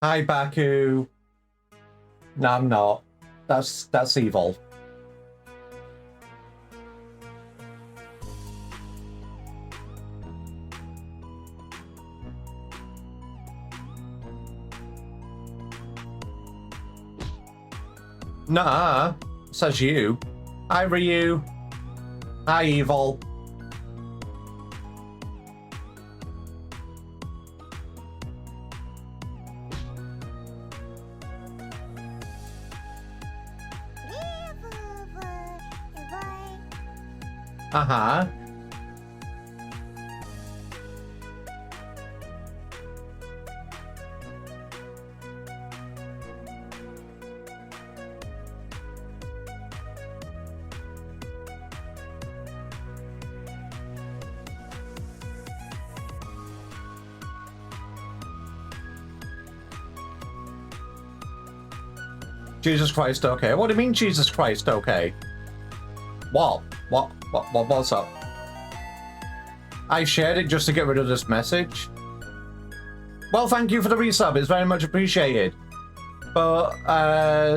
Hi, Baku. No, I'm not. That's evil. Nah, says you. Hi, Ryu. Hi, evil. Uh-huh. Jesus Christ, okay. What do you mean, Jesus Christ, okay? What? What's up? I shared it just to get rid of this message. Well, thank you for the resub. It's very much appreciated. But,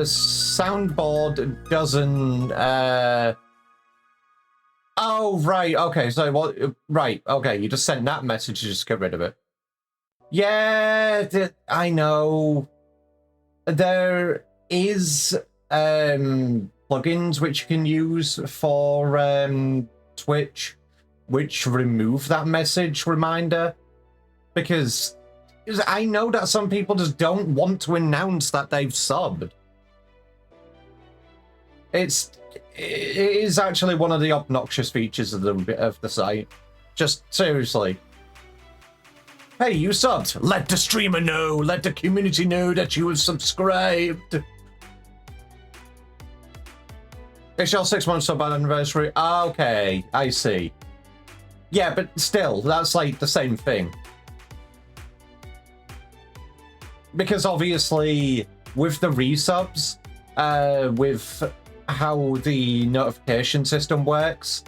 soundboard doesn't, Oh, right, okay, so what... Right, okay, you just sent that message to just get rid of it. Yeah, I know. There is plugins which you can use for Twitch which remove that message reminder, because I know that some people just don't want to announce that they've subbed. It is actually one of the obnoxious features of the site. Just seriously. Hey, you subbed. Let the streamer know. Let the community know that you have subscribed. It's your 6-month sub anniversary. Okay, I see. Yeah, but still, that's like the same thing. Because obviously, with the resubs, with how the notification system works,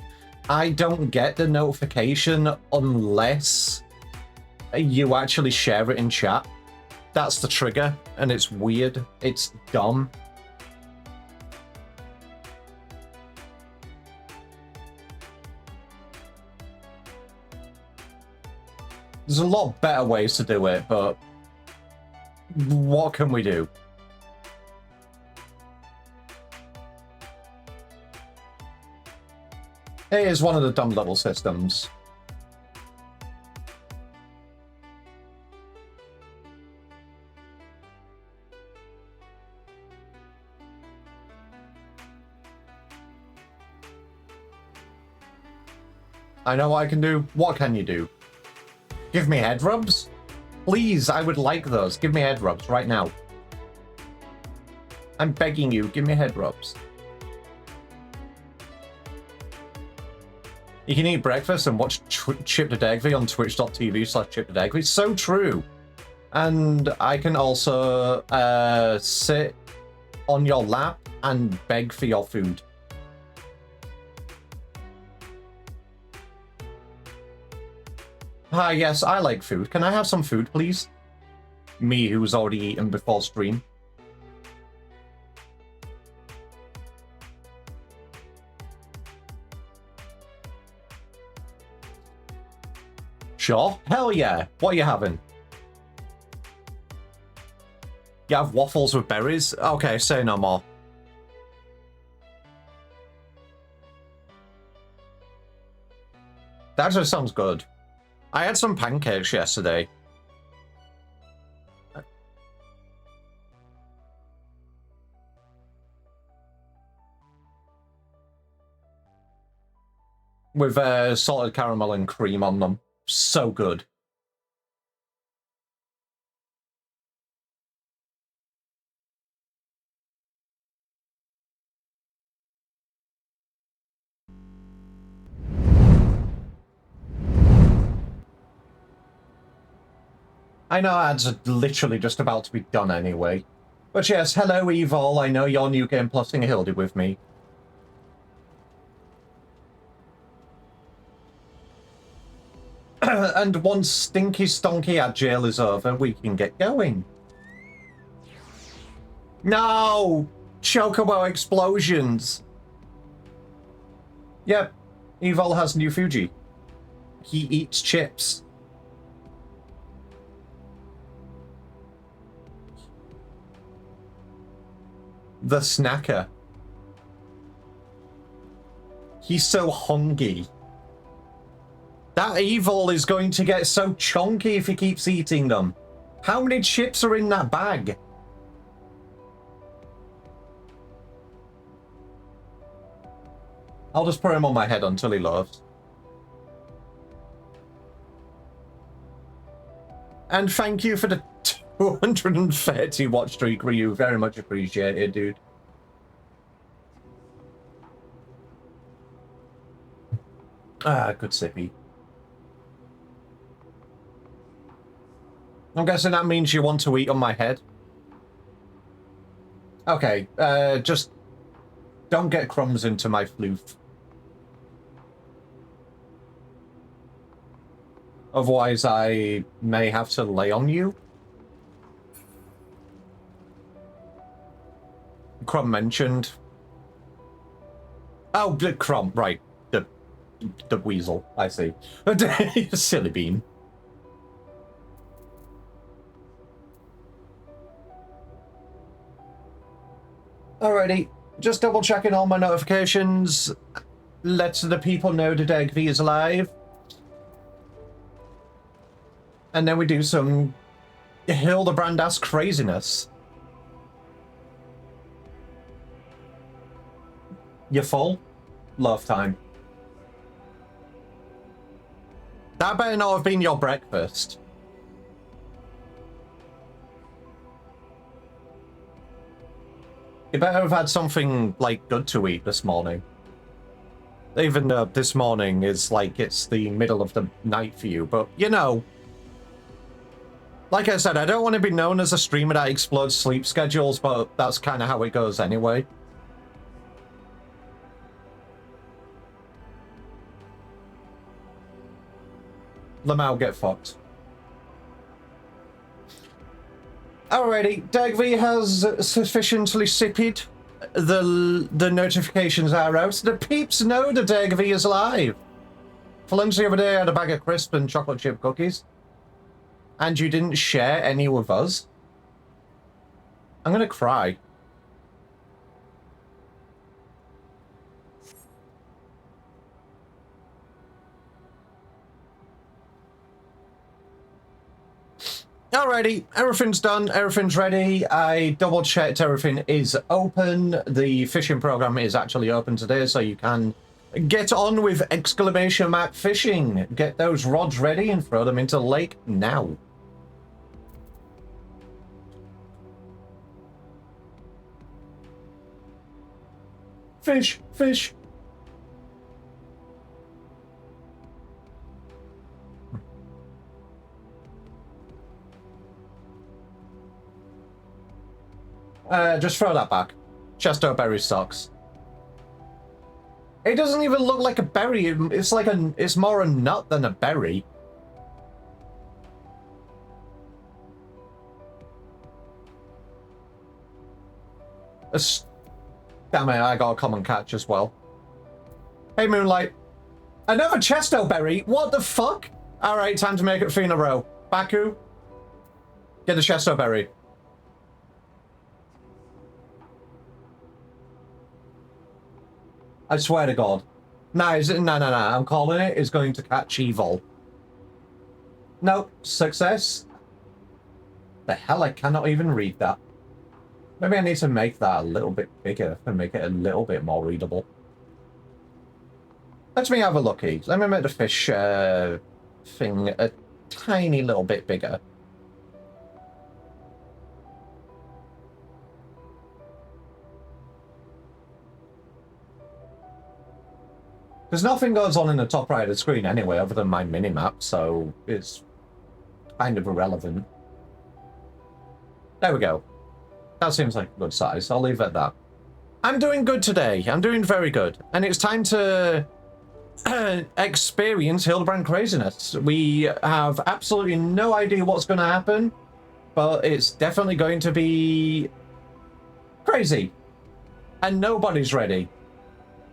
I don't get the notification unless you actually share it in chat. That's the trigger, and it's weird. It's dumb. There's a lot better ways to do it, but what can we do? It is one of the dumb little systems. I know what I can do. What can you do? Give me head rubs? Please, I would like those. Give me head rubs right now. I'm begging you, give me head rubs. You can eat breakfast and watch Chip the Degvy on twitch.tv/ChipTheDegvy. It's so true. And I can also sit on your lap and beg for your food. Hi, yes, I like food. Can I have some food, please? Me, who's already eaten before stream. Sure. Hell yeah. What are you having? You have waffles with berries? Okay, say no more. That just sounds good. I had some pancakes yesterday. With salted caramel and cream on them. So good. I know ads are literally just about to be done anyway. But yes, hello Evil, I know you're New Game Plusing Hildi with me. And once Stinky Stonky ad jail is over, we can get going. No! Chocobo explosions! Yep, Evil has new Fuji. He eats chips. The snacker. He's so hungry. That Evil is going to get so chunky if he keeps eating them. How many chips are in that bag? I'll just put him on my head until he loves. And thank you for the 230 watch streak, Ryu. Very much appreciated, dude. Ah, good sippy. I'm guessing that means you want to eat on my head. Okay, just don't get crumbs into my floof. Otherwise, I may have to lay on you. Crumb mentioned. Oh, the Crumb, right. The weasel, I see. Silly bean. Alrighty, just double checking all my notifications. Let the people know that V is alive. And then we do some Hildebrand-ass craziness. You full? Love time. That better not have been your breakfast. You better have had something, like, good to eat this morning. Even though this morning is like it's the middle of the night for you, but, you know. Like I said, I don't want to be known as a streamer that explodes sleep schedules, but that's kind of how it goes anyway. Lamau, get fucked. Alrighty, Dagv has sufficiently sipped. The notifications are out. The peeps know that Dagv is alive. For lunch the other day, I had a bag of crisp and chocolate chip cookies. And you didn't share any with us? I'm gonna cry. Alrighty, everything's done, everything's ready. I double checked everything is open. The fishing program is actually open today, so you can get on with exclamation mark fishing. Get those rods ready and throw them into the lake now. Fish, fish. Just throw that back. Chesto berry sucks. It doesn't even look like a berry. It's like it's more a nut than a berry. Damn it, I got a common catch as well. Hey, Moonlight. Another Chesto berry? What the fuck? Alright, time to make it 3 in a row. Baku, get the Chesto berry. I swear to God. No, I'm calling it. It's going to catch evil. Nope. Success. The hell, I cannot even read that. Maybe I need to make that a little bit bigger and make it a little bit more readable. Let me have a looky. Let me make the fish thing a tiny little bit bigger. Because nothing goes on in the top right of the screen anyway, other than my minimap, so it's kind of irrelevant. There we go. That seems like a good size. I'll leave it at that. I'm doing good today. I'm doing very good. And it's time to experience Hildebrand craziness. We have absolutely no idea what's going to happen, but it's definitely going to be Crazy. And nobody's ready.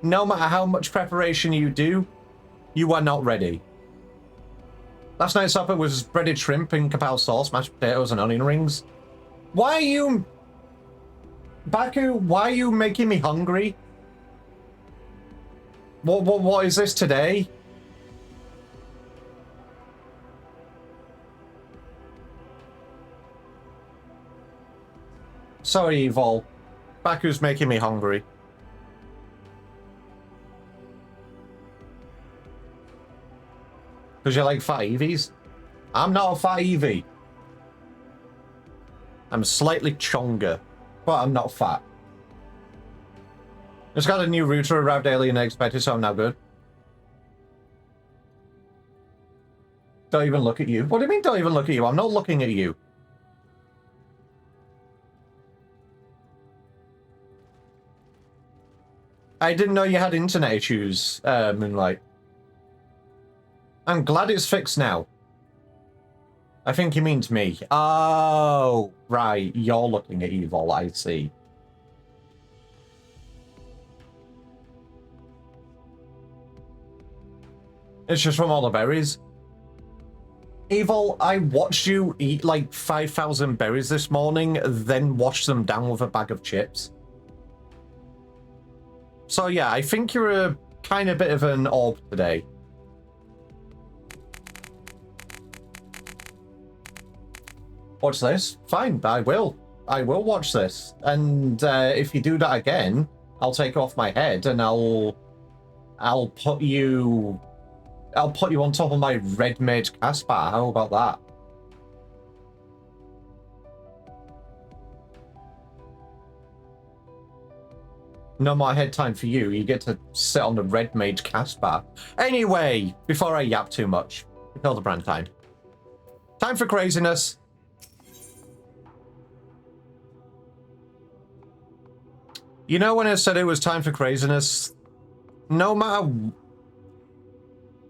No matter how much preparation you do, you are not ready. Last night's supper was breaded shrimp and kapow sauce, mashed potatoes, and onion rings. Why are you... Baku, why are you making me hungry? What is this today? Sorry, Evol. Baku's making me hungry. Because you like fat Eevees? I'm not a fat Eevee. I'm slightly chonga, but I'm not fat. Just got a new router, arrived earlier than expected, so I'm now good. Don't even look at you. What do you mean don't even look at you? I'm not looking at you. I didn't know you had internet issues, Moonlight. I'm glad it's fixed now. I think you means me. Oh, right. You're looking at Evil, I see. It's just from all the berries. Evil, I watched you eat like 5,000 berries this morning, then wash them down with a bag of chips. So yeah, I think you're a kind of bit of an orb today. Watch this? Fine, I will. I will watch this. And if you do that again, I'll take off my head and I'll put you on top of my red mage cast bar. How about that? No more head time for you. You get to sit on the red mage cast bar. Anyway, before I yap too much, Hildebrand time. Time for craziness. You know when I said it was time for craziness? No matter...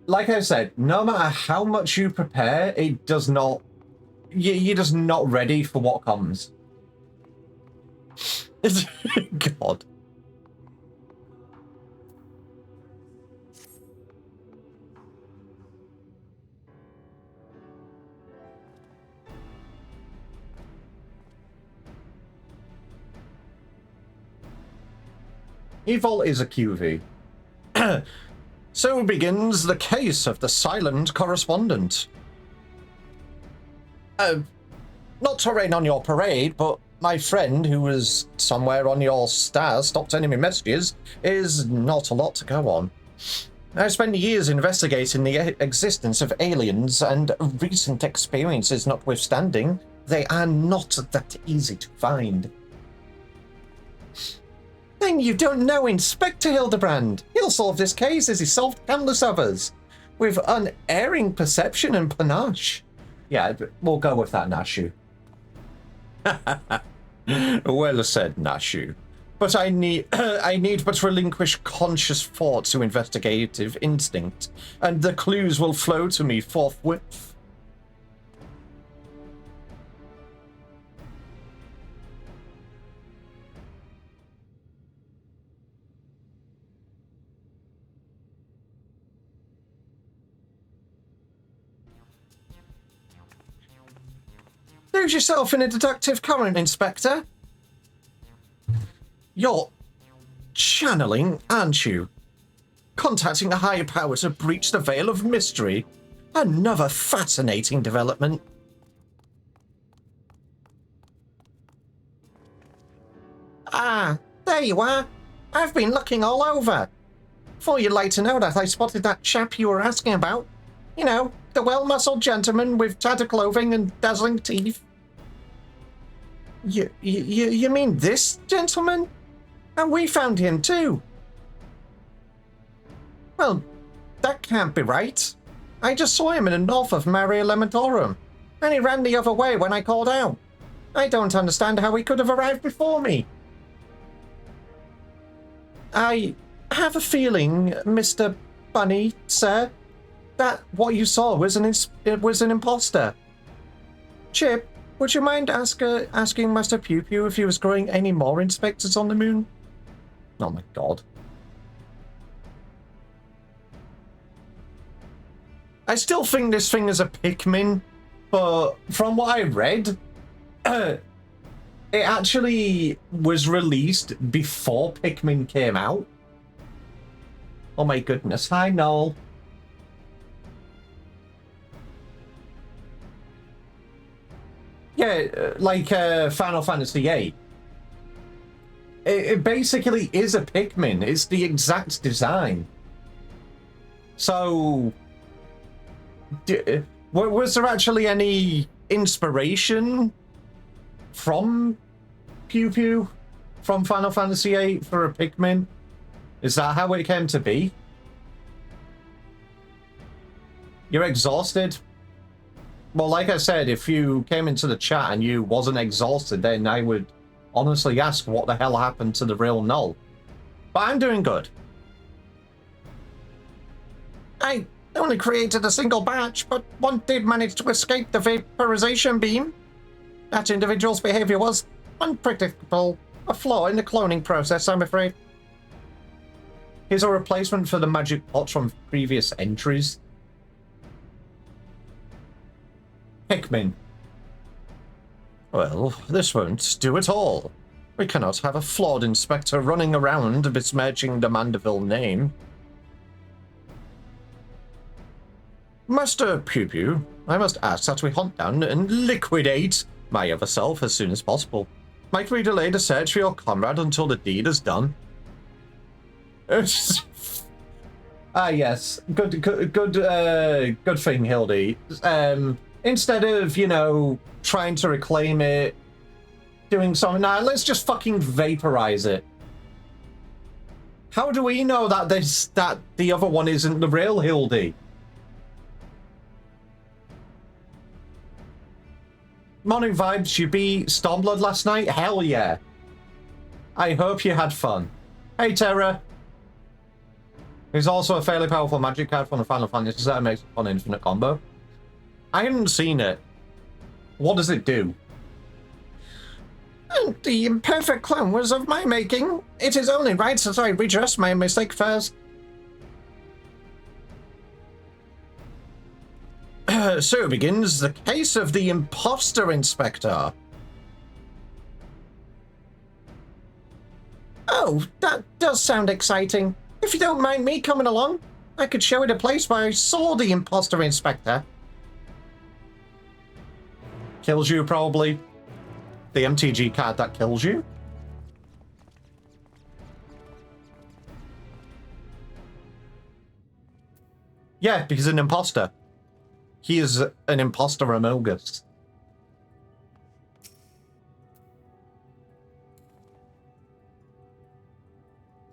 Like I said, no matter how much you prepare, it does not... You're just not ready for what comes. God. Evil is a QV. So begins the case of the silent correspondent. Not to rain on your parade, but my friend who was somewhere on your star stopped sending me messages is not a lot to go on. I spent years investigating the existence of aliens, and recent experiences notwithstanding, they are not that easy to find. Then you don't know Inspector Hildebrand. He'll solve this case as he solved countless others, with unerring perception and panache. Yeah, we'll go with that, Nashu. Well said, Nashu. But I need but relinquish conscious thought to investigative instinct, and the clues will flow to me forthwith. Lose yourself in a deductive current, Inspector. You're channeling, aren't you? Contacting a higher power to breach the veil of mystery. Another fascinating development. Ah, there you are. I've been looking all over. Thought you'd like to know that I spotted that chap you were asking about. You know, the well-muscled gentleman with tattered clothing and dazzling teeth. You mean this gentleman? And we found him too. Well, that can't be right. I just saw him in the north of Mare Elementorum, and he ran the other way when I called out. I don't understand how he could have arrived before me. I have a feeling, Mr. Bunny, sir, that what you saw was an imposter. Chip, would you mind asking Master Pew Pew if he was growing any more inspectors on the moon? Oh my god. I still think this thing is a Pikmin, but from what I read, it actually was released before Pikmin came out. Oh my goodness. Hi, Noel. Yeah, like Final Fantasy VIII. It basically is a Pikmin. It's the exact design. So, was there actually any inspiration from Pew Pew from Final Fantasy VIII for a Pikmin? Is that how it came to be? You're exhausted? Well, like I said, if you came into the chat and you wasn't exhausted, then I would honestly ask what the hell happened to the real Null. But I'm doing good. I only created a single batch, but one did manage to escape the vaporization beam. That individual's behavior was unpredictable. A flaw in the cloning process, I'm afraid. Here's a replacement for the magic pots from previous entries. Pikmin. Well, this won't do at all. We cannot have a flawed inspector running around besmirching the Mandeville name. Master Pew Pew, I must ask that we hunt down and liquidate my other self as soon as possible. Might we delay the search for your comrade until the deed is done? Yes. Good thing, Hildi. Instead of, you know, trying to reclaim it, doing something, nah, let's just fucking vaporize it. How do we know that that the other one isn't the real Hildi? Morning vibes, you beat Stormblood last night? Hell yeah. I hope you had fun. Hey Terra. There's also a fairly powerful magic card from the Final Fantasy that makes a fun infinite combo. I haven't seen it. What does it do? The imperfect clone was of my making. It is only right that I redress my mistake first. So begins the case of the imposter inspector. Oh, that does sound exciting. If you don't mind me coming along, I could show it a place where I saw the imposter inspector. Kills you, probably. The MTG card that kills you. Yeah, because an imposter. He is an imposter Amogus.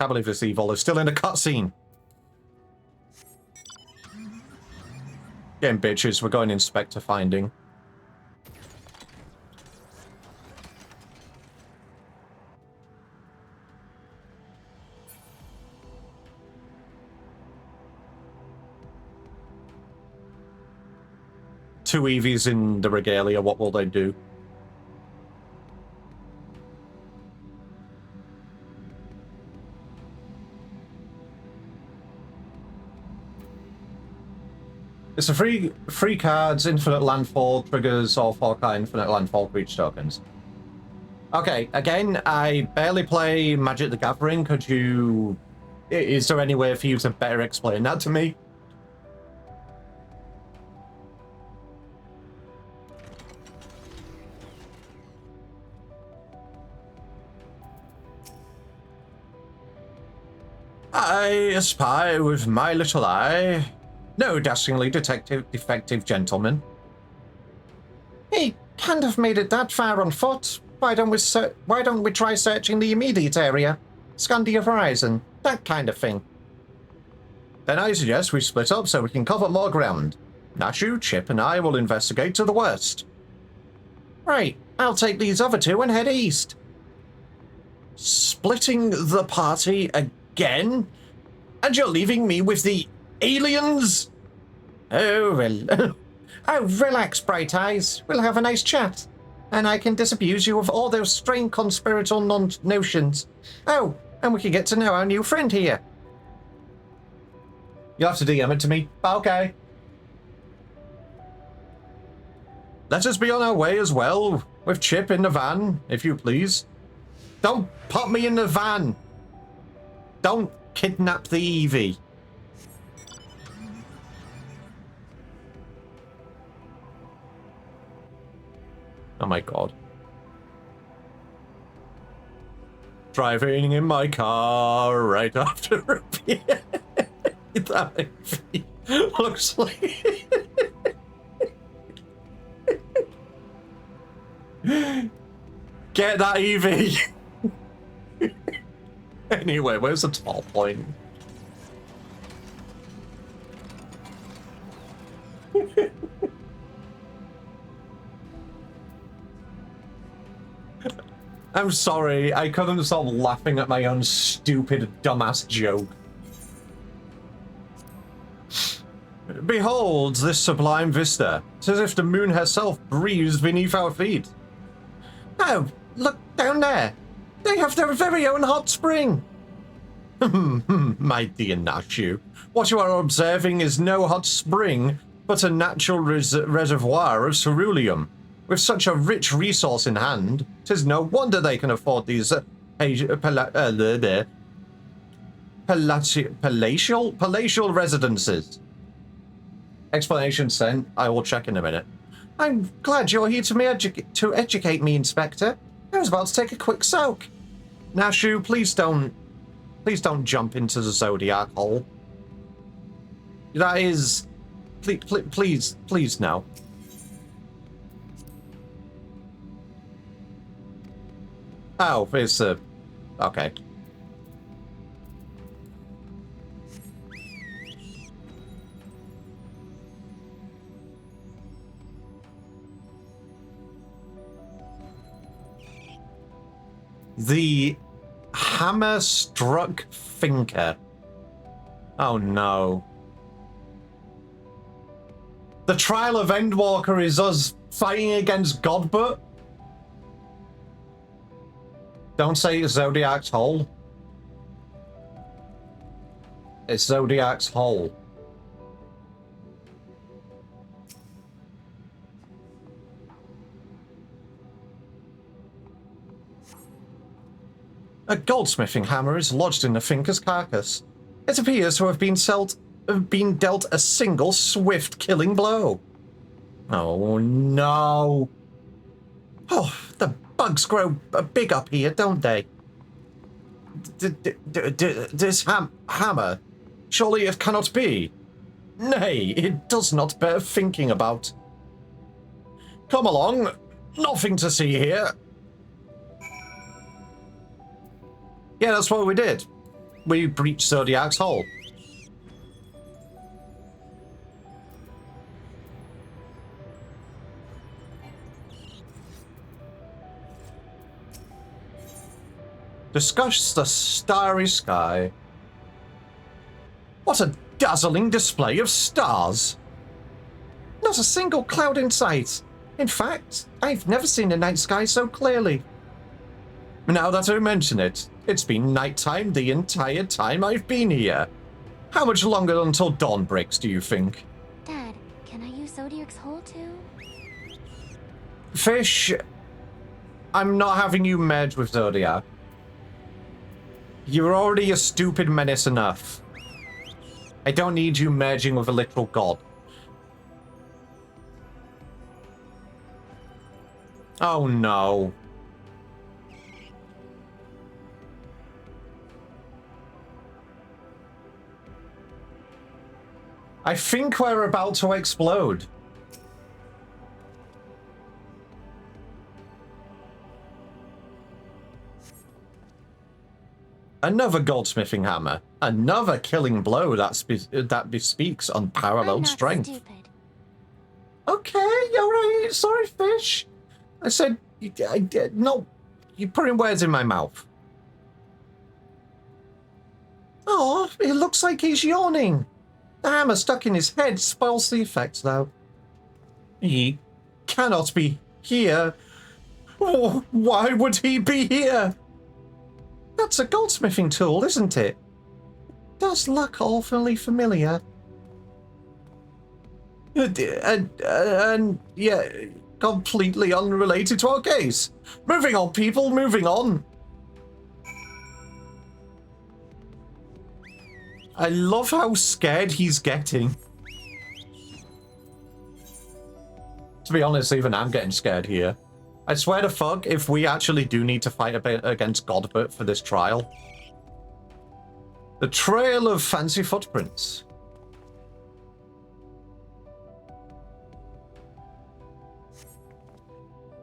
Can't believe this evil is still in a cutscene. Game bitches, we're going inspector finding. Two Eevees in the regalia, what will they do? It's a free cards, infinite landfall, triggers, or 4-card infinite landfall creature tokens. Okay, again, I barely play Magic the Gathering. Could you... Is there any way for you to better explain that to me? I spy with my little eye. No dastardly defective gentleman. He can't have made it that far on foot. Why don't we try searching the immediate area? Scan the horizon, that kind of thing. Then I suggest we split up so we can cover more ground. Nashu, Chip, and I will investigate to the west. Right, I'll take these other two and head east. Splitting the party again? And you're leaving me with the aliens? Oh, oh, relax, Bright Eyes. We'll have a nice chat. and I can disabuse you of all those strange conspiratorial notions. Oh, and we can get to know our new friend here. You'll have to DM it to me. Okay. Let us be on our way as well, with Chip in the van, if you please. Don't put me in the van. Don't kidnap the Eevee. Oh my god. Driving in my car right after a beer. That looks like... Get that Eevee! Anyway, where's the tall point? I'm sorry, I couldn't stop laughing at my own stupid, dumbass joke. Behold this sublime vista. It's as if the moon herself breathes beneath our feet. Oh, look down there. They have their very own hot spring. My dear Nashu, what you are observing is no hot spring, but a natural reservoir of ceruleum. With such a rich resource in hand, 'tis no wonder they can afford these palatial residences. Explanation sent. I will check in a minute. I'm glad you're here to educate me, Inspector. I was about to take a quick soak. Nashu, please don't jump into the Zodiac hole. That is, please no. Oh, it's okay. The hammer-struck thinker. Oh no. The trial of Endwalker is us fighting against Godbutt? Don't say Zodiac's hole. It's Zodiac's hole. A goldsmithing hammer is lodged in the thinker's carcass. It appears to have been dealt a single swift killing blow. Oh no. Oh, the bugs grow big up here, don't they? This hammer, surely it cannot be. Nay, it does not bear thinking about. Come along, nothing to see here. Yeah, that's what we did. We breached Zodiac's hole. Discuss the starry sky. What a dazzling display of stars! Not a single cloud in sight. In fact, I've never seen the night sky so clearly. Now that I mention it, it's been nighttime the entire time I've been here. How much longer until dawn breaks, do you think? Dad, can I use Zodiac's hole too? Fish, I'm not having you merge with Zodiac. You're already a stupid menace enough. I don't need you merging with a literal god. Oh no. I think we're about to explode. Another goldsmithing hammer. Another killing blow that bespeaks unparalleled strength. Stupid. Okay, alright. Sorry, Fish. I said, no, you're putting words in my mouth. Oh, it looks like he's yawning. The hammer stuck in his head spoils the effect, though. He cannot be here. Oh, why would he be here? That's a goldsmithing tool, isn't it? Does look awfully familiar. And yeah, completely unrelated to our case. Moving on, people, moving on. I love how scared he's getting. To be honest, even I'm getting scared here. I swear to fuck, if we actually do need to fight a bit against Godbert for this trial. The Trail of Fancy Footprints.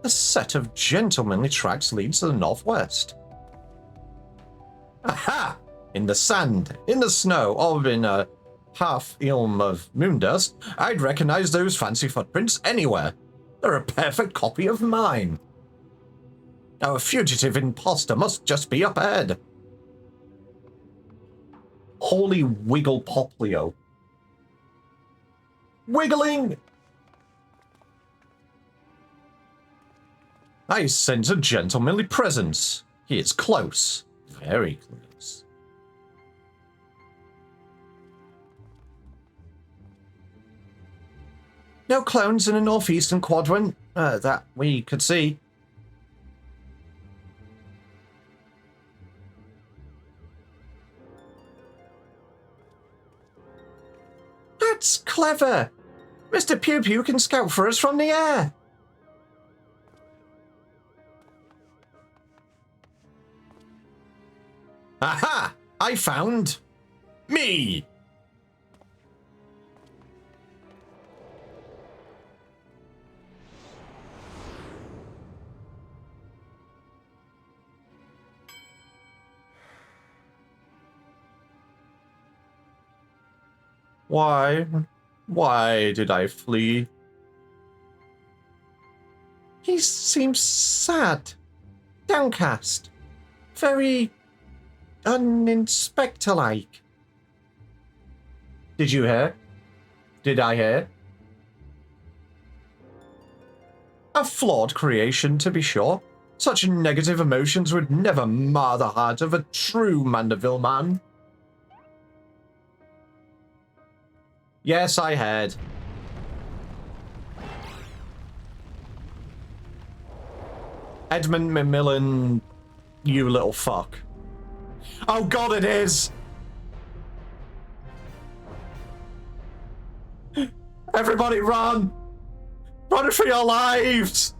A set of gentlemanly tracks leads to the northwest. Aha! In the sand, in the snow, or in a half-ilm of moondust, I'd recognize those fancy footprints anywhere. They're a perfect copy of mine. Our fugitive imposter must just be up ahead. Holy wiggle poplio. Wiggling! I sense a gentlemanly presence. He is close. Very close. No clones in the northeastern quadrant that we could see. That's clever. Mr. Pew Pew can scout for us from the air. Aha! I found me. Why? Why did I flee? He seems sad, downcast, very uninspector-like. Did you hear? Did I hear? A flawed creation, to be sure. Such negative emotions would never mar the heart of a true Mandeville man. Yes, I heard. Edmund Macmillan, you little fuck. Oh god, it is! Everybody run! Run for your lives!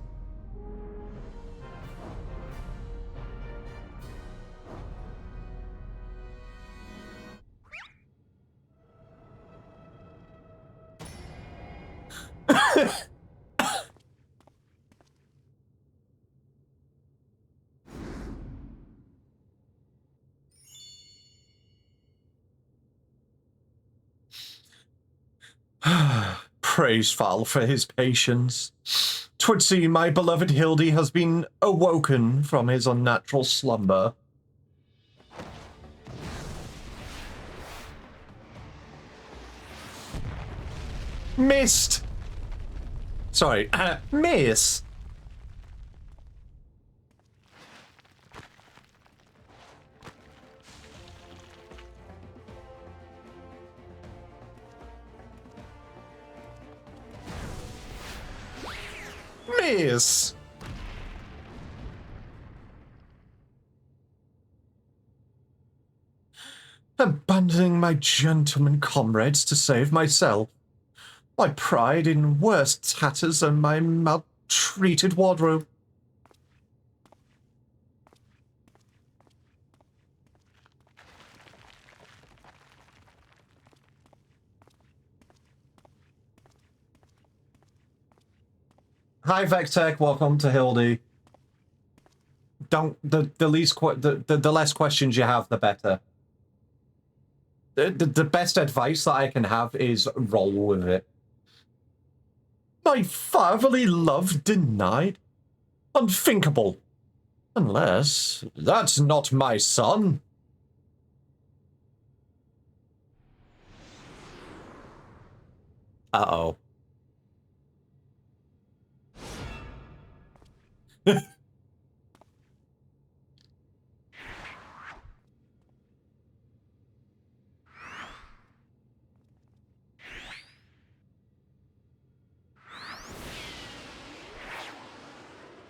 Praise Val for his patience. 'Twould seem my beloved Hildi has been awoken from his unnatural slumber. Missed! Sorry, miss! Miss! Abandoning my gentleman comrades to save myself. My pride in worse tatters than my maltreated wardrobe. Hi Vectech, welcome to Hildi. Don't the less questions you have, the better. The best advice that I can have is roll with it. My fatherly love denied? Unthinkable. Unless that's not my son. Uh-oh.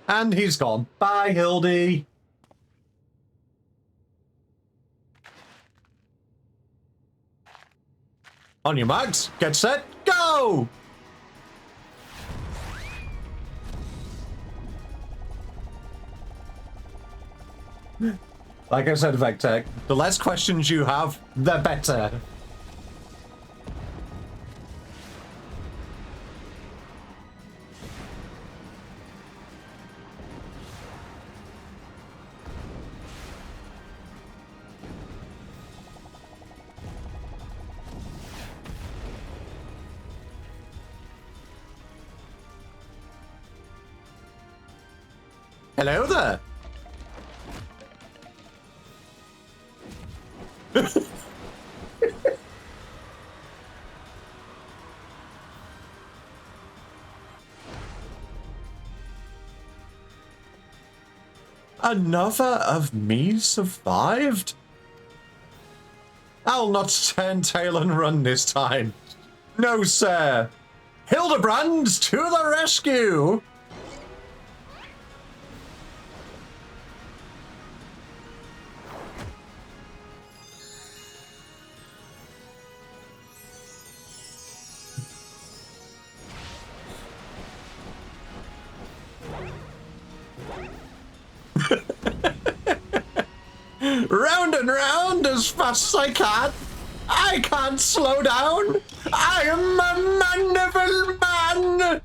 And he's gone. Bye, Hildi. On your marks, get set, go! Like I said, Vectech, the less questions you have, the better. Hello there. Another of me survived? I'll not turn tail and run this time. No, sir. Hildebrand to the rescue! Round and round as fast as I can. I can't slow down. I am a mandeville man.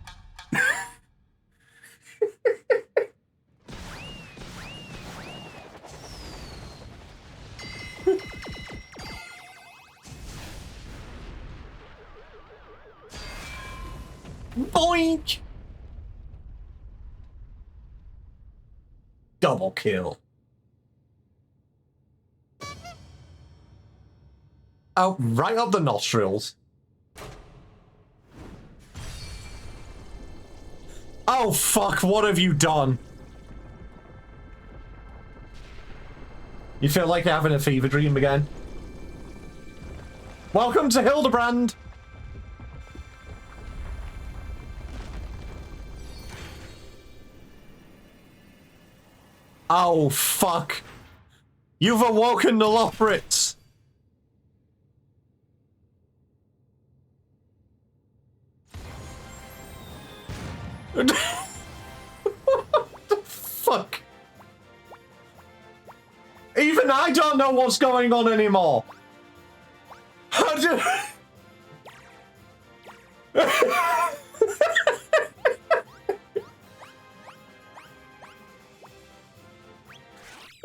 Boink. Double kill. Oh, right up the nostrils. Oh, fuck, what have you done? You feel like you're having a fever dream again? Welcome to Hildebrand! Oh, fuck. You've awoken the Loprits. What the fuck? Even I don't know what's going on anymore. How do...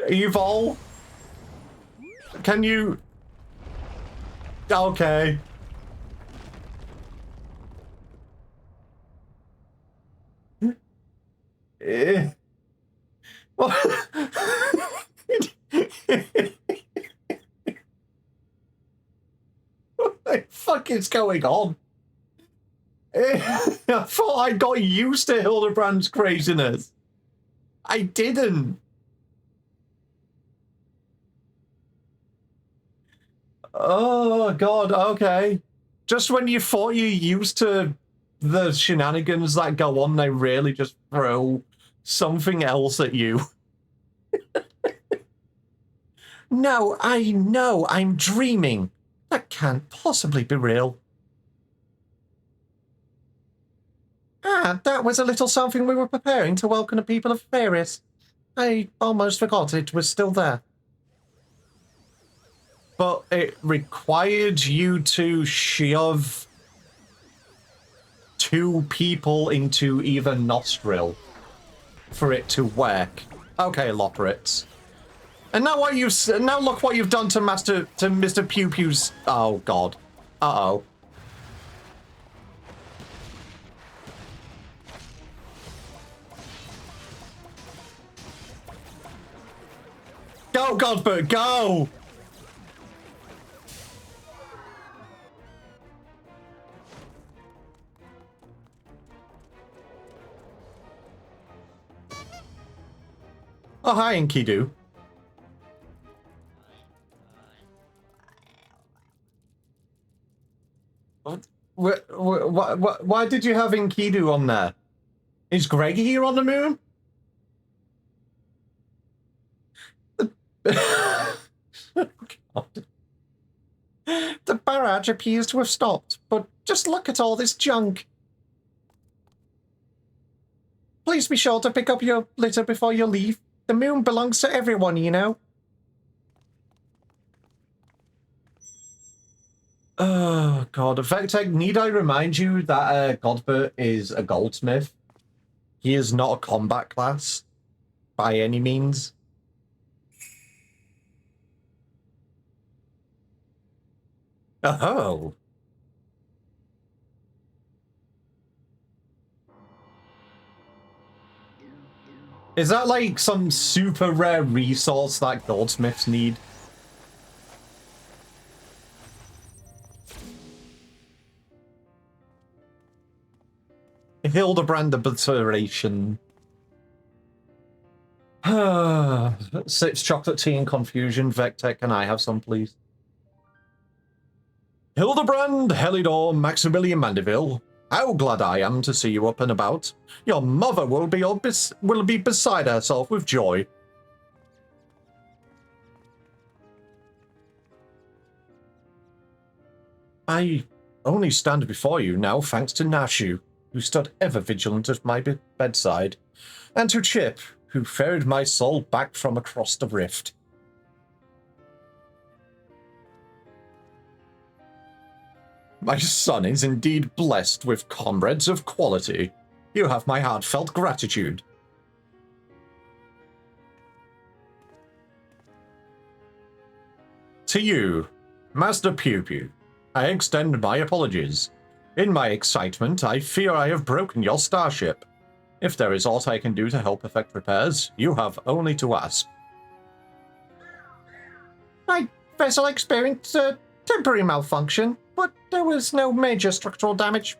Evil? Can you... Okay. What? What the fuck is going on? I thought I got used to Hildebrand's craziness. I didn't. Oh, God, okay. Just when you thought you're used to the shenanigans that go on, they really just throw something else at you. No, I know, I'm dreaming. That can't possibly be real. Ah, that was a little something we were preparing to welcome the people of Faris. I almost forgot it was still there. But it required you to shove 2 people into either nostril for it to work. Okay, Loprits. And now look what you've done to Mr. Pew Pew's. Oh God. Uh-oh. Go, Godbert, go! Oh, hi, Enkidu. Why did you have Enkidu on there? Is Greg here on the moon? God. The barrage appears to have stopped, but just look at all this junk. Please be sure to pick up your litter before you leave. The moon belongs to everyone, you know. Oh, God. Vectech, need I remind you that Godbert is a goldsmith? He is not a combat class, by any means. Oh. Is that like some super rare resource that goldsmiths need? Hildebrand obliteration. Sips chocolate tea in confusion. Vectech, can I have some, please? Hildebrand, Helidor, Maximilian Mandeville. How glad I am to see you up and about. Your mother will be beside herself with joy. I only stand before you now thanks to Nashu, who stood ever vigilant at my bedside, and to Chip, who ferried my soul back from across the rift. My son is indeed blessed with comrades of quality. You have my heartfelt gratitude. To you, Master Pew Pew, I extend my apologies. In my excitement, I fear I have broken your starship. If there is aught I can do to help effect repairs, you have only to ask. My vessel experienced a temporary malfunction, but there was no major structural damage.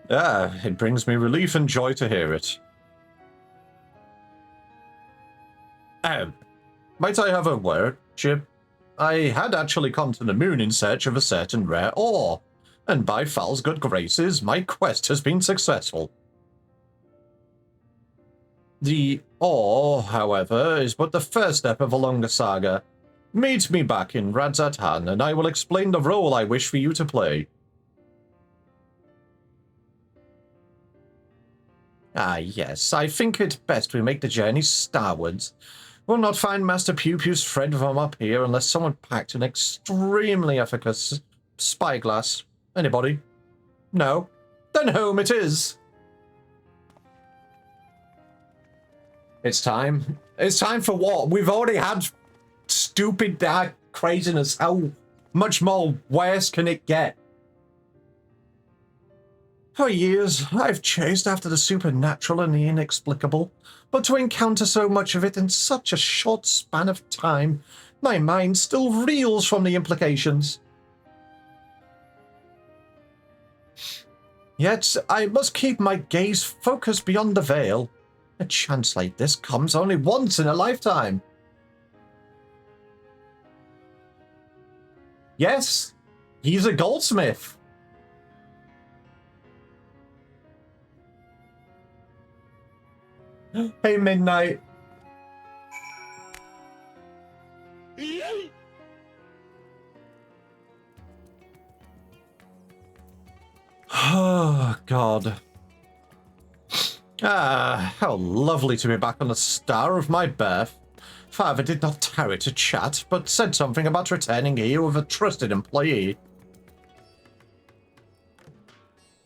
It brings me relief and joy to hear it. Might I have a word, Chip? I had actually come to the moon in search of a certain rare ore, and by Fal's good graces, my quest has been successful. The ore, however, is but the first step of a longer saga. Meet me back in Radzatan, and I will explain the role I wish for you to play. Ah, yes, I think it best we make the journey starwards. We'll not find Master Pew Pew's friend from up here unless someone packed an extremely efficacious spyglass. Anybody? No? Then home it is! It's time. It's time for what? We've already had stupid dark craziness. How much more worse can it get? For years, I've chased after the supernatural and the inexplicable, but to encounter so much of it in such a short span of time, my mind still reels from the implications. Yet, I must keep my gaze focused beyond the veil. A chance like this comes only once in a lifetime. Yes, he's a goldsmith. Hey, Midnight. Oh, God. Ah, how lovely to be back on the star of my birth. Father did not tarry to chat, but said something about returning here with a trusted employee.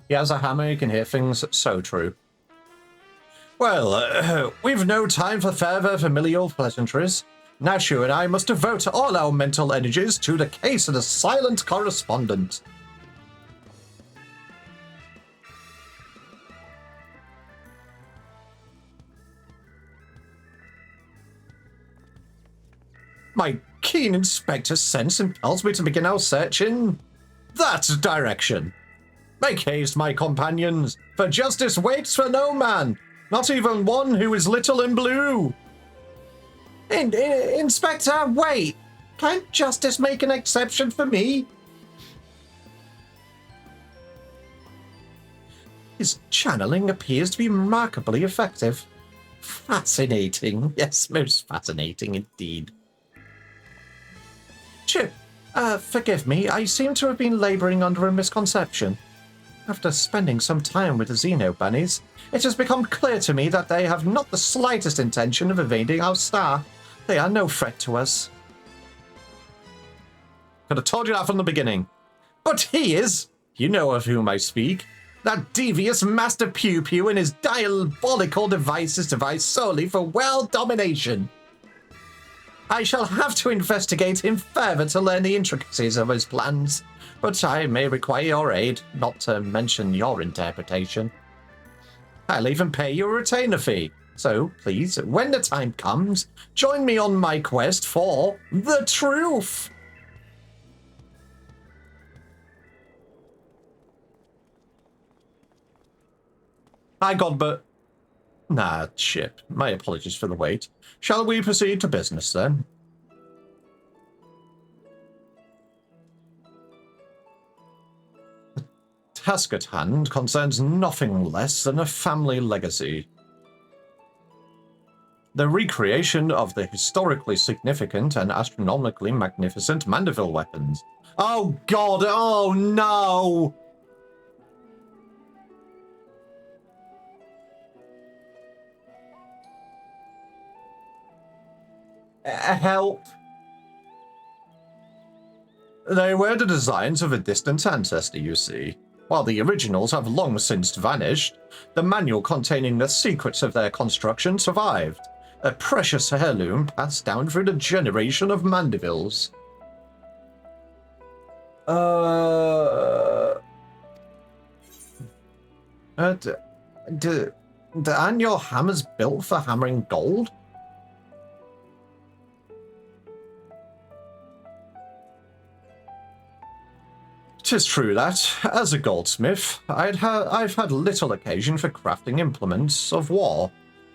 He has a hammer, he can hear things, so true. Well, we've no time for further familial pleasantries. Nashu and I must devote all our mental energies to the case of the silent correspondent. My keen inspector sense impels me to begin our search in that direction. Make haste, my companions, for justice waits for no man, not even one who is little and blue. Inspector, wait. Can't justice make an exception for me? His channeling appears to be remarkably effective. Fascinating. Yes, most fascinating indeed. Chip, forgive me, I seem to have been laboring under a misconception. After spending some time with the Xeno bunnies, it has become clear to me that they have not the slightest intention of invading our star. They are no threat to us. Could have told you that from the beginning. But he is. You know of whom I speak. That devious Master Pew Pew and his diabolical devices devised solely for world domination. I shall have to investigate him further to learn the intricacies of his plans, but I may require your aid, not to mention your interpretation. I'll even pay you a retainer fee, so please, when the time comes, join me on my quest for the truth. Hi, Godbert. Nah, Chip. My apologies for the wait. Shall we proceed to business, then? The task at hand concerns nothing less than a family legacy. The recreation of the historically significant and astronomically magnificent Mandeville weapons. Oh, God! Oh, no! Help. They were the designs of a distant ancestor, you see. While the originals have long since vanished, the manual containing the secrets of their construction survived, a precious heirloom passed down through the generation of Mandevilles. Aren't your hammers built for hammering gold? 'Tis true that, as a goldsmith, I've had little occasion for crafting implements of war.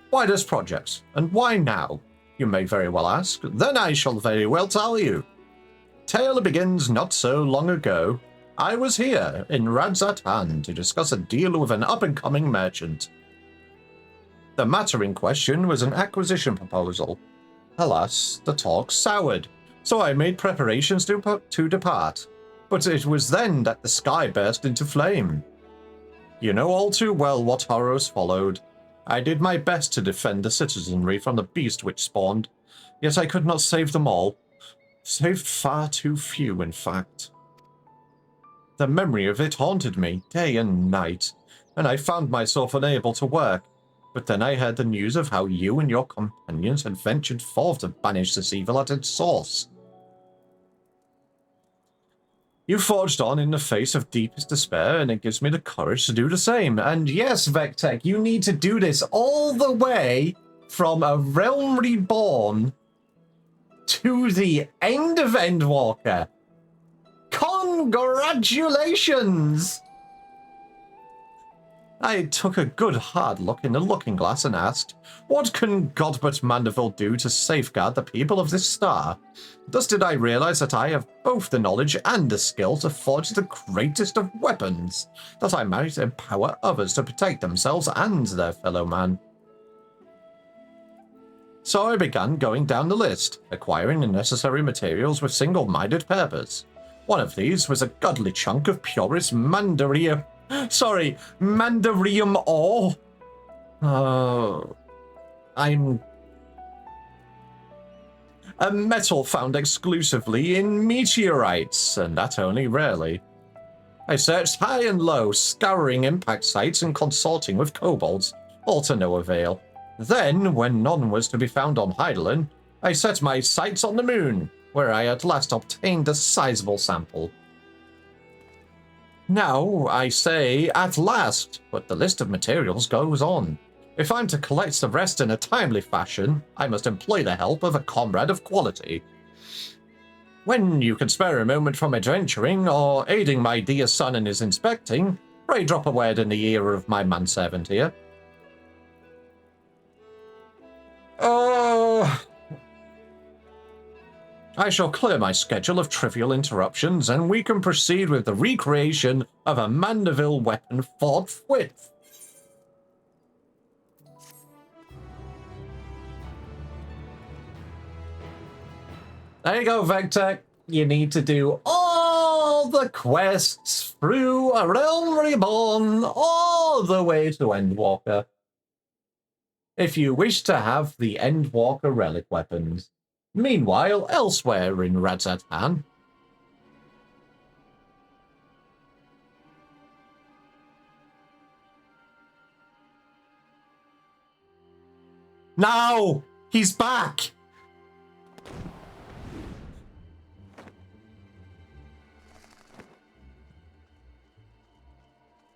Why this project, and why now? You may very well ask. Then I shall very well tell you. Tale begins not so long ago. I was here, in Radzatan, to discuss a deal with an up-and-coming merchant. The matter in question was an acquisition proposal. Alas, the talk soured, so I made preparations to depart. But it was then that the sky burst into flame. You know all too well what horrors followed. I did my best to defend the citizenry from the beast which spawned, yet I could not save them all. Saved far too few, in fact. The memory of it haunted me day and night, and I found myself unable to work. But then I heard the news of how you and your companions had ventured forth to banish this evil at its source. You forged on in the face of deepest despair, and it gives me the courage to do the same. And yes, Vectech, you need to do this all the way from a realm reborn to the end of Endwalker. Congratulations! I took a good hard look in the looking glass and asked, what can Godbert Mandeville do to safeguard the people of this star? Thus did I realize that I have both the knowledge and the skill to forge the greatest of weapons, that I might empower others to protect themselves and their fellow man. So I began going down the list, acquiring the necessary materials with single-minded purpose. One of these was a godly chunk of purest mandarium ore. I'm a metal found exclusively in meteorites, and that only rarely. I searched high and low, scouring impact sites and consorting with kobolds, all to no avail. Then, when none was to be found on Heidelin, I set my sights on the moon, where I at last obtained a sizable sample. Now, I say at last, but the list of materials goes on. If I'm to collect the rest in a timely fashion, I must employ the help of a comrade of quality. When you can spare a moment from adventuring or aiding my dear son in his inspecting, pray drop a word in the ear of my manservant here. I shall clear my schedule of trivial interruptions, and we can proceed with the recreation of a Mandeville weapon forthwith. There you go, Vectech. You need to do all the quests through A Realm Reborn all the way to Endwalker, if you wish to have the Endwalker relic weapons. Meanwhile, elsewhere in Razatan. No! He's back!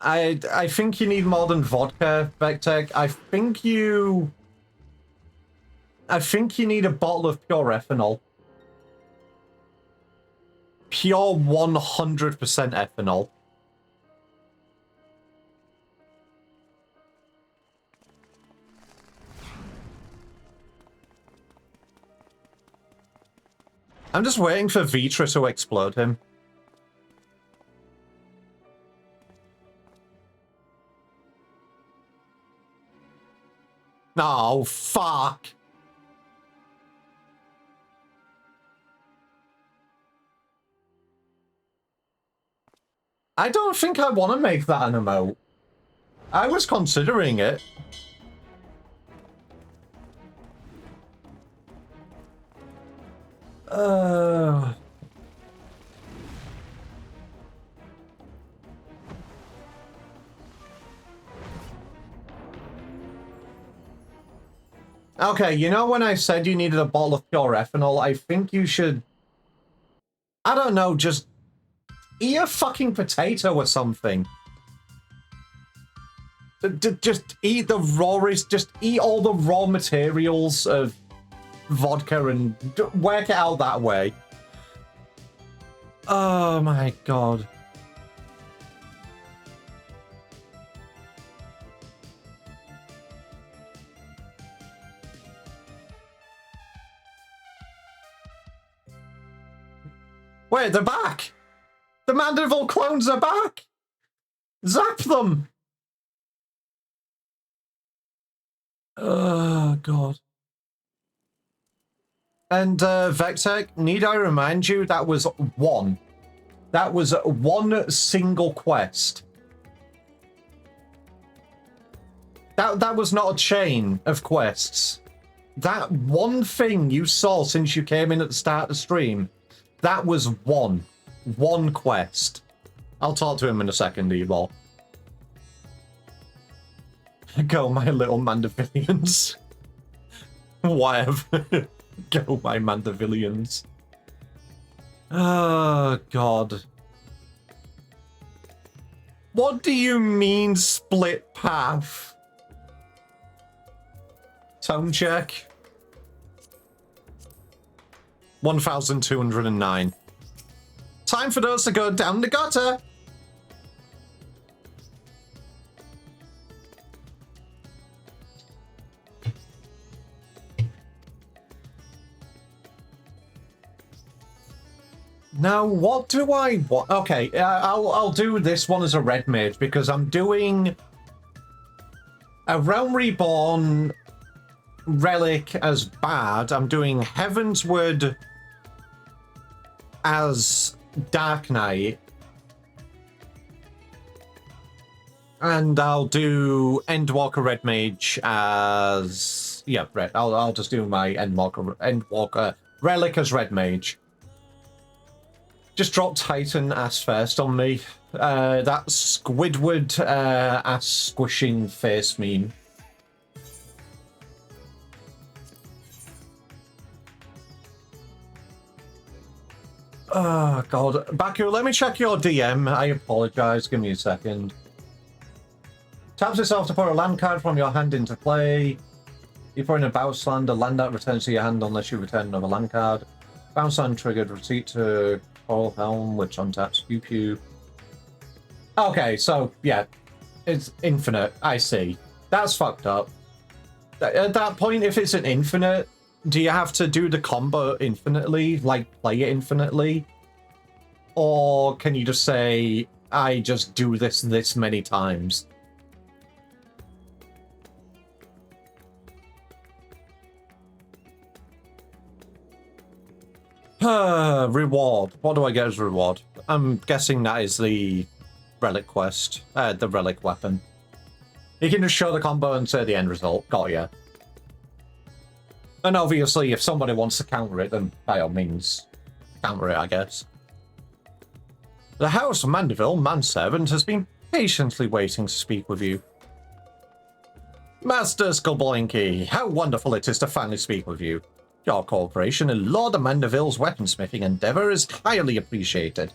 I think you need more than vodka, Vectech. I think you need a bottle of pure ethanol. Pure 100% ethanol. I'm just waiting for Vitra to explode him. Oh, fuck. I don't think I want to make that an emote. I was considering it. Okay, you know when I said you needed a bottle of pure ethanol, I think you should... I don't know, just eat a fucking potato or something. Just eat the rawest, just eat all the raw materials of vodka and work it out that way. Oh my god. Wait, they're back! The Mandeville clones are back! Zap them! Oh, God. And, Vectech, need I remind you, that was one. That was one single quest. That was not a chain of quests. That one thing you saw since you came in at the start of the stream, that was one quest. I'll talk to him in a second, Evil. Go, my little Mandavillians. Whatever. Go, my Mandavillians. Oh, God. What do you mean, split path? Tone check. 1,209. Time for those to go down the gutter. Now, what do I want? Okay, I'll do this one as a red mage because I'm doing a Realm Reborn relic as bad. I'm doing Heavensward as Dark Knight. And I'll do Endwalker Red Mage as... yeah, red. I'll just do my Endwalker relic as Red Mage. Just drop Titan ass first on me. That Squidward ass squishing face meme. Oh, God. Baku, let me check your DM. I apologize. Give me a second. Taps yourself to put a land card from your hand into play. You put in a bounce land, a land that returns to your hand unless you return another land card. Bounce land triggered, receipt to Coral Helm, which untaps Pew Pew. Okay, so, yeah. It's infinite. I see. That's fucked up. At that point, if it's an infinite, do you have to do the combo infinitely? Like, play it infinitely? Or can you just say, I just do this many times? Reward. What do I get as reward? I'm guessing that is the relic quest. The relic weapon. You can just show the combo and say the end result. Got ya. And obviously, if somebody wants to counter it, then by all means, counter it, I guess. The House of Mandeville manservant has been patiently waiting to speak with you. Master Skullblinky, how wonderful it is to finally speak with you. Your cooperation in Lord Mandeville's weaponsmithing endeavor is highly appreciated.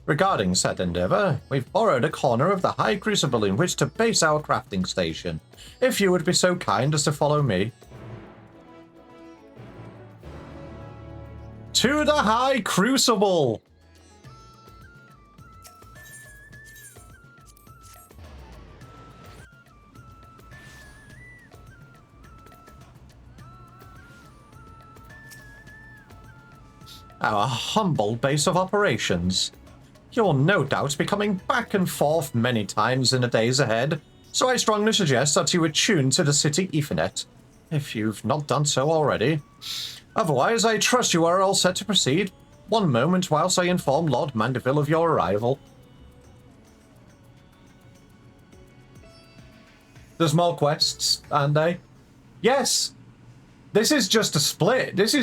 Regarding said endeavor, we've borrowed a corner of the High Crucible in which to base our crafting station. If you would be so kind as to follow me. To the High Crucible! Our humble base of operations. You'll no doubt be coming back and forth many times in the days ahead, so I strongly suggest that you attune to the city Ethernet, if you've not done so already. Otherwise, I trust you are all set to proceed. One moment whilst I inform Lord Mandeville of your arrival. There's more quests, aren't they? Yes! This is just a split. This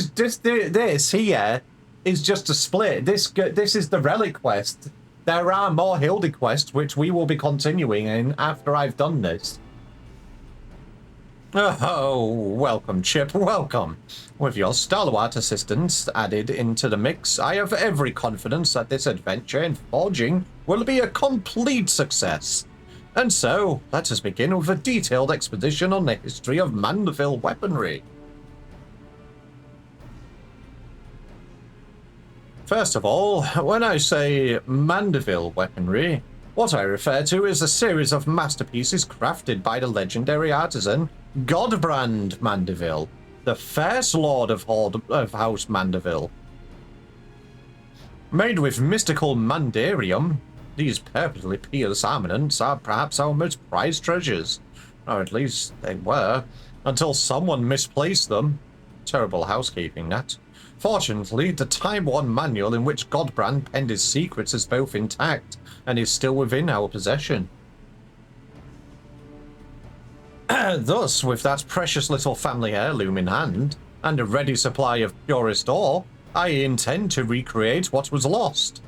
here is just a split. This is the relic quest. There are more Hildi quests, which we will be continuing in after I've done this. Oh, welcome, Chip, welcome. With your stalwart assistance added into the mix, I have every confidence that this adventure in forging will be a complete success. And so, let us begin with a detailed exposition on the history of Mandeville weaponry. First of all, when I say Mandeville weaponry, what I refer to is a series of masterpieces crafted by the legendary artisan Godbrand Mandeville, the first lord of House Mandeville. Made with mystical mandarium, these purposely pierced armaments are perhaps our most prized treasures, or at least they were, until someone misplaced them. Terrible housekeeping, that. Fortunately, the time-worn manual in which Godbrand penned his secrets is both intact and is still within our possession. Thus, with that precious little family heirloom in hand, and a ready supply of purest ore, I intend to recreate what was lost.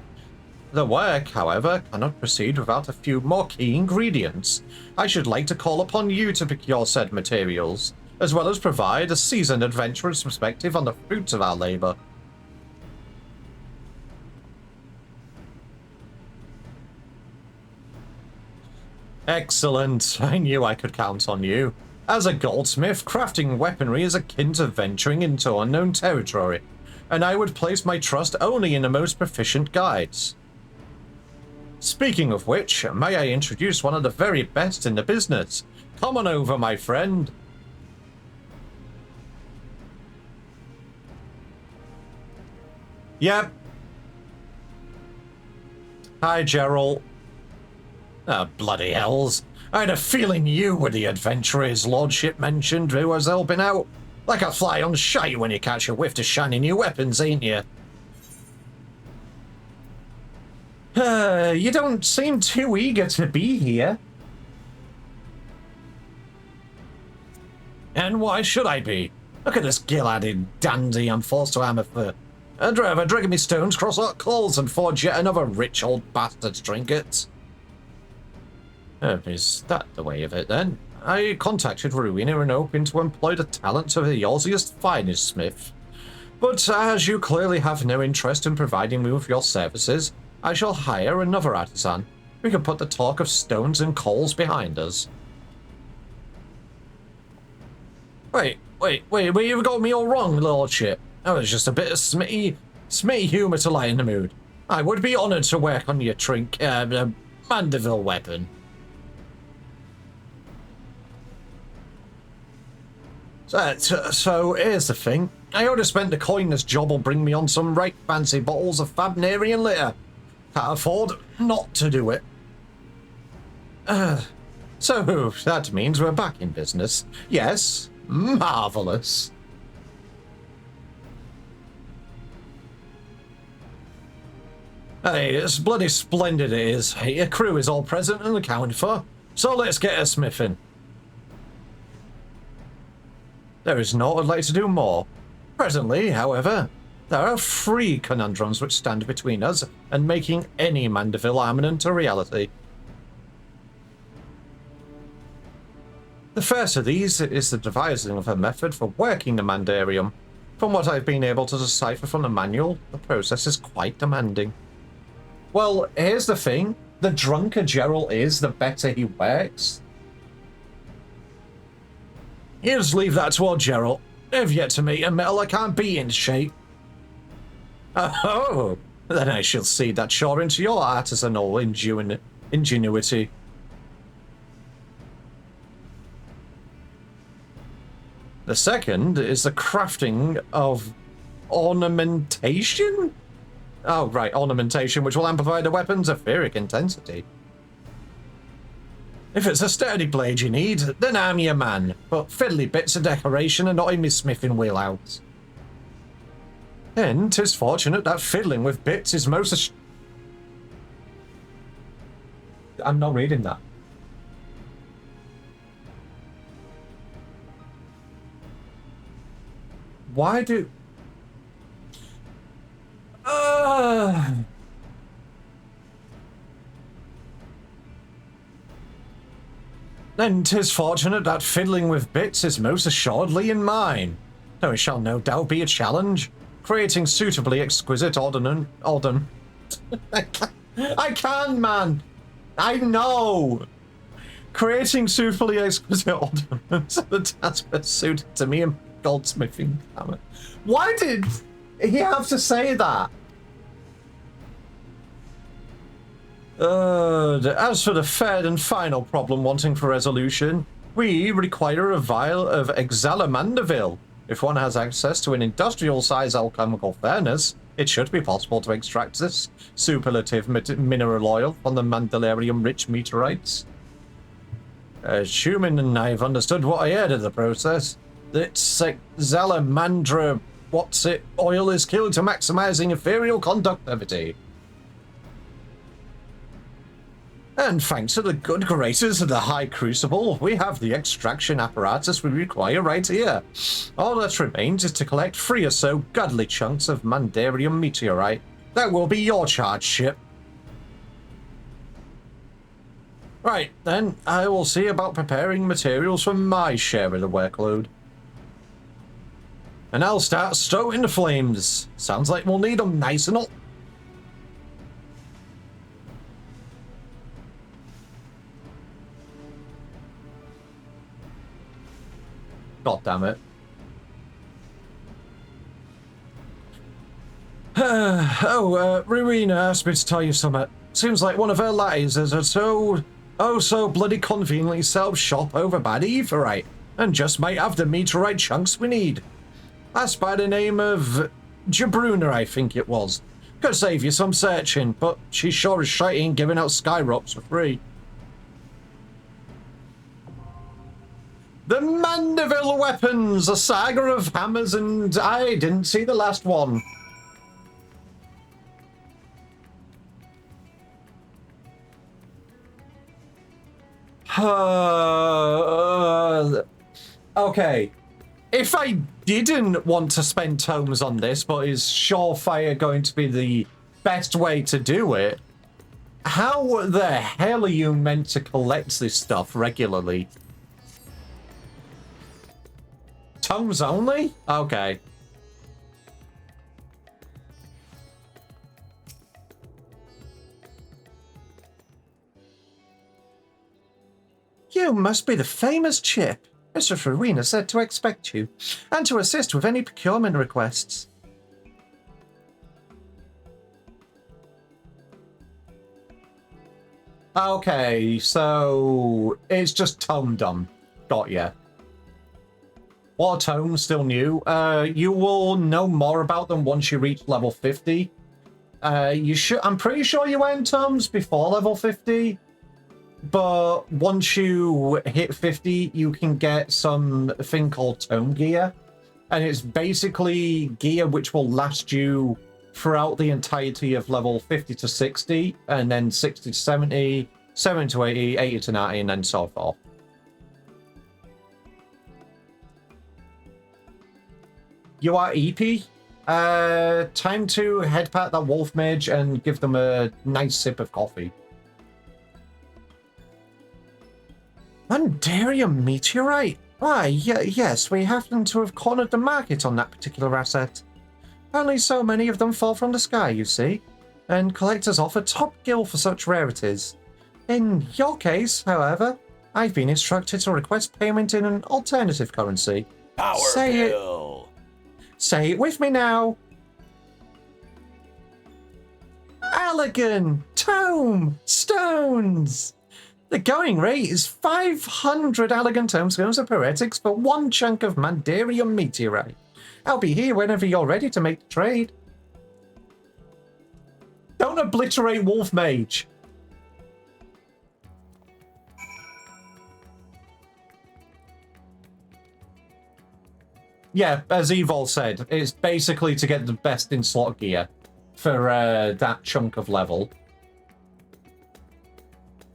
The work, however, cannot proceed without a few more key ingredients. I should like to call upon you to procure said materials, as well as provide a seasoned adventurer's perspective on the fruits of our labor. Excellent. I knew I could count on you. As a goldsmith, crafting weaponry is akin to venturing into unknown territory, and I would place my trust only in the most proficient guides. Speaking of which, may I introduce one of the very best in the business? Come on over, my friend. Yep. Hi, Gerald. Ah, bloody hells. I had a feeling you were the adventurer his lordship mentioned who was helping out. Like a fly on shite when you catch a whiff of shiny new weapons, ain't you? You don't seem too eager to be here. And why should I be? Look at this gill-headed dandy I'm forced to hammer for. I'd rather drag me stones cross our claws and forge yet another rich old bastard's trinkets. Is that the way of it, then? I contacted Rowena and hoping to employ the talents of the Aussiest finest smith. But as you clearly have no interest in providing me with your services, I shall hire another artisan. We can put the talk of stones and coals behind us. Wait, you've got me all wrong, lordship. That was just a bit of smitty humour to lighten the mood. I would be honoured to work on your Mandeville weapon. So here's the thing. I ought to spend the coin this job will bring me on some right fancy bottles of Fabnarian litter. Can't afford not to do it. So that means we're back in business. Yes, marvellous. Hey, it's bloody splendid it is. Your crew is all present and accounted for, so let's get a smithing. There is naught I'd like to do more. Presently, however, there are 3 conundrums which stand between us and making any Mandeville armament a reality. The first of these is the devising of a method for working the Mandarium. From what I've been able to decipher from the manual, the process is quite demanding. Well, here's the thing. The drunker Gerald is, the better he works. You just leave that to old Gerald. I've yet to meet a metal I can't beat in shape. Oh, then I shall cede that chore into your artisanal ingenuity. The second is the crafting of ornamentation? Oh, right, ornamentation, which will amplify the weapon's etheric intensity. If it's a sturdy blade you need, then I'm your man, but fiddly bits of decoration are not in my smithing wheelhouse. And 'tis fortunate that fiddling with bits is most... I'm not reading that. Why do... Then 'tis fortunate that fiddling with bits is most assuredly in mine, though it shall no doubt be a challenge, creating suitably exquisite I can, man! I know! Creating suitably exquisite ornaments are the task best suited to me and goldsmithing hammer. Why did he have to say that? As for the third and final problem wanting for resolution, we require a vial of Exalamandaville. If one has access to an industrial-size alchemical furnace, it should be possible to extract this superlative mineral oil from the Mandalarium-rich meteorites. Assuming I've understood what I heard of the process, that Exalamandra oil is killed to maximizing ethereal conductivity. And thanks to the good graces of the High Crucible, we have the extraction apparatus we require right here. All that remains is to collect 3 or so godly chunks of Mandarium meteorite. That will be your charge ship. Right, then, I will see about preparing materials for my share of the workload. And I'll start stoking the flames. Sounds like we'll need them nice and up. God damn it. Rowena asked me to tell you something. Seems like one of her laddies is a so bloody conveniently set up shop over by the Aetherite, and just might have the meteorite chunks we need. That's by the name of Jabruna, I think it was. Could save you some searching, but she sure as shite ain't giving out Skyrops for free. The Mandeville Weapons, a saga of hammers, and I didn't see the last one. Okay. If I didn't want to spend tomes on this, but is surefire going to be the best way to do it, how the hell are you meant to collect this stuff regularly? Tomes only? Okay. You must be the famous Chip. Mr. Farina said to expect you, and to assist with any procurement requests. Okay, so it's just Tome Dumb. Got ya. What tome? Still new. You will know more about them once you reach level 50. I'm pretty sure you earn tomes before level 50. But once you hit 50, you can get something called tome gear. And it's basically gear which will last you throughout the entirety of level 50 to 60, and then 60 to 70, 70 to 80, 80 to 90, and then so forth. You are EP. Time to head back that wolf mage and give them a nice sip of coffee. Mandarium meteorite? Why, yes, we happen to have cornered the market on that particular asset. Only so many of them fall from the sky, you see, and collectors offer top gill for such rarities. In your case, however, I've been instructed to request payment in an alternative currency. Power bill! Say it with me now. Allagan Tome Stones! The going rate is 500 Allagan Tome Stones of Heretics for one chunk of Mandarium meteorite. I'll be here whenever you're ready to make the trade. Don't obliterate Wolf Mage. Yeah, as Evil said, it's basically to get the best in slot gear for that chunk of level.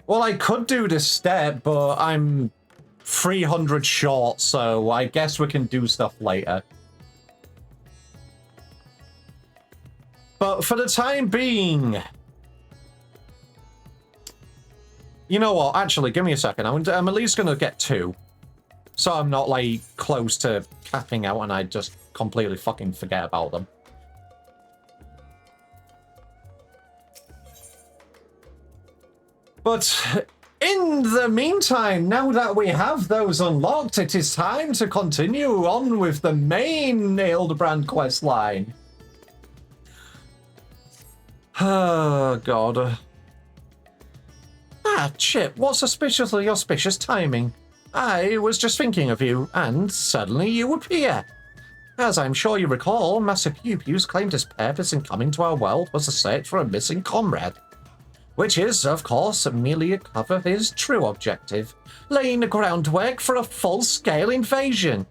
Well, I could do this step, but I'm 300 short, so I guess we can do stuff later. But for the time being... You know what? Actually, give me a second. I'm at least going to get 2. So I'm not, like, close to capping out and I just completely fucking forget about them. But in the meantime, now that we have those unlocked, it is time to continue on with the main Hildebrand quest line. Oh, God. Ah, Chip, what suspiciously auspicious timing. I was just thinking of you, and suddenly you appear. As I'm sure you recall, Master Pew Pew's claimed his purpose in coming to our world was to search for a missing comrade. Which is, of course, merely a cover for his true objective, laying the groundwork for a full-scale invasion.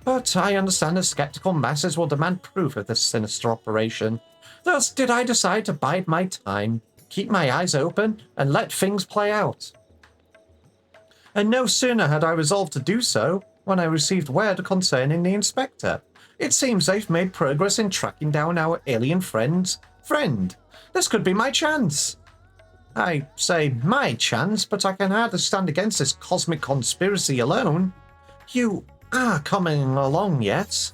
But I understand the skeptical masses will demand proof of this sinister operation. Thus did I decide to bide my time, keep my eyes open, and let things play out. And no sooner had I resolved to do so, when I received word concerning the inspector. It seems they've made progress in tracking down our alien friend's friend. This could be my chance. I say my chance, but I can hardly stand against this cosmic conspiracy alone. You are coming along yet?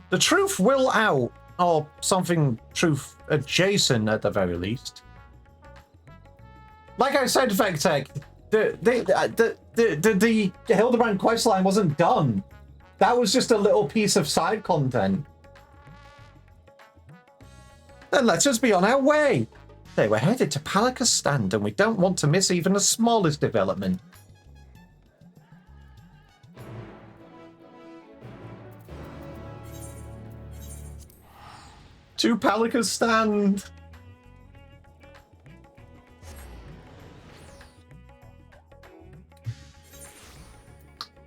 The truth will out, or something truth adjacent at the very least. Like I said, Vectech, the Hildebrand questline wasn't done. That was just a little piece of side content. Then let us be on our way. They were headed to Palaka's stand, and we don't want to miss even the smallest development. To Palaka's stand.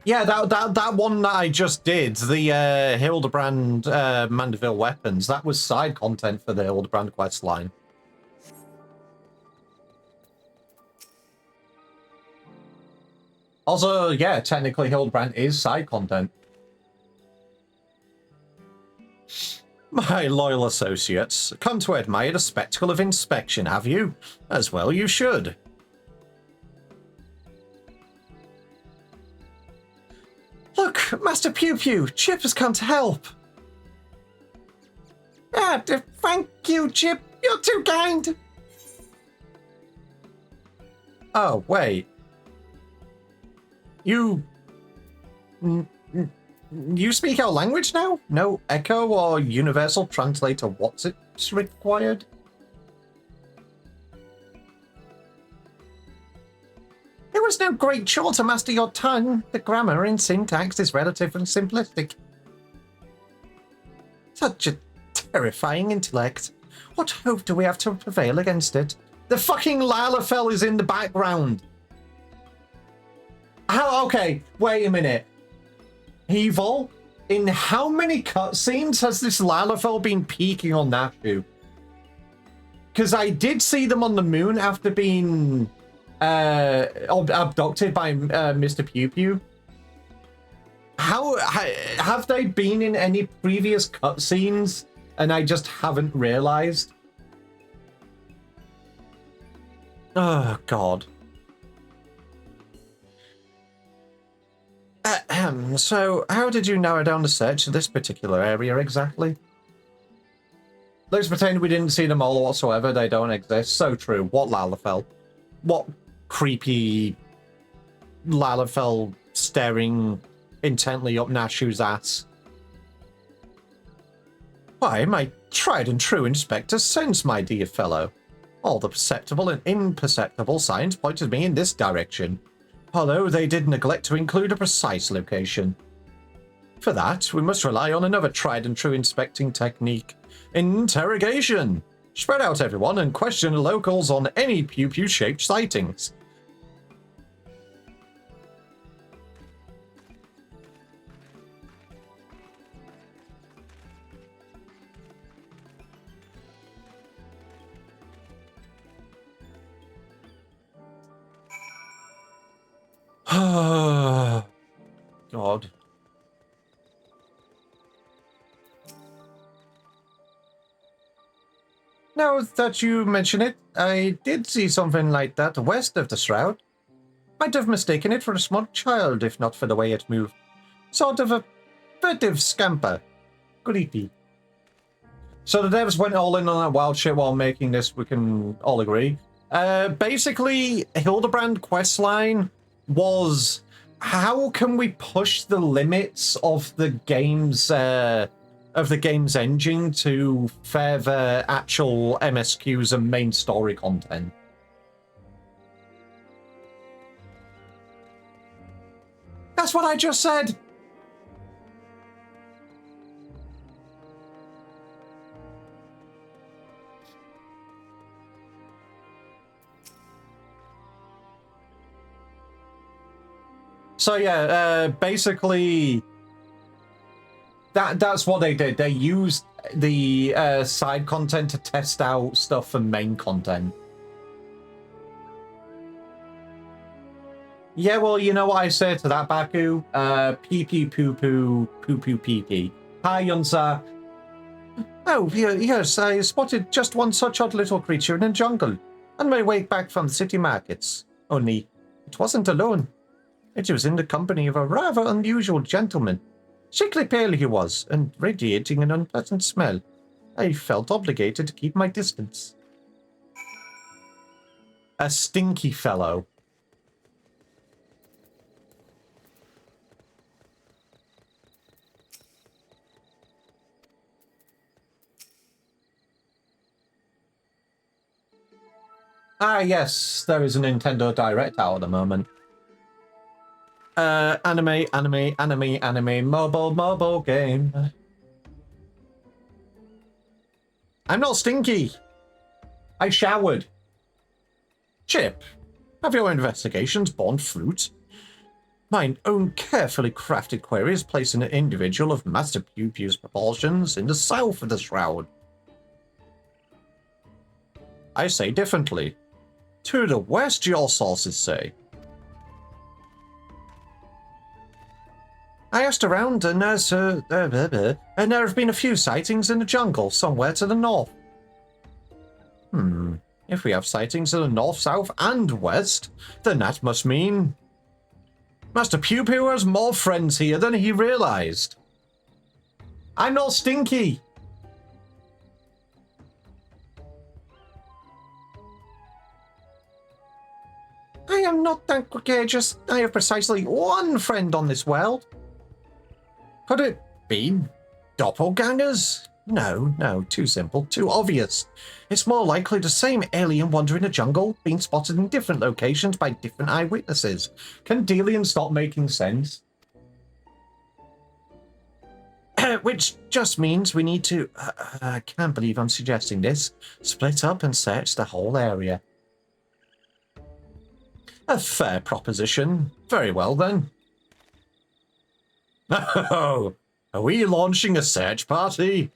Yeah, that one that I just did, the Hildebrand Mandeville weapons, that was side content for the Hildebrand quest line. Also, yeah, technically Hildebrand is side content. My loyal associates, come to admire the spectacle of inspection, have you? As well you should. Look, Master Pew Pew, Chip has come to help. Ah, thank you, Chip. You're too kind. Oh, wait. You speak our language now? No echo or universal translator what's it's required? It was no great chore to master your tongue. The grammar and syntax is relative and simplistic. Such a terrifying intellect. What hope do we have to prevail against it? The fucking Lalafell is in the background. How? Okay, wait a minute. Evil, in how many cutscenes has this Lalafell been peeking on Nashu? Because I did see them on the moon after being abducted by Mr. Pew Pew. How have they been in any previous cutscenes and I just haven't realized? Oh, God. So, how did you narrow down the search to this particular area exactly? Let's pretend we didn't see them all whatsoever. They don't exist. So true. What Lalafell? What creepy Lalafell staring intently up Nashu's ass? Why, my tried and true inspector's sense, my dear fellow. All the perceptible and imperceptible signs pointed me in this direction, although they did neglect to include a precise location. For that, we must rely on another tried and true inspecting technique: interrogation. Spread out everyone and question the locals on any pew-pew shaped sightings. God. Now that you mention it, I did see something like that west of the Shroud. Might have mistaken it for a small child, if not for the way it moved. Sort of a furtive scamper. Creepy. So the devs went all in on that wild shit while making this, we can all agree. Basically, Hildebrand questline was, how can we push the limits of the game's engine to further actual MSQs and main story content? That's what I just said. So yeah, basically, that's what they did. They used the side content to test out stuff for main content. Yeah, well, you know what I say to that, Baku? Pee pee poo poo, poo poo pee pee. Hi, Yunsa. Oh, yes, I spotted just one such odd little creature in the jungle on my way back from the city markets. Only, it wasn't alone. It was in the company of a rather unusual gentleman. Sickly pale he was, and radiating an unpleasant smell. I felt obligated to keep my distance. A stinky fellow. Ah, yes, there is a Nintendo Direct out at the moment. Anime, mobile game. I'm not stinky. I showered. Chip, have your investigations borne fruit? Mine own carefully crafted queries place an individual of Master Pew Pew's proportions in the south of the Shroud. I say differently. To the west, your sources say. I asked around, and there have been a few sightings in the jungle somewhere to the north. If we have sightings in the north, south, and west, then that must mean Master Pew Pew has more friends here than he realized. I'm not stinky. I am not that gregarious. I have precisely one friend on this world. Could it be doppelgangers? No, too simple, too obvious. It's more likely the same alien wandering the jungle, being spotted in different locations by different eyewitnesses. Can Delian stop making sense? Which just means we need to, I can't believe I'm suggesting this, split up and search the whole area. A fair proposition. Very well then. Oh, are we launching a search party?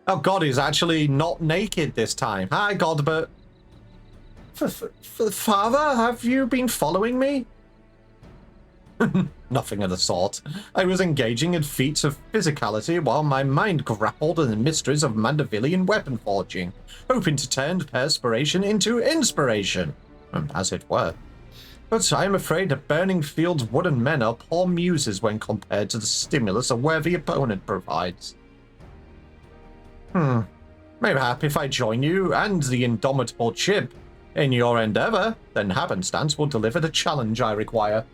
Oh God, he's actually not naked this time. Hi, Godbert. Father, have you been following me? Nothing of the sort. I was engaging in feats of physicality while my mind grappled in the mysteries of Mandavillian weapon forging, hoping to turn perspiration into inspiration, as it were. But I am afraid that Burning Field's wooden men are poor muses when compared to the stimulus a worthy opponent provides. Mayhap if I join you and the indomitable Chip in your endeavor, then happenstance will deliver the challenge I require.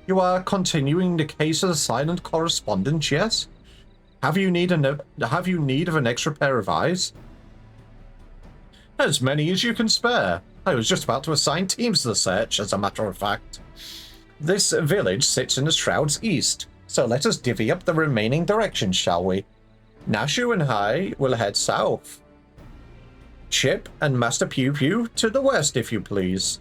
You are continuing the case of the silent correspondence, yes? Have you need of an extra pair of eyes? As many as you can spare. I was just about to assign teams to the search, as a matter of fact. This village sits in the Shroud's east, so let us divvy up the remaining directions, shall we? Nashu and I will head south. Chip and Master Pew Pew to the west, if you please.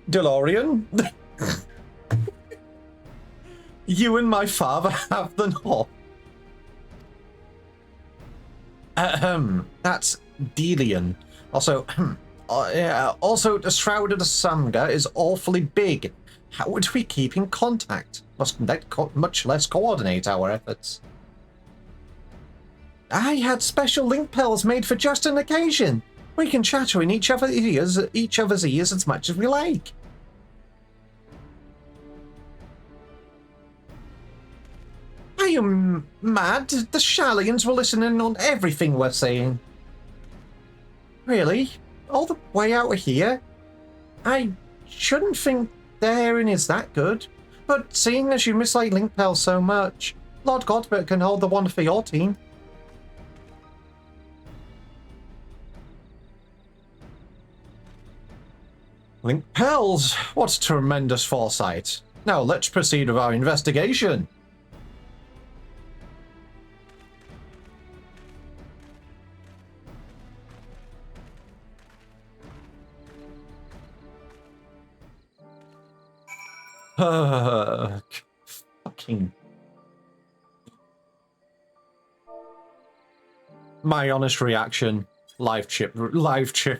DeLorean? You and my father have the north. That's Delian. Also, also the Shroud of the Samga is awfully big. How would we keep in contact? Much less coordinate our efforts. I had special link pills made for just an occasion. We can chatter in each other's ears as much as we like. Are you mad? The Shallians were listening on everything we're saying. Really? All the way out of here? I shouldn't think their hearing is that good, but seeing as you mislike link pills so much, Lord Godbert can hold the one for your team. Link Pels! What tremendous foresight. Now let's proceed with our investigation. Fucking... My honest reaction. Live chip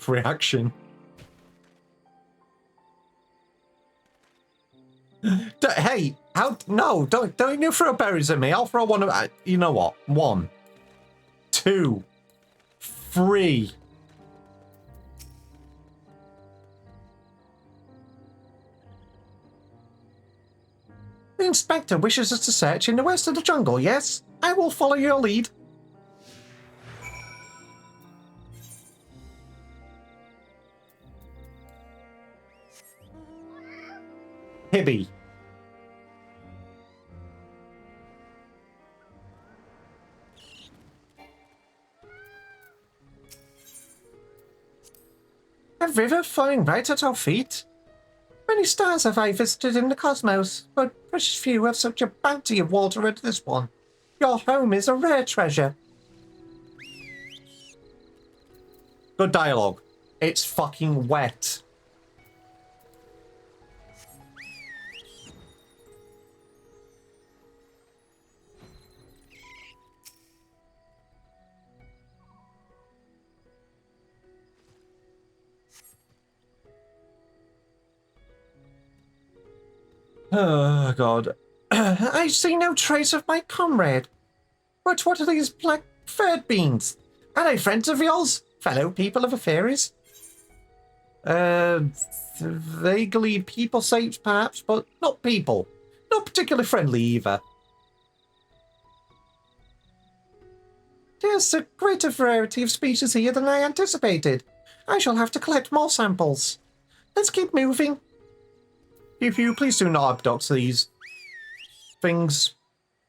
reaction. Hey, no, don't you throw berries at me. I'll throw one of, you know what? 1, 2, 3. The inspector wishes us to search in the west of the jungle, yes? I will follow your lead. Hibby. A river flowing right at our feet? Many stars have I visited in the cosmos, but precious few have such a bounty of water as this one. Your home is a rare treasure. Good dialogue. It's fucking wet. Oh, God. I see no trace of my comrade. But what are these black furred beings? Are they friends of yours? Fellow people of the fairies? Vaguely people-shaped perhaps, but not people. Not particularly friendly either. There's a greater variety of species here than I anticipated. I shall have to collect more samples. Let's keep moving. If you please do not abduct these things,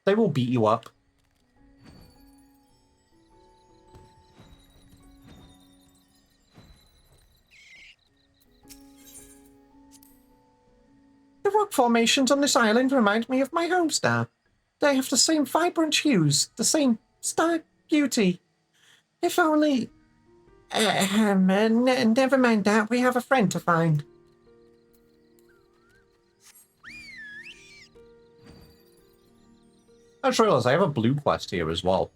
they will beat you up. The rock formations on this island remind me of my home star. They have the same vibrant hues, the same stark beauty. If only... never mind that, we have a friend to find. I just realized I have a blue quest here as well.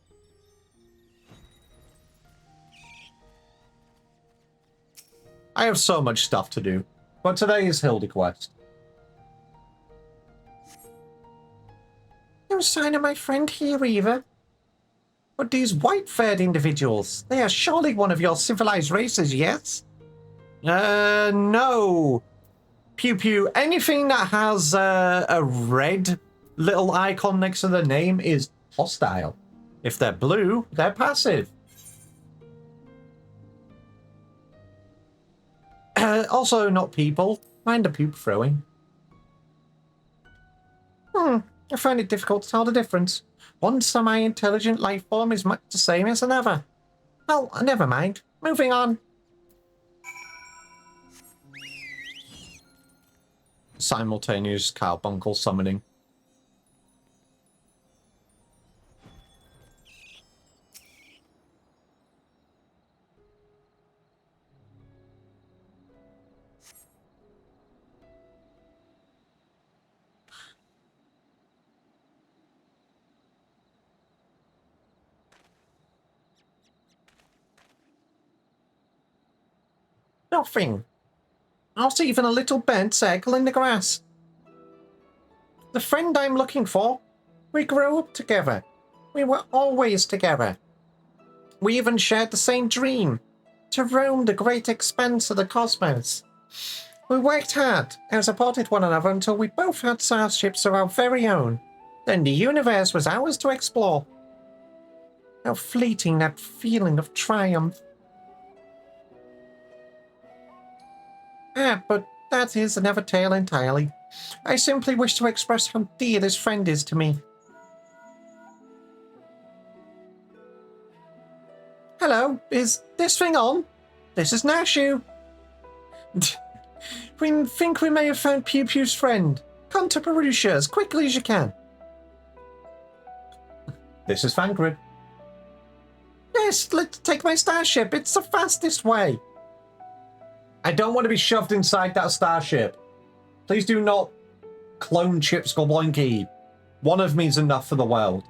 I have so much stuff to do. But today is Hildi quest. No sign of my friend here either. But these white-furred individuals, they are surely one of your civilized races, yes? No. Pew Pew, anything that has a red little icon next to the name is hostile. If they're blue, they're passive. Also not people. Mind the poop throwing. I find it difficult to tell the difference. One semi-intelligent life form is much the same as another. Well, never mind. Moving on. Simultaneous carbuncle summoning. Nothing. Not even a little burnt circle in the grass. The friend I'm looking for. We grew up together. We were always together. We even shared the same dream. To roam the great expanse of the cosmos. We worked hard and supported one another until we both had starships of our very own. Then the universe was ours to explore. How fleeting that feeling of triumph. But that is another tale entirely. I simply wish to express how dear this friend is to me. Hello, is this thing on? This is Nashu. We think we may have found Pew Pew's friend. Come to Perusha as quickly as you can. This is Fangrid. Yes, let's take my starship. It's the fastest way. I don't want to be shoved inside that starship. Please do not clone Chip Skullblinky. One of me is enough for the world.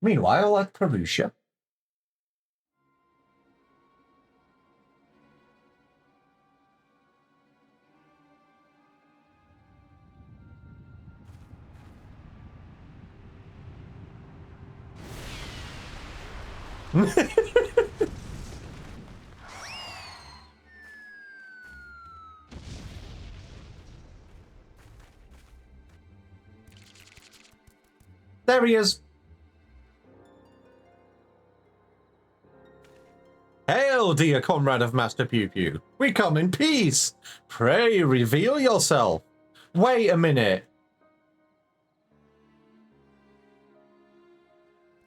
Meanwhile, at Perusha. There he is. Hail, dear comrade of Master Pew Pew. We come in peace. Pray reveal yourself. Wait a minute.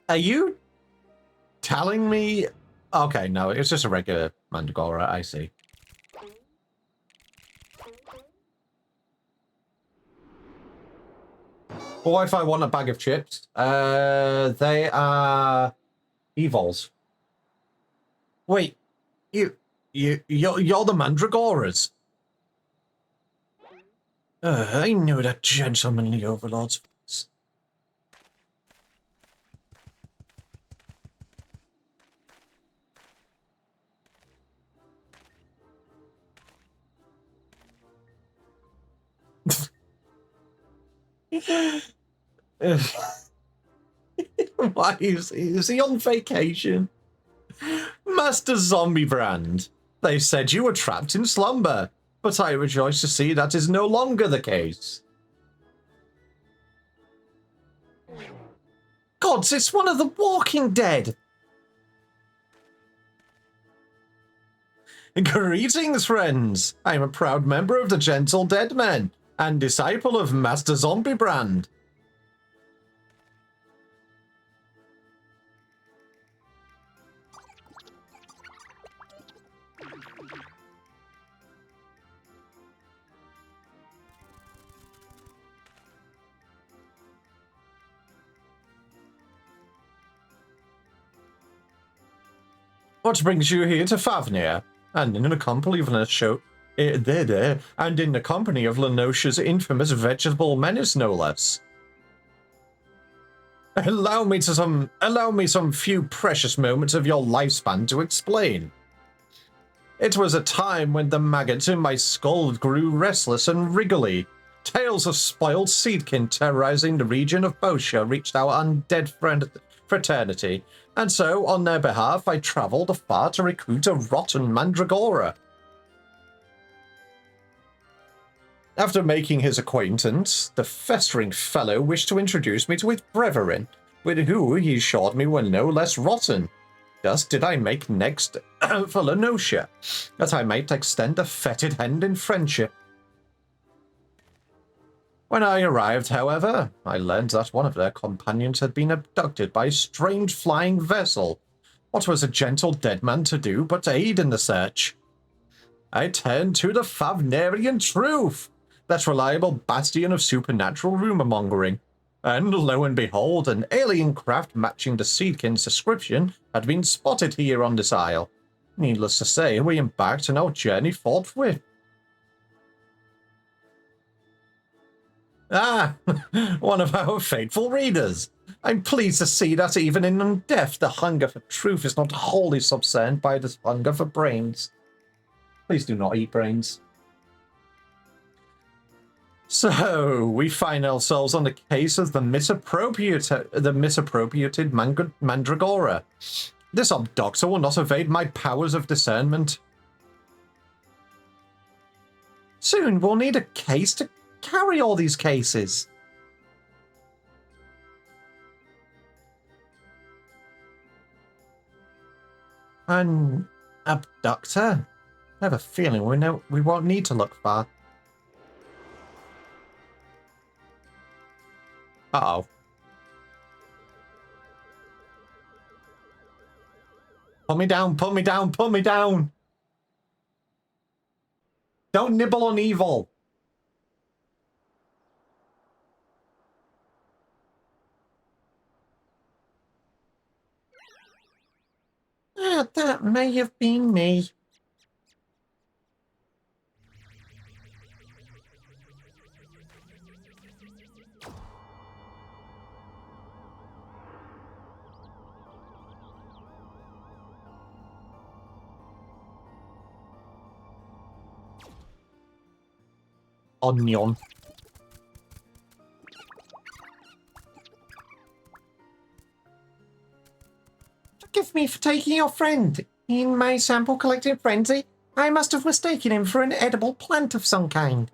Are you telling me? Okay, no, it's just a regular Mandragora, I see. Or if I want a bag of chips, they are evols. Wait, you're the Mandragoras. I knew that gentlemanly overlord's voice. Why is he on vacation? Master Zombie Brand, they said you were trapped in slumber, but I rejoice to see that is no longer the case. Gods, it's one of the Walking Dead! Greetings, friends! I am a proud member of the Gentle Dead Men, and disciple of Master Zombie Brand. What brings you here to Favnir? And in an accompaniment show It did, and in the company of Lenosha's infamous vegetable menace, no less. Allow me some few precious moments of your lifespan to explain. It was a time when the maggots in my skull grew restless and wriggly. Tales of spoiled seedkin terrorizing the region of Boscia reached our undead fraternity, and so, on their behalf, I traveled afar to recruit a rotten mandragora. After making his acquaintance, the festering fellow wished to introduce me to his brethren, with who he assured me were no less rotten. Thus did I make next for Lenosha, that I might extend a fetid hand in friendship. When I arrived, however, I learned that one of their companions had been abducted by a strange flying vessel. What was a gentle dead man to do but aid in the search? I turned to the Favnarian truth, that reliable bastion of supernatural rumor-mongering. And lo and behold, an alien craft matching the Seedkin's description had been spotted here on this isle. Needless to say, we embarked on our journey forthwith. Ah, one of our faithful readers. I'm pleased to see that even in undeath, the hunger for truth is not wholly subservient by this hunger for brains. Please do not eat brains. So, we find ourselves on the case of the misappropriated mandragora. This abductor will not evade my powers of discernment. Soon we'll need a case to carry all these cases. An abductor? I have a feeling we won't need to look far. Uh-oh. Put me down, put me down, put me down! Don't nibble on evil! Ah, that may have been me. Onion. Forgive me for taking your friend. In my sample collecting frenzy, I must have mistaken him for an edible plant of some kind.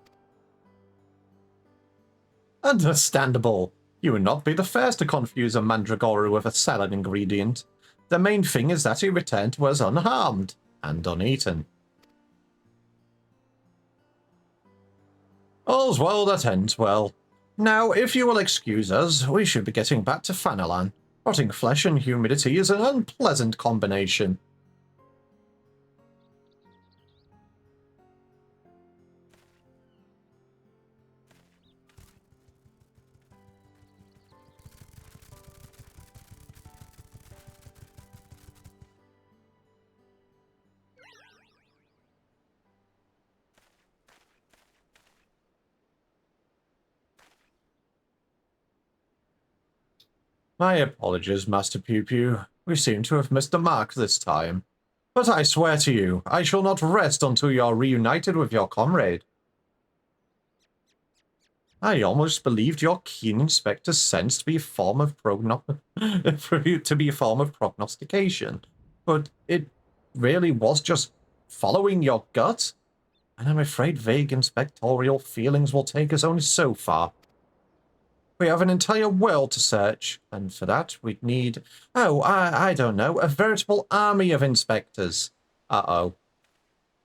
Understandable. You would not be the first to confuse a mandragora with a salad ingredient. The main thing is that he returned to us unharmed and uneaten. All's well that ends well. Now, if you will excuse us, we should be getting back to Fanalan. Rotting flesh and humidity is an unpleasant combination. My apologies, Master Pew Pew. We seem to have missed the mark this time. But I swear to you, I shall not rest until you are reunited with your comrade. I almost believed your keen inspector's sense to be a form of prognostication, but it really was just following your gut, and I'm afraid vague inspectorial feelings will take us only so far. We have an entire world to search, and for that we'd need, I don't know, a veritable army of inspectors. Uh-oh.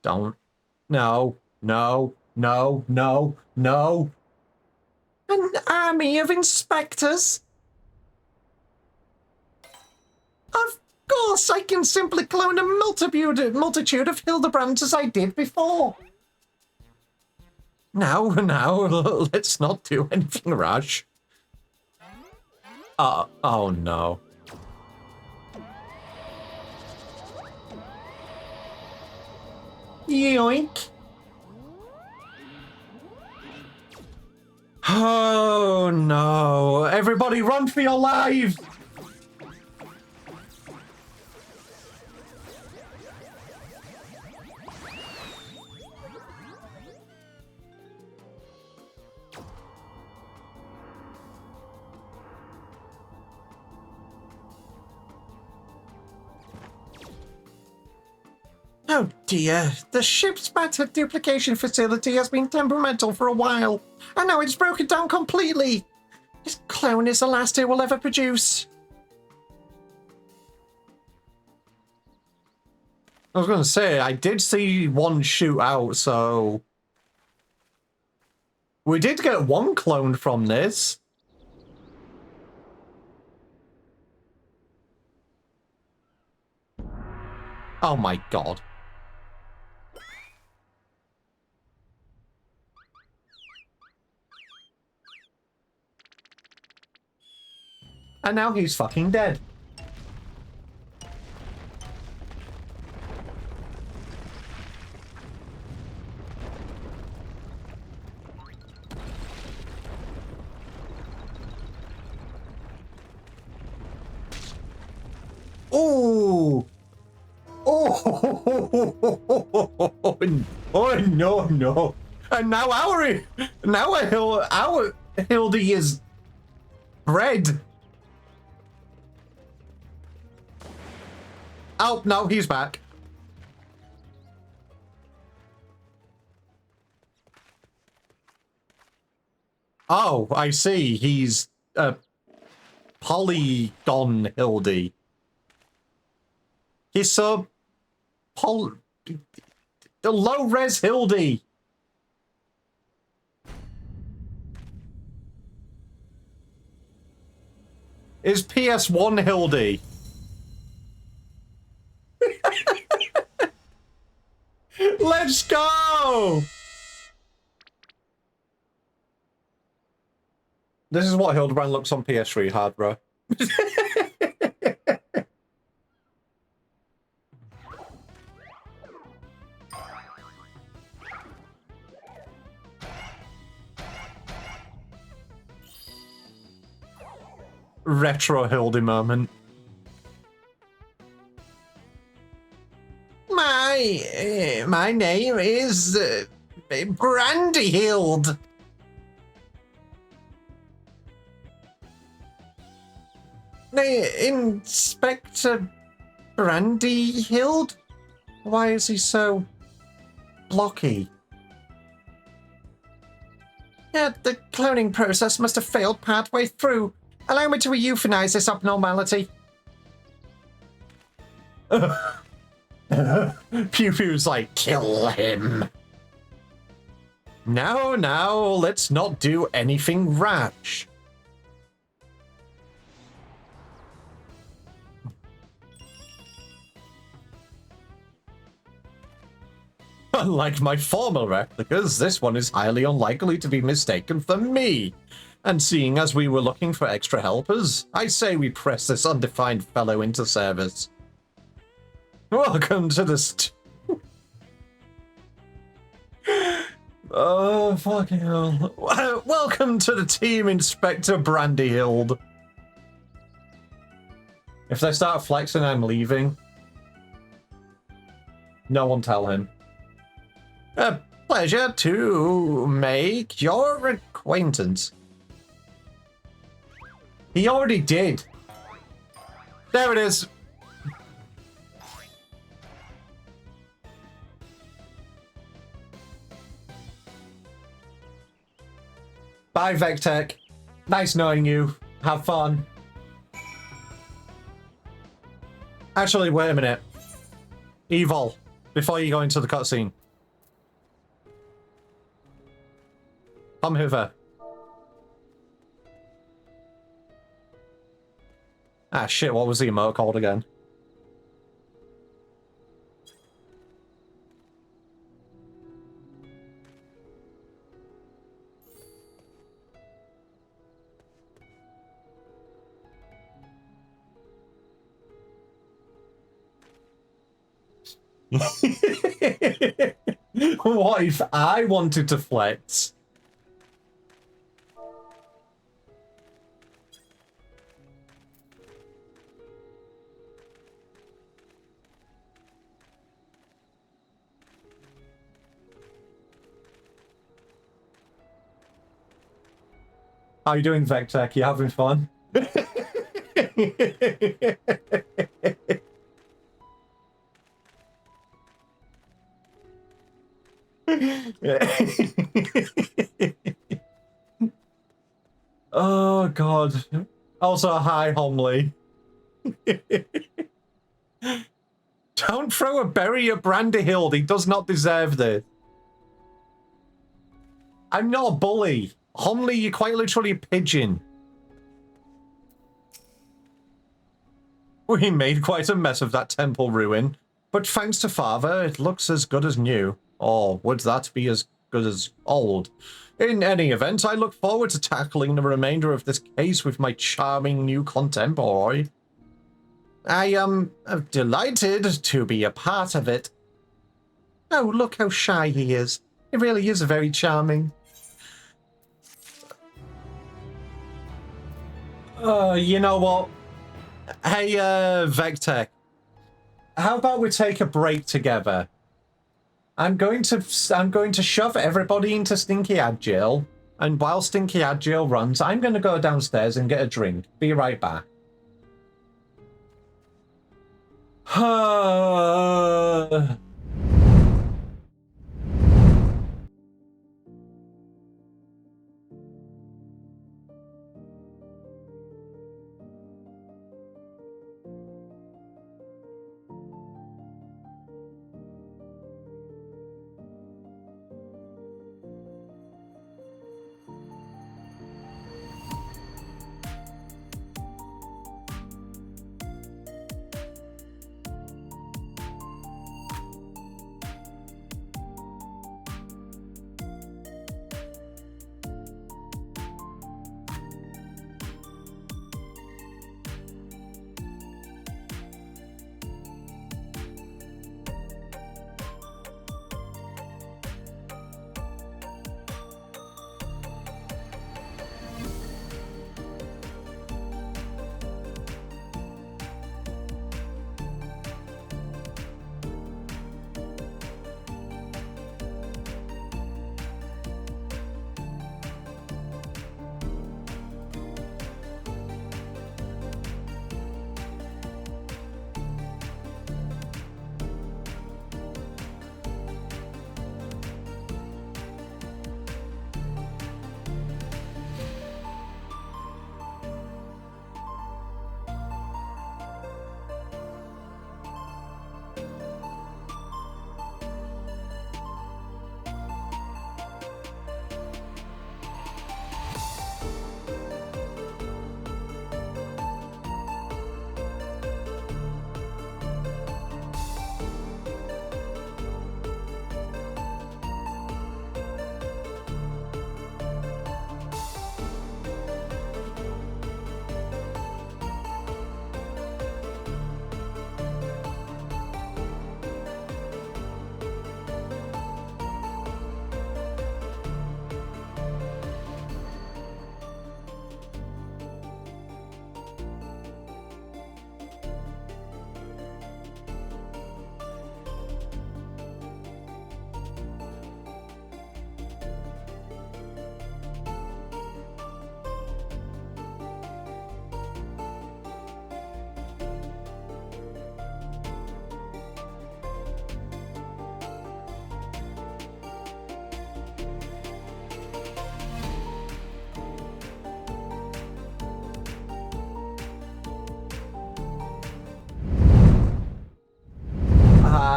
Don't. No, no, no, no, no. An army of inspectors? Of course, I can simply clone a multitude of Hildebrands as I did before. Now, let's not do anything rash. Oh no. Yoink. Oh no! Everybody run for your lives! Oh dear, the ship's matter duplication facility has been temperamental for a while, and now it's broken down completely. This clone is the last it will ever produce. I was going to say, I did see one shoot out, so... We did get one clone from this. Oh my god. And now he's fucking dead. Oh! Oh! Oh no, no! And now our Hildi is bread. Oh no, he's back. Oh, I see. He's a polygon Hildi. He's so the low-res Hildi. Is PS1 Hildi. Let's go! This is what Hildebrand looks on PS3 hard, bro. Retro Hildi moment. My name is Brandyhild. Inspector Brandyhild? Why is he so blocky? Yeah, the cloning process must have failed partway through. Allow me to euthanize this abnormality. Pew Pew's like, kill him. Now, let's not do anything rash. Unlike my former replicas, this one is highly unlikely to be mistaken for me. And seeing as we were looking for extra helpers, I say we press this undefined fellow into service. Welcome to the oh, fucking hell. Welcome to the team, Inspector Brandyhild. If they start flexing, I'm leaving. No one tell him. A pleasure to make your acquaintance. He already did. There it is. Bye, Vectech. Nice knowing you. Have fun. Actually, wait a minute. Evil, before you go into the cutscene. Come hither. Ah, shit, what was the emote called again? What if I wanted to flex? How you doing, Vectech? You having fun? Oh, God. Also, hi, Homely. Don't throw a berry at Brandyhild. He does not deserve this. I'm not a bully. Homely, you're quite literally a pigeon. We made quite a mess of that temple ruin, but thanks to Father, it looks as good as new. Or would that be as good as old? In any event, I look forward to tackling the remainder of this case with my charming new contemporary. I am delighted to be a part of it. Oh, look how shy he is. He really is very charming. You know what? Hey, Vectech. How about we take a break together? I'm going to shove everybody into Stinky Agile, and while Stinky Agile runs, I'm going to go downstairs and get a drink. Be right back.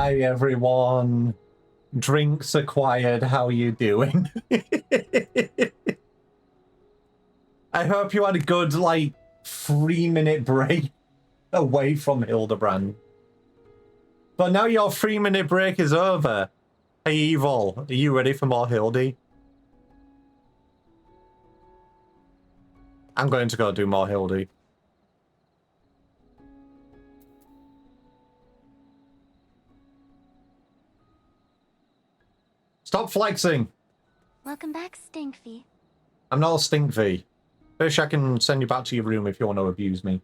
Hi, everyone. Drinks acquired. How you doing? I hope you had a good, like, 3-minute break away from Hildebrand. But now your 3-minute break is over. Hey, Evil, are you ready for more Hildi? I'm going to go do more Hildi. Stop flexing! Welcome back, Stinkfy. I'm not a Stinkfy. Fish, I can send you back to your room if you want to abuse me.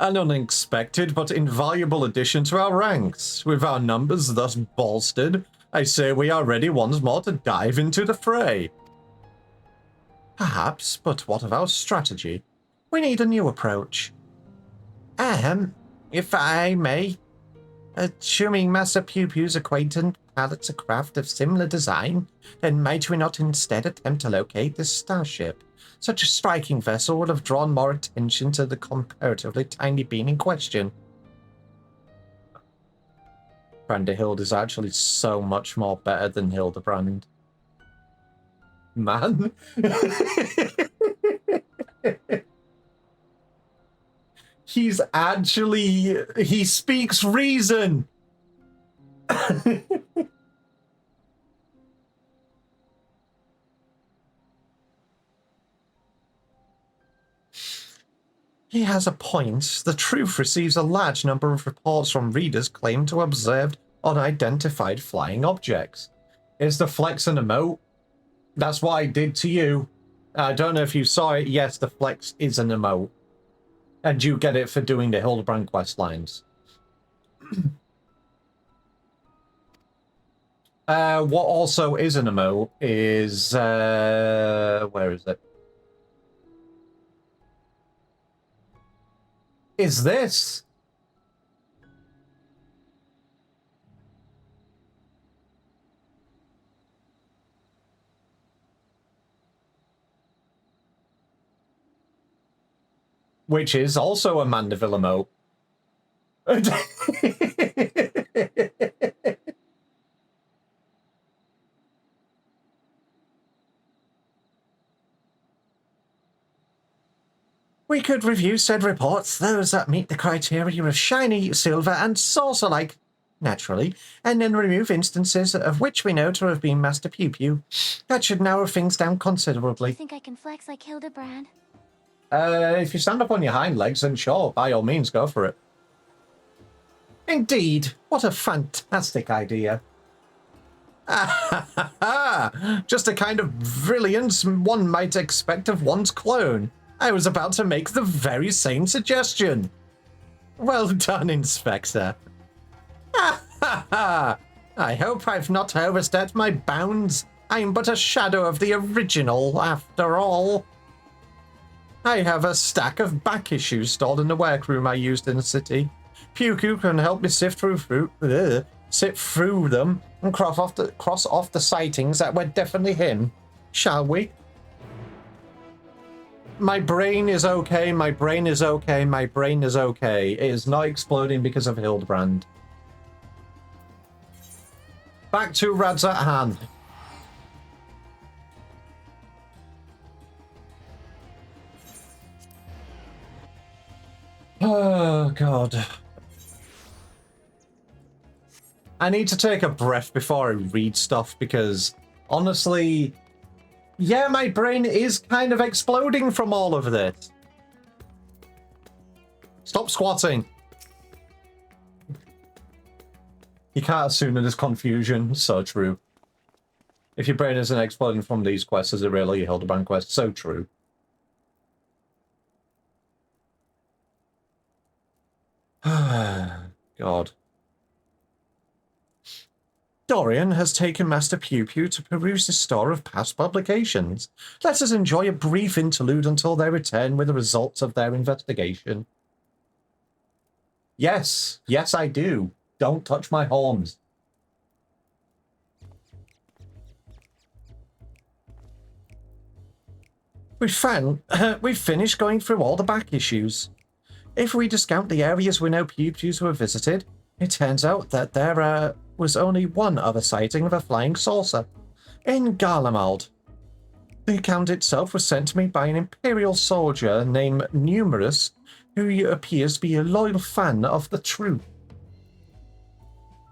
An unexpected but invaluable addition to our ranks. With our numbers thus bolstered, I say we are ready once more to dive into the fray. Perhaps, but what of our strategy? We need a new approach. If I may, assuming Master Pew Pew's acquaintance pilots a craft of similar design, then might we not instead attempt to locate this starship? Such a striking vessel would have drawn more attention to the comparatively tiny being in question. Brandyhild is actually so much more better than Hildebrand. Man. He speaks reason. He has a point. The truth receives a large number of reports from readers claiming to have observed unidentified flying objects. Is the flex an emote? That's what I did to you. I don't know if you saw it. Yes, the flex is an emote. And you get it for doing the Hildebrand quest lines. What also is an emote is... where is it? Is this? Which is also a Mandeville emote. We could review said reports, those that meet the criteria of shiny, silver, and saucer-like, naturally, and then remove instances of which we know to have been Master Pew Pew. That should narrow things down considerably. I think I can flex like Hildebrand. If you stand up on your hind legs, then sure, by all means, go for it. Indeed, what a fantastic idea. Just the kind of brilliance one might expect of one's clone. I was about to make the very same suggestion. Well done, Inspector. I hope I've not overstepped my bounds. I'm but a shadow of the original, after all. I have a stack of back issues stored in the workroom I used in the city. Pew Pew can help me sift through them and cross off the sightings that were definitely him. Shall we? My brain is okay, my brain is okay, my brain is okay. It is not exploding because of Hildebrand. Back to Rads at hand. Oh, God. I need to take a breath before I read stuff because, honestly, yeah, my brain is kind of exploding from all of this. Stop squatting. You can't assume that there's confusion. So true. If your brain isn't exploding from these quests, is it really a Hildebrand quest? So true. God. Dorian has taken Master Pew Pew to peruse the store of past publications. Let us enjoy a brief interlude until they return with the results of their investigation. Yes, yes I do. Don't touch my horns. We've finished going through all the back issues. If we discount the areas we know Pew Pews were visited, it turns out that there was only one other sighting of a flying saucer, in Garlemald. The account itself was sent to me by an Imperial soldier named Numerous, who appears to be a loyal fan of the truth.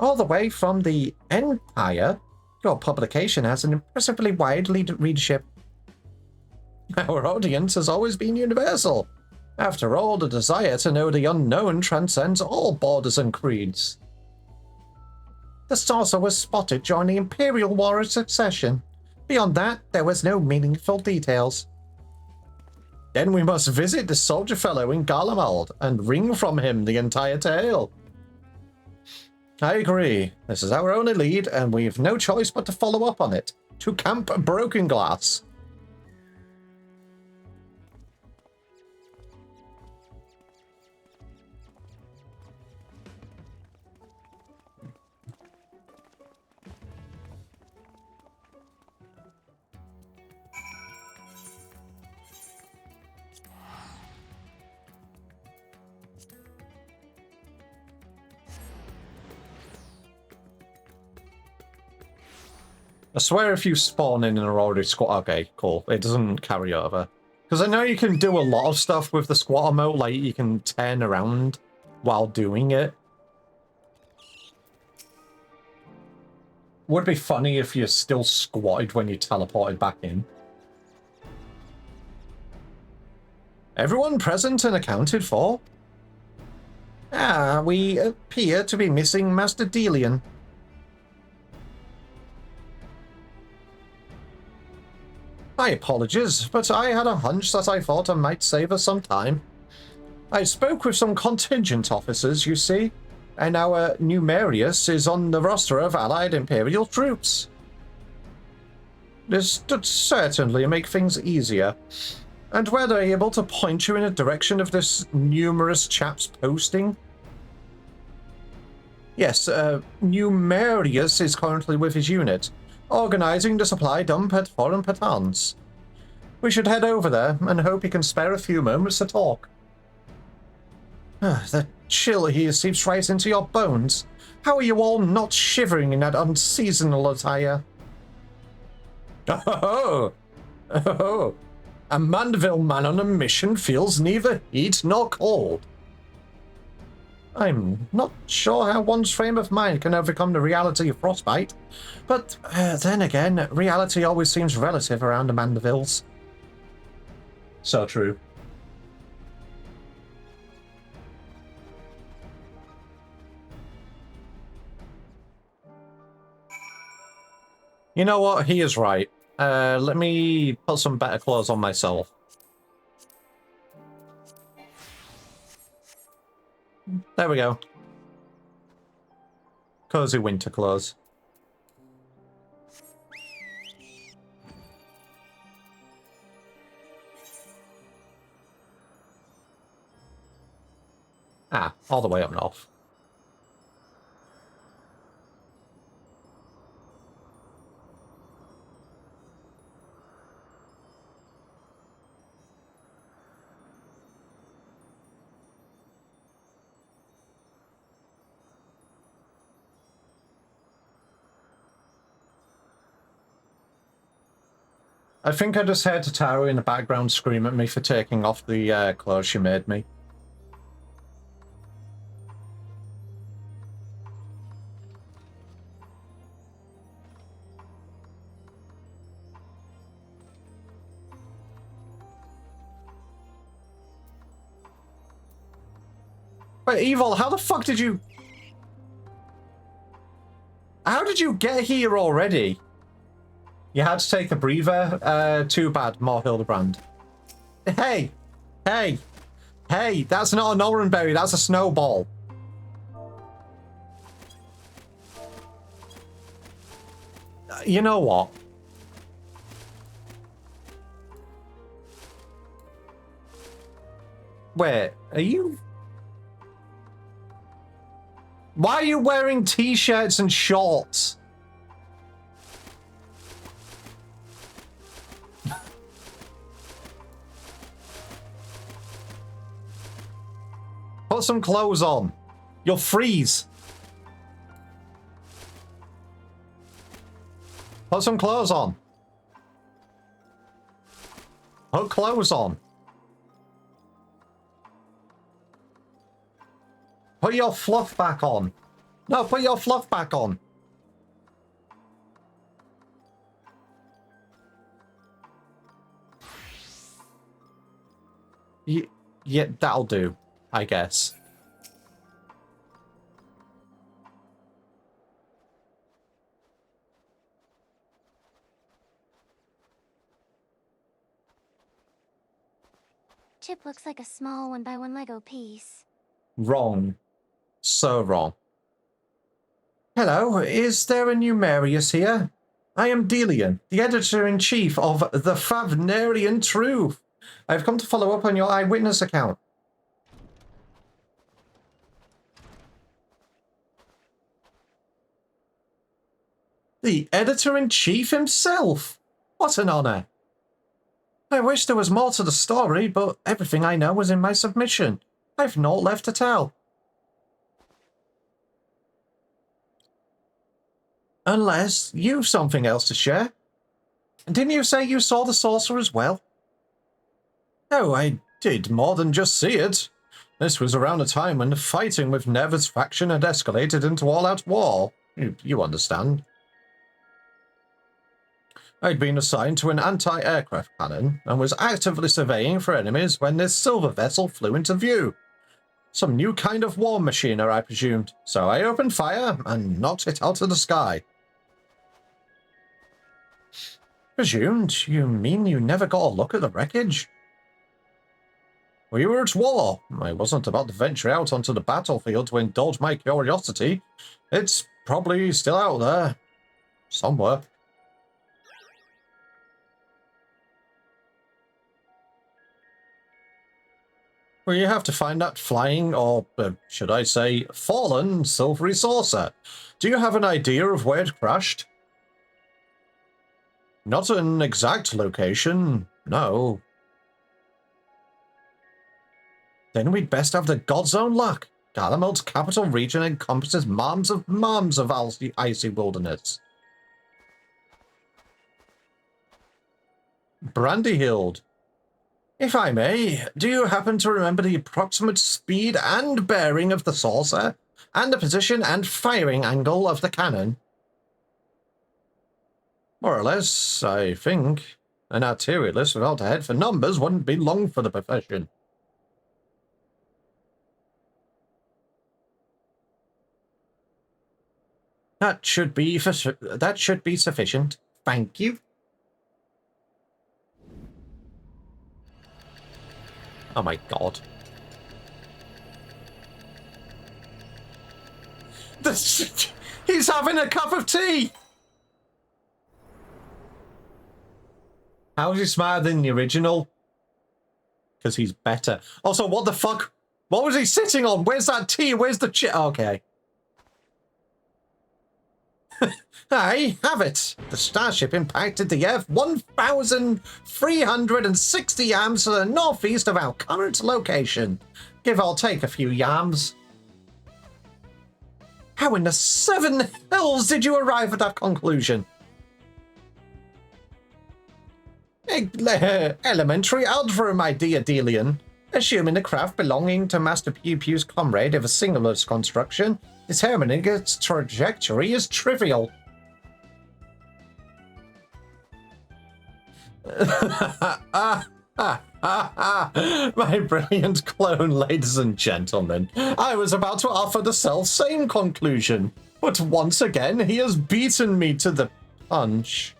All the way from the Empire, your publication has an impressively wide readership. Our audience has always been universal. After all, the desire to know the unknown transcends all borders and creeds. The saucer was spotted during the Imperial War of Succession. Beyond that, there was no meaningful details. Then we must visit the soldier fellow in Garlemald and wring from him the entire tale. I agree. This is our only lead, and we've no choice but to follow up on it. To Camp Broken Glass. I swear if you spawn in an already squat... Okay, cool. It doesn't carry over. Because I know you can do a lot of stuff with the squatter mode, like you can turn around while doing it. Would be funny if you still squatted when you teleported back in. Everyone present and accounted for? Ah, we appear to be missing Master Delian. My apologies, but I had a hunch that I thought I might save us some time. I spoke with some contingent officers, you see, and our Numerius is on the roster of allied Imperial troops. This would certainly make things easier. And were they able to point you in a direction of this numerous chap's posting? Yes, Numerius is currently with his unit, organizing the supply dump at Foreign Patans. We should head over there and hope he can spare a few moments to talk. The chill here seeps right into your bones. How are you all not shivering in that unseasonal attire? Oh, oh, a Mandeville man on a mission feels neither heat nor cold. I'm not sure how one's frame of mind can overcome the reality of frostbite, but then again, reality always seems relative around the Mandevilles. So true. You know what? He is right. Let me put some better clothes on myself. There we go. Cozy winter clothes. Ah, all the way up north. I think I just heard Tataru in the background scream at me for taking off the clothes she made me. Wait, Evil, how the fuck did you... How did you get here already? You had to take a breather? Too bad, more Hildebrand. Hey! Hey! Hey, that's not an oranberry, that's a snowball. You know what? Wait, are you... Why are you wearing t-shirts and shorts? Put some clothes on. You'll freeze. Put some clothes on. Put clothes on. Put your fluff back on. No, put your fluff back on. Yeah, that'll do, I guess. Chip looks like a small 1x1 Lego piece. Wrong. So wrong. Hello, is there a new Marius here? I am Delian, the editor-in-chief of the Favnarian Truth. I've come to follow up on your eyewitness account. The editor-in-chief himself! What an honor! I wish there was more to the story, but everything I know was in my submission. I've naught left to tell. Unless you've something else to share. Didn't you say you saw the saucer as well? Oh, I did more than just see it. This was around a time when the fighting with Never's faction had escalated into all-out war. You understand. I'd been assigned to an anti-aircraft cannon and was actively surveying for enemies when this silver vessel flew into view. Some new kind of war machinery, I presumed, so I opened fire and knocked it out of the sky. Presumed? You mean you never got a look at the wreckage? We were at war. I wasn't about to venture out onto the battlefield to indulge my curiosity. It's probably still out there. Somewhere. Well, you have to find that flying, or should I say, fallen silvery saucer. Do you have an idea of where it crashed? Not an exact location, no. Then we'd best have the God's own luck. Galamelt's capital region encompasses moms of icy wilderness. Brandyhild. If I may, do you happen to remember the approximate speed and bearing of the saucer, and the position and firing angle of the cannon? More or less, I think. An arterialist without a head for numbers wouldn't be long for the profession. That should be sufficient. Thank you. Oh my god. He's having a cup of tea! How is he smarter than the original? Because he's better. Also, what the fuck? What was he sitting on? Where's that tea? Where's the Okay. I have it. The starship impacted the Earth 1,360 yams to the northeast of our current location. Give or take a few yams. How in the seven hells did you arrive at that conclusion? Elementary algebra, my dear Delian. Assuming the craft belonging to Master Pew Pew's comrade of a singular construction, determining its trajectory is trivial. My brilliant clone, ladies and gentlemen. I was about to offer the self-same conclusion, but once again he has beaten me to the punch.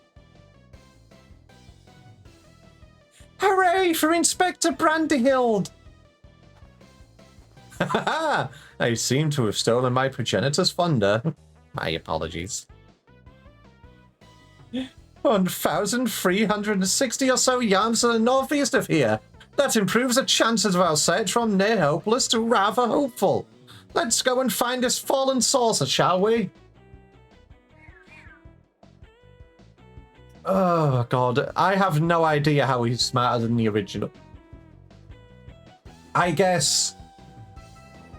Hooray for Inspector Brandyhild! I seem to have stolen my progenitor's thunder. My apologies. 1,360 or so yards to the northeast of here. That improves the chances of our search from near hopeless to rather hopeful. Let's go and find this fallen saucer, shall we? Oh, God. I have no idea how he's smarter than the original. I guess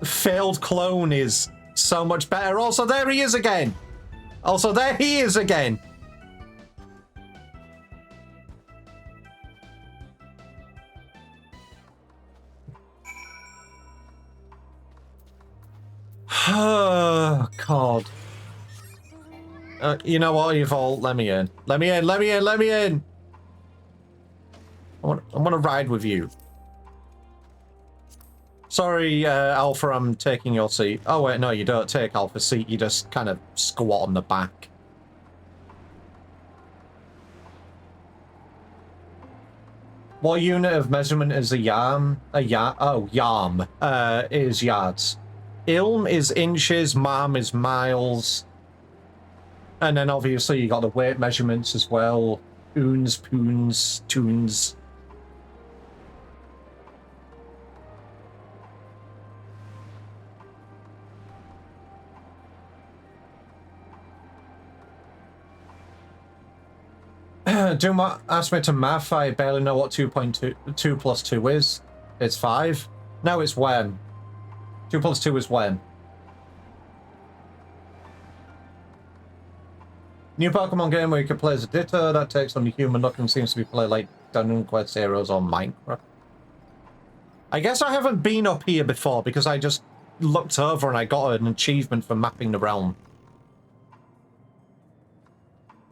failed clone is so much better. Also, there he is again. Oh, God. You know what, Evol? Let me in. Let me in. I want to ride with you. Sorry, Alpha, I'm taking your seat. Oh, wait, no, you don't take Alpha's seat. You just kind of squat on the back. What unit of measurement is a yam? Oh, yam is yards. Ilm is inches, mam is miles. And then obviously you got the weight measurements as well. Oons, poons, toons. Do ask me to math, I barely know what 2 plus 2 is. It's 5. No, it's when. 2 plus 2 is when. New Pokemon game where you can play as a Ditto that takes on the human look and seems to be played like Dungeon Quest Heroes or Minecraft. I guess I haven't been up here before because I just looked over and I got an achievement for mapping the realm.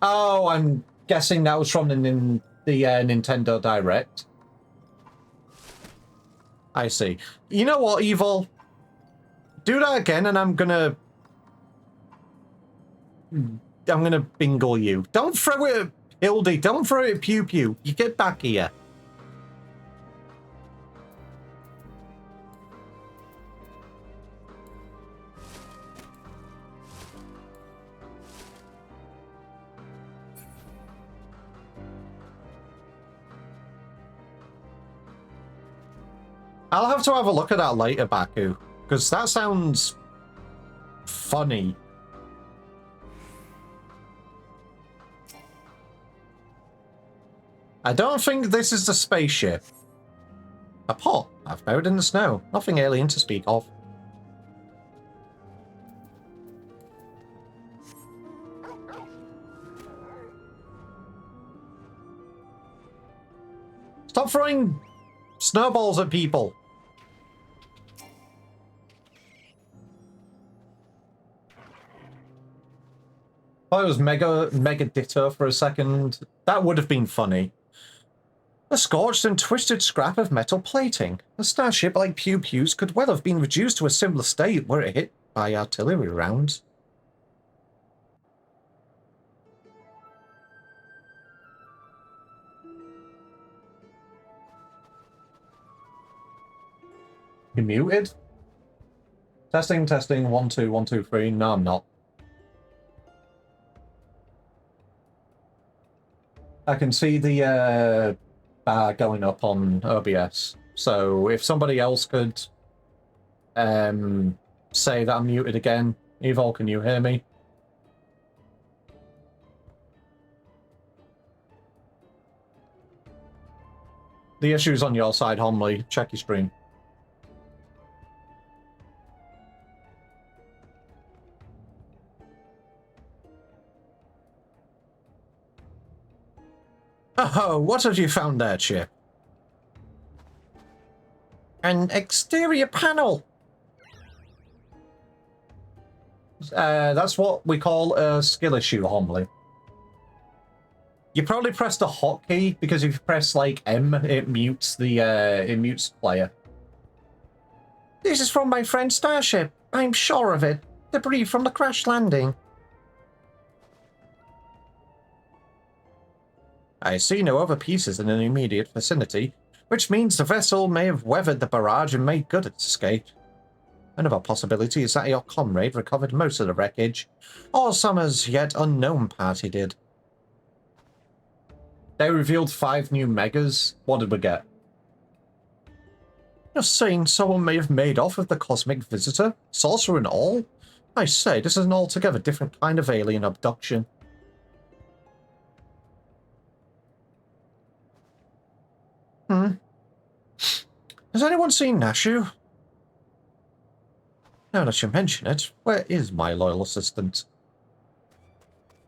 Oh, I'm guessing that was from the Nintendo Direct. I see. You know what, Evil? Do that again and I'm gonna bingo you. Don't throw it at Hildi. Don't throw it at Pew Pew. You get back here. I'll have to have a look at that later, Baku, because that sounds funny. I don't think this is the spaceship. A pot. I've buried in the snow. Nothing alien to speak of. Stop throwing snowballs at people. Thought it was Mega Ditto for a second. That would have been funny. A scorched and twisted scrap of metal plating. A starship like Pew Pew's could well have been reduced to a similar state were it hit by artillery rounds. You muted? Testing, testing, 1, 2, 1, 2, 3. No, I'm not. I can see the bar going up on OBS. So if somebody else could say that I'm muted again. Evil, can you hear me? The issue's on your side, Homley. Check your stream. Oh, what have you found there, Chip? An exterior panel. That's what we call a skill issue, Homley. You probably pressed a hotkey because if you press like M, it mutes the player. This is from my friend's starship. I'm sure of it. Debris from the crash landing. I see no other pieces in an immediate vicinity, which means the vessel may have weathered the barrage and made good its escape. Another possibility is that your comrade recovered most of the wreckage, or some as yet unknown party did. They revealed 5 new megas. What did we get? You're saying someone may have made off with the cosmic visitor, saucer and all? I say, this is an altogether different kind of alien abduction. Has anyone seen Nashu? Now that you mention it, where is my loyal assistant?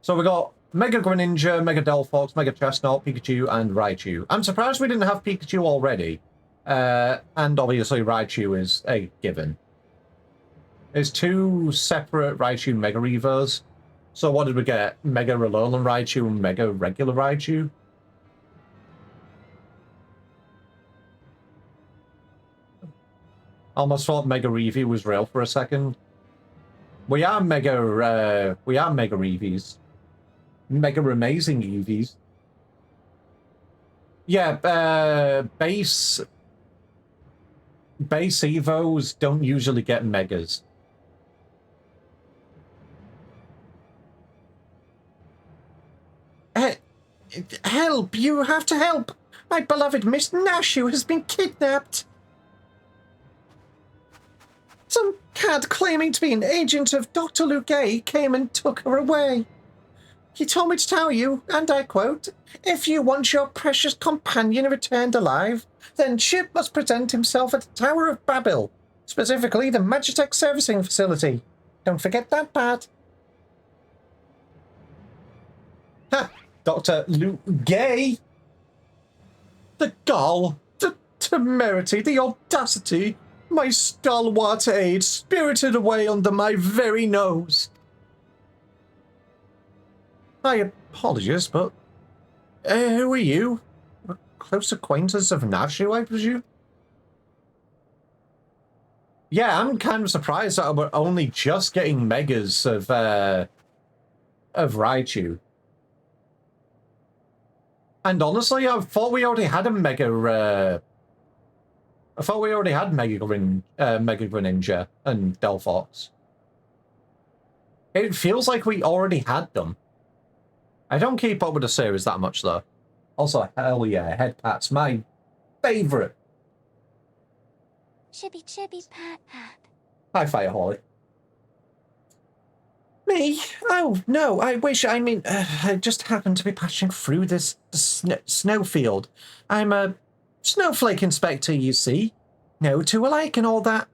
So we got Mega Greninja, Mega Delphox, Mega Chestnut, Pikachu, and Raichu. I'm surprised we didn't have Pikachu already. And obviously Raichu is a given. There's 2 separate Raichu Mega Revos. So what did we get? Mega Alolan Raichu and Mega Regular Raichu? Almost thought Mega Reevee was real for a second. We are Mega Reevees. Mega amazing Eevees. Yeah, base Evos don't usually get megas. Help! You have to help! My beloved Miss Nashu has been kidnapped! Some cad claiming to be an agent of Dr. Lugay came and took her away. He told me to tell you, and I quote, "If you want your precious companion returned alive, then Chip must present himself at the Tower of Babel, specifically the Magitech Servicing Facility. Don't forget that part." Ha! Dr. Lugay! The gall, the temerity, the audacity! My stalwart aide spirited away under my very nose. I apologize, but who are you? A close acquaintance of Nashu, I presume? Yeah, I'm kind of surprised that we're only just getting megas of Raichu. And honestly, I thought we already had a Mega. I thought we already had Mega Greninja and Delphox. It feels like we already had them. I don't keep up with the series that much, though. Also, hell yeah, Head Pat's my favorite. Chippy chippy pat pat. Hi, Fire Holly. Me? Oh, no, I just happened to be passing through this snowfield. I'm a snowflake inspector, you see. No two alike and all that.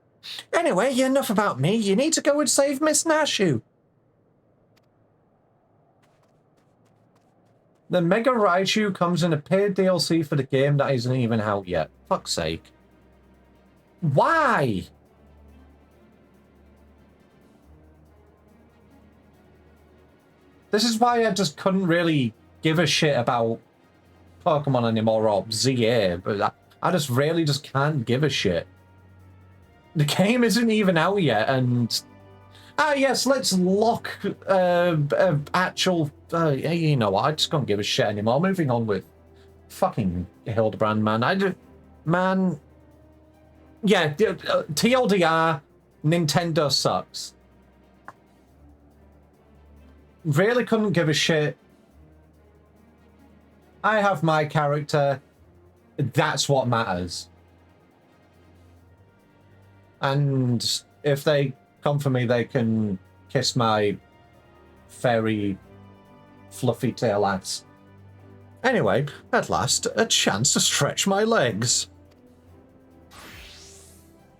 Anyway, enough about me. You need to go and save Miss Nashu. The Mega Raichu comes in a paid DLC for the game that isn't even out yet. Fuck's sake. Why? This is why I just couldn't really give a shit about Pokemon anymore or ZA, but I just really just can't give a shit. The game isn't even out yet, and yes, let's lock actual. You know what? I just can't give a shit anymore. Moving on with fucking Hildebrand, man. Yeah, TLDR, Nintendo sucks. Really couldn't give a shit. I have my character. That's what matters. And if they come for me, they can kiss my fairy fluffy tail ass. Anyway, at last, a chance to stretch my legs.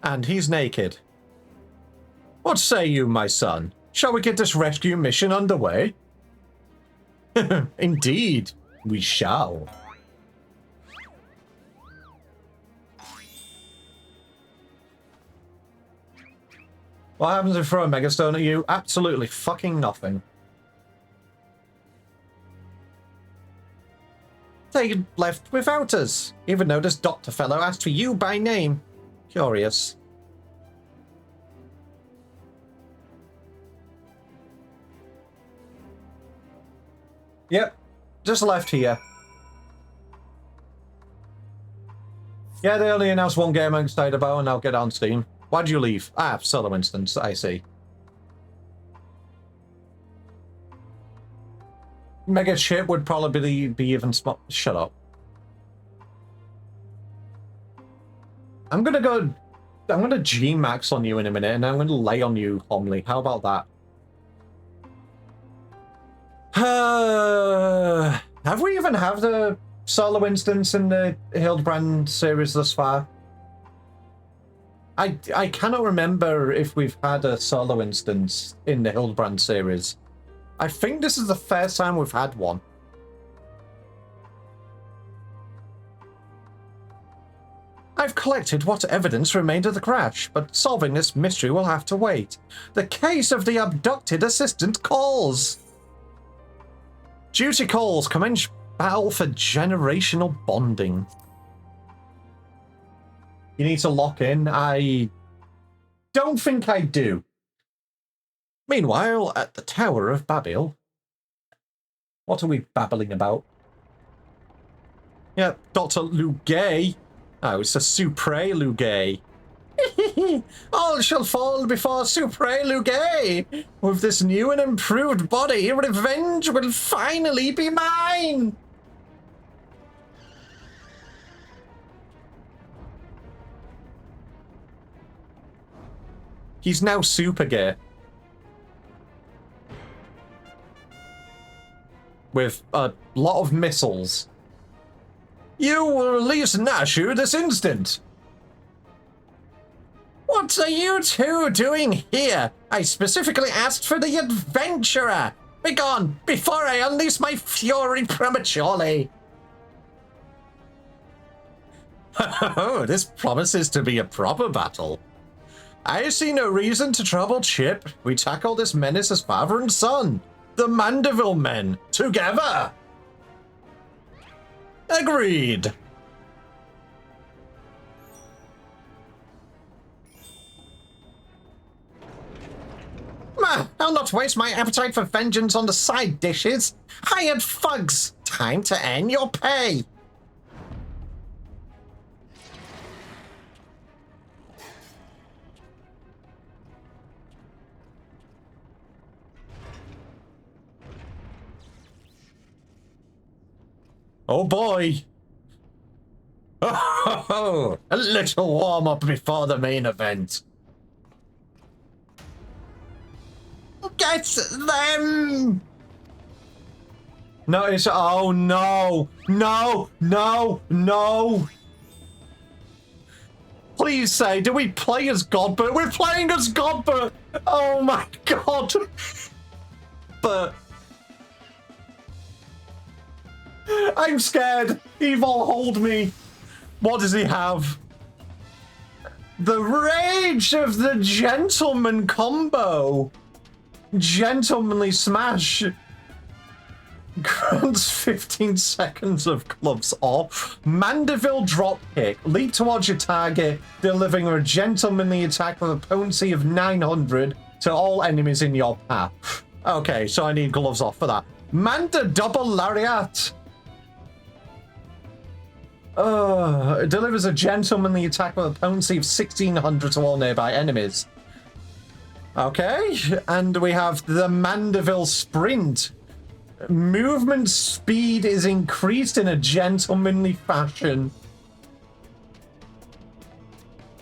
And he's naked. What say you, my son? Shall we get this rescue mission underway? Indeed, we shall. What happens if I throw a Megastone at you? Absolutely fucking nothing. They left without us, even though this doctor fellow asked for you by name. Curious. Yep, just left here. Yeah, they only announced one game I'm excited about, and I'll get on Steam. Why'd you leave? Ah, solo instance, I see. Mega Chip would probably be even small. Shut up. I'm gonna G-Max on you in a minute, and I'm gonna lay on you, Homely. How about that? Have we even had a solo instance in the Hildebrand series thus far? I cannot remember if we've had a solo instance in the Hildebrand series. I think this is the first time we've had one. I've collected what evidence remained of the crash, but solving this mystery will have to wait. The case of the abducted assistant calls. Duty calls. Commence battle for generational bonding. You need to lock in. I don't think I do. Meanwhile, at the Tower of Babel. What are we babbling about? Yeah, Dr. Lugay. Oh, it's a Supre Lugay. All shall fall before Supre Lugay. With this new and improved body, revenge will finally be mine. He's now super gay. With a lot of missiles. You will release Nashu this instant. What are you two doing here? I specifically asked for the adventurer. Begone before I unleash my fury prematurely. Oh, this promises to be a proper battle. I see no reason to trouble Chip. We tackle this menace as father and son. The Mandeville men, together. Agreed. I'll not waste my appetite for vengeance on the side dishes. Hired thugs, time to end your pay. Oh boy. Oh, a little warm-up before the main event. Get them! No, it's... Oh, no. No, no, no. Please say, do we play as Godbert? We're playing as Godbert! Oh my god. But... I'm scared. Evil, hold me. What does he have? The Rage of the Gentleman combo. Gentlemanly Smash. Grants 15 seconds of gloves off. Mandeville drop kick. Leap towards your target, delivering a gentlemanly attack with a potency of 900 to all enemies in your path. Okay, so I need gloves off for that. Manda double lariat. It delivers a gentlemanly attack with a potency of 1600 to all nearby enemies. Okay, and we have the Mandeville Sprint. Movement speed is increased in a gentlemanly fashion.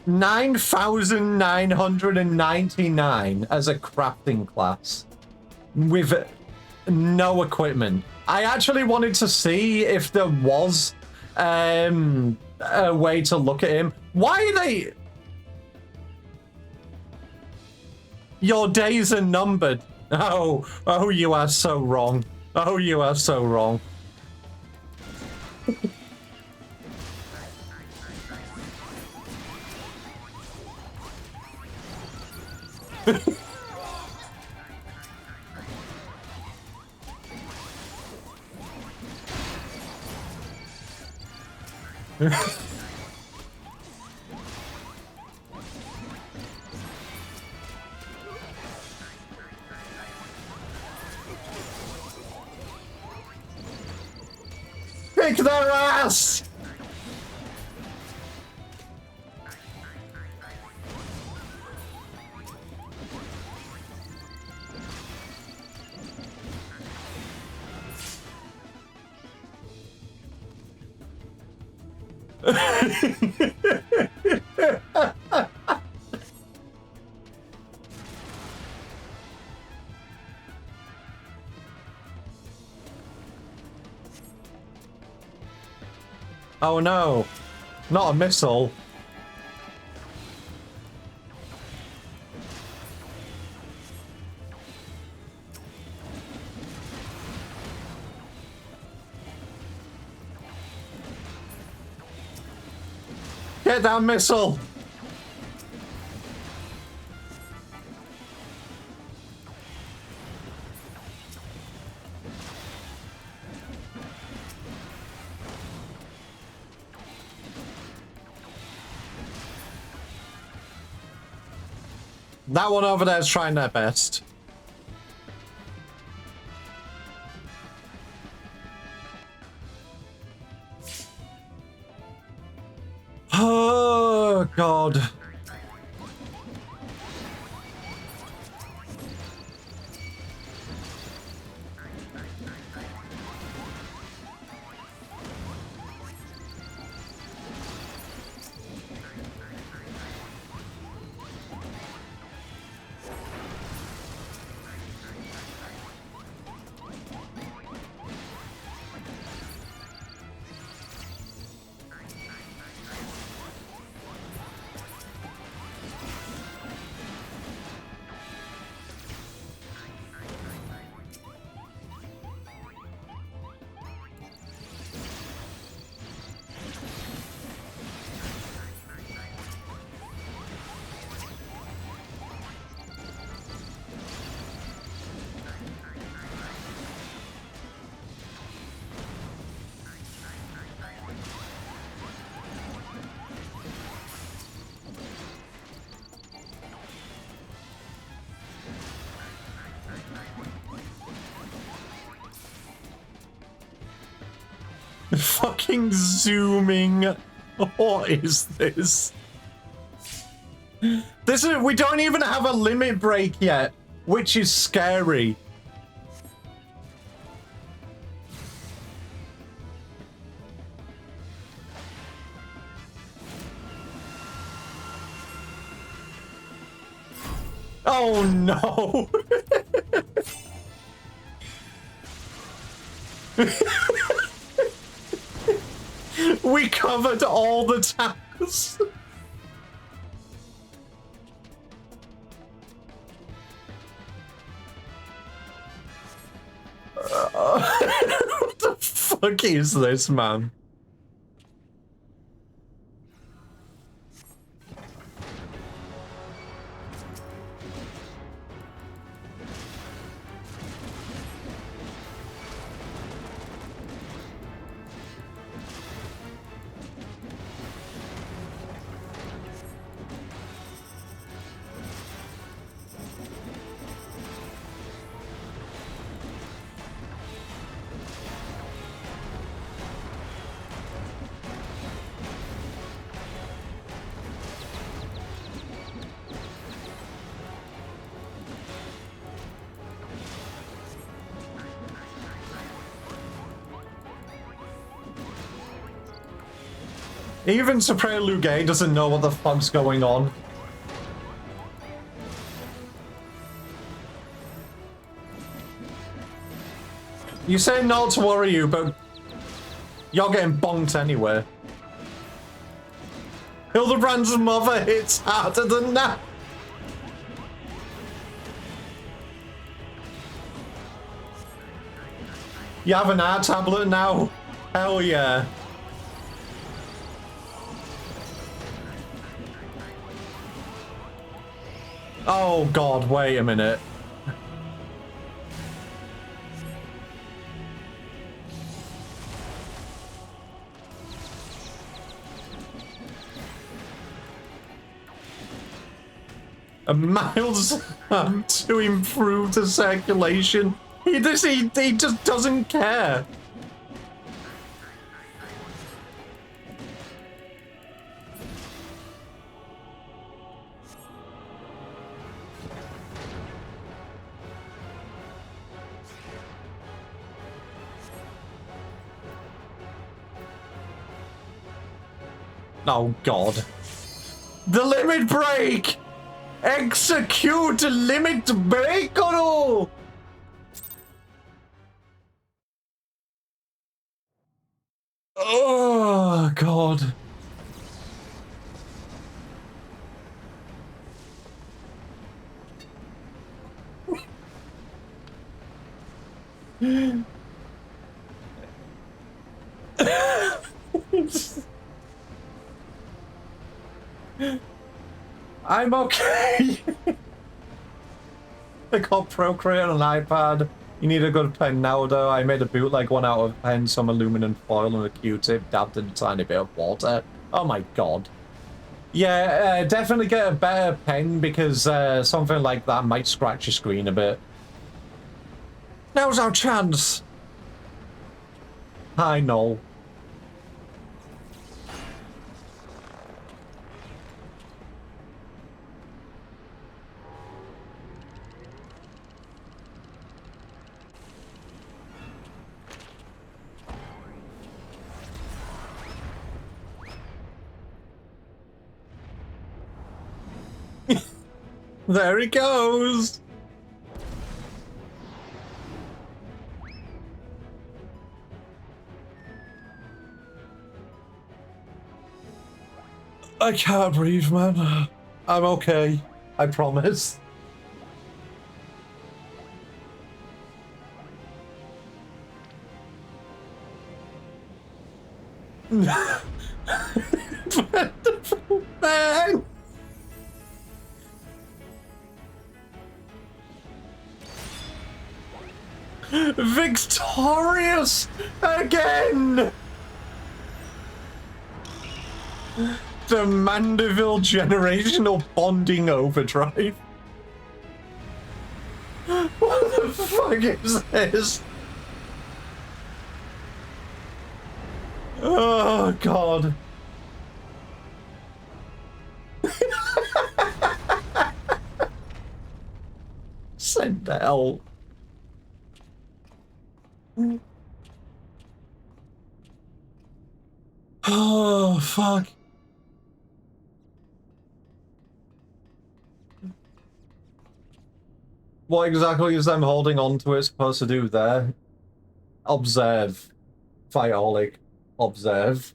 9,999 as a crafting class. With no equipment. I actually wanted to see if there was a way to look at him. Why are they... Your days are numbered. Oh, you are so wrong. Oh, you are so wrong. Kick their ass! Oh no, not a missile. Get that missile! That one over there is trying their best. Oh, God. Fucking zooming. What is this? We don't even have a limit break yet, which is scary. Oh no. We covered all the towers. What the fuck is this, man? Even Supreme Lugay doesn't know what the fuck's going on. You say not to worry you, but you're getting bonked anyway. Hildebrand's mother hits harder than that. You have an art tablet now? Hell yeah. Oh god, wait a minute. A mild to improve the circulation. He just doesn't care. Oh god. The limit break! Execute limit break, Goro! Oh god. I'm okay. I got Procreate on an iPad. You need a good pen now, though. I made a bootleg one out of pen, some aluminum foil, and a Q-tip, dabbed in a tiny bit of water. Oh my god. Yeah, definitely get a better pen, because something like that might scratch your screen a bit. Now's our chance. I know. There he goes! I can't breathe, man. I'm okay. I promise. Wonderful man! Victorious again! The Mandeville generational bonding overdrive. What the fuck is this? Oh god. Send the hell. Oh fuck. What exactly is them holding on to it supposed to do there? Observe. Violic. Observe.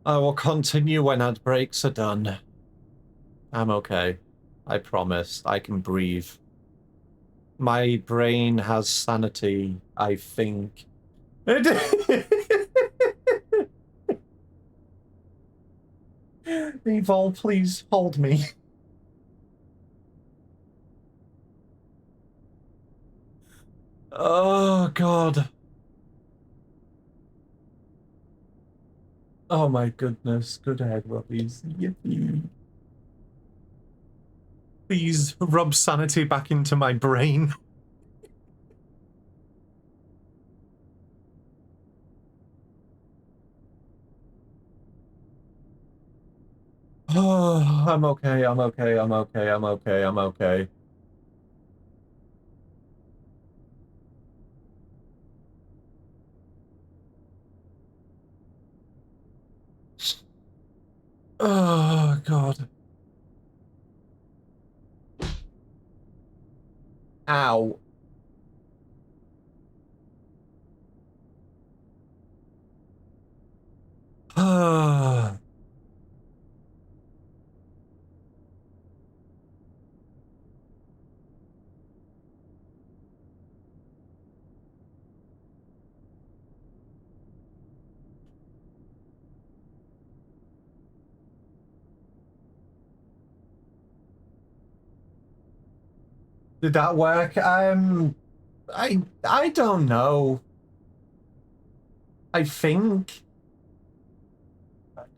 I will continue when ad breaks are done. I'm okay. I promise. I can breathe. My brain has sanity, I think. Evol, please hold me. Oh, God. Oh, my goodness. Good head rubbies. Yippee. Please rub sanity back into my brain. Oh, I'm okay, I'm okay, I'm okay, I'm okay, I'm okay. Oh, God. Ow. Ah. Did that work? I don't know. I think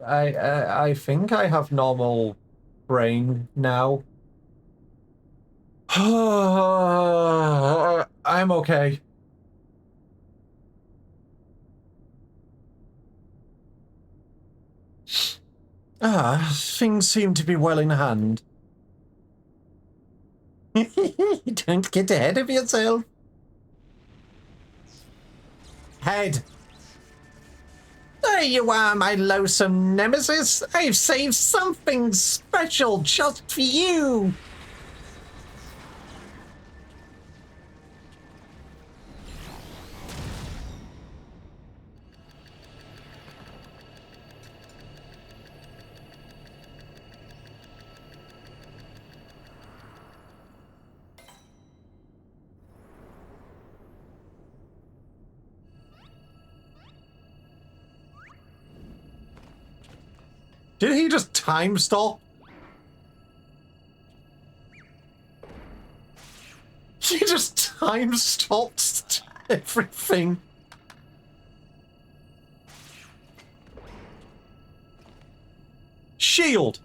I think I have normal brain now. I'm okay. Things seem to be well in hand. Don't get ahead of yourself. Head. There you are, my loathsome nemesis. I've saved something special just for you. Did he just time stop? He just time stopped everything. Shield.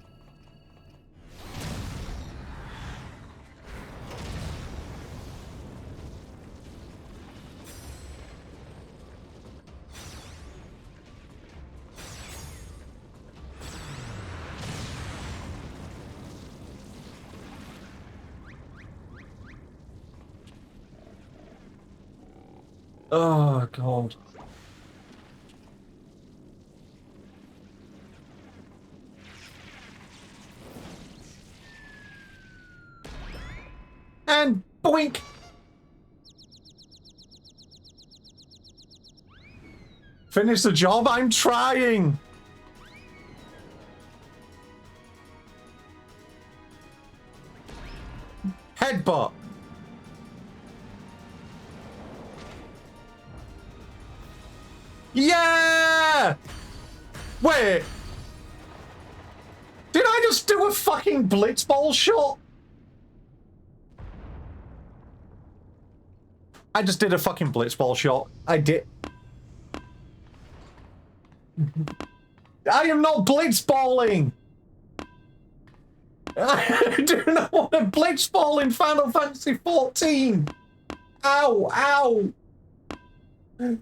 Oh, God. again. Boink. Finish the job. I'm trying. Headbutt. Yeah! Wait. Did I just do a fucking blitzball shot? I just did a fucking blitzball shot. I did. I am not blitzballing. I do not want to blitzball in Final Fantasy 14. Ow, ow. I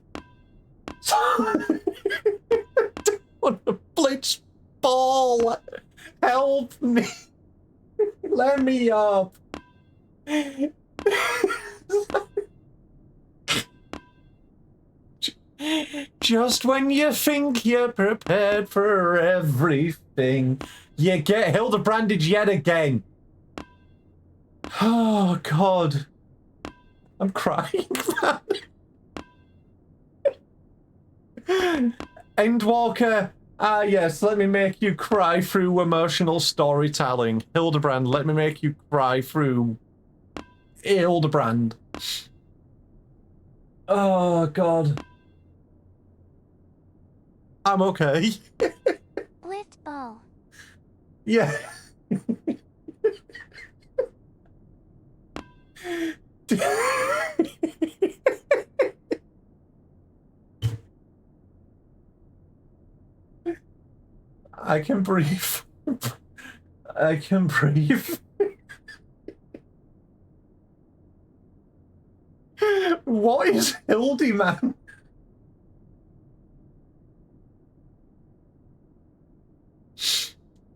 don't want to blitzball. Help me. Let me up. Just when you think you're prepared for everything, you get Hildebranded yet again. Oh, God. I'm crying. Endwalker. Ah, yes, let me make you cry through emotional storytelling. Hildebrand, let me make you cry through Hildebrand. Oh, God. I'm okay. Blitzball. Yeah. I can breathe. I can breathe. What is Hildi, man?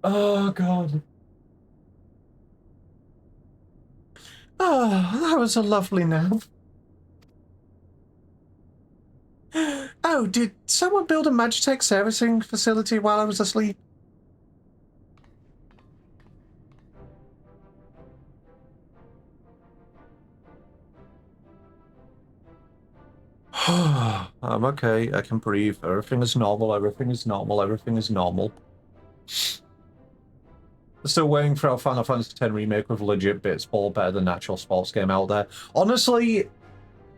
Oh, God. Oh, that was a lovely nap. Oh, did someone build a Magitech servicing facility while I was asleep? I'm okay. I can breathe. Everything is normal. Everything is normal. Everything is normal. Still waiting for our Final Fantasy X remake with legit blitzball better than actual sports game out there. Honestly,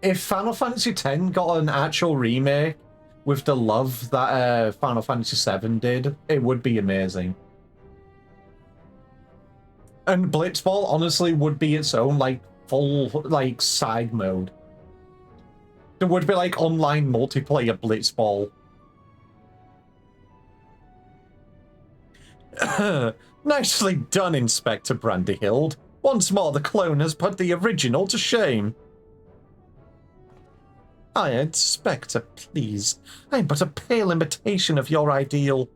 if Final Fantasy X got an actual remake with the love that Final Fantasy VII did, it would be amazing. And blitzball, honestly, would be its own, like, full, like, side mode. There would be, like, online multiplayer blitzball. Nicely done, Inspector Brandyhild. Once more, the clone has put the original to shame. Inspector, please. I am but a pale imitation of your ideal.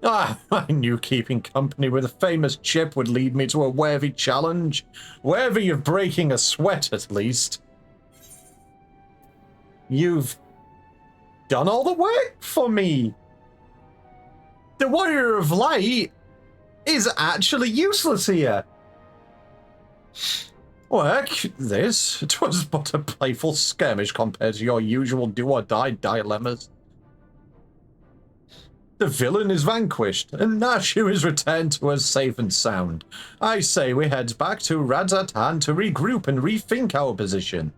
Ah, I knew keeping company with a famous chip would lead me to a worthy challenge. Worthy of breaking a sweat, at least. You've done all the work for me. The Warrior of Light is actually useless here. Work, this? 'Twas but a playful skirmish compared to your usual do-or-die dilemmas. The villain is vanquished, and Nashu is returned to us safe and sound. I say we head back to Radzatan to regroup and rethink our position.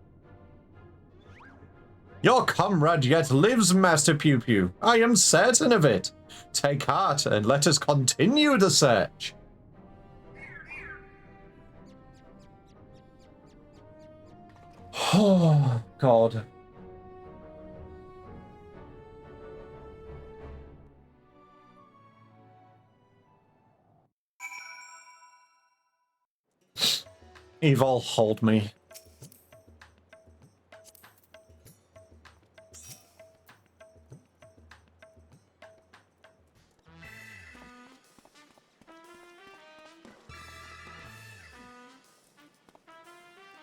Your comrade yet lives, Master Pew Pew. I am certain of it. Take heart and let us continue the search. Oh, God. Evil, hold me.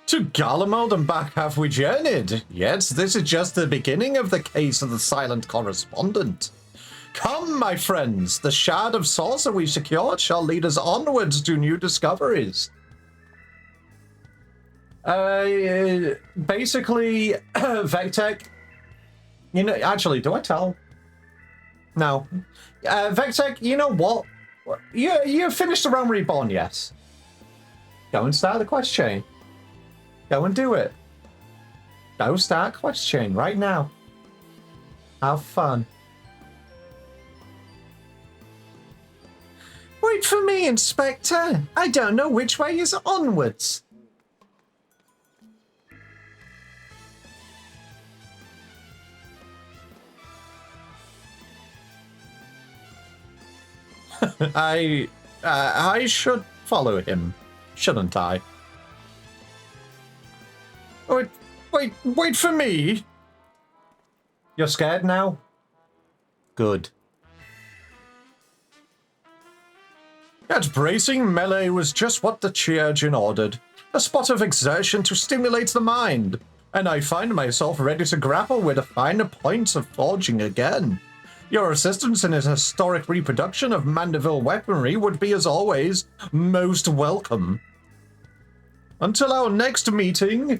To Garlemald and back have we journeyed, yet this is just the beginning of the case of the silent correspondent. Come, my friends, the shard of saucer we secured shall lead us onwards to new discoveries. Basically, Vectech. You know, actually, do I tell? No. Vectech, you know what? You finished the Realm Reborn, yes. Go and start the quest chain. Go and do it. Go start quest chain right now. Have fun. Wait for me, Inspector. I don't know which way is onwards. I should follow him, shouldn't I? Wait for me. You're scared now? Good. That bracing melee was just what the Chiurgeon ordered. A spot of exertion to stimulate the mind. And I find myself ready to grapple with the finer points of forging again. Your assistance in a historic reproduction of Mandeville weaponry would be, as always, most welcome. Until our next meeting...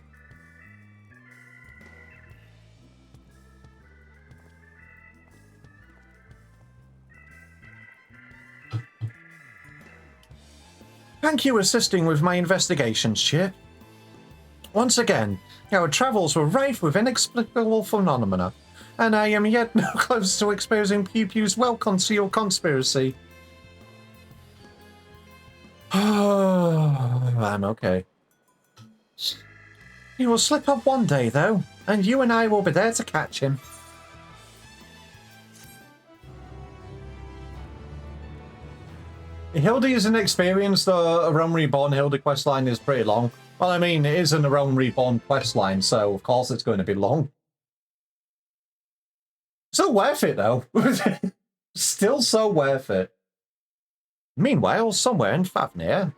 Thank you for assisting with my investigations, Chip. Once again, our travels were rife with inexplicable phenomena, and I am yet no close to exposing Pew Pew's well-concealed conspiracy. I'm okay. He will slip up one day, though, and you and I will be there to catch him. Hildi is inexperienced. The Realm Reborn Hildi questline is pretty long. Well, I mean, it is in the Realm Reborn questline, so of course it's going to be long. Still worth it, though. Still so worth it. Meanwhile, somewhere in Fafnir...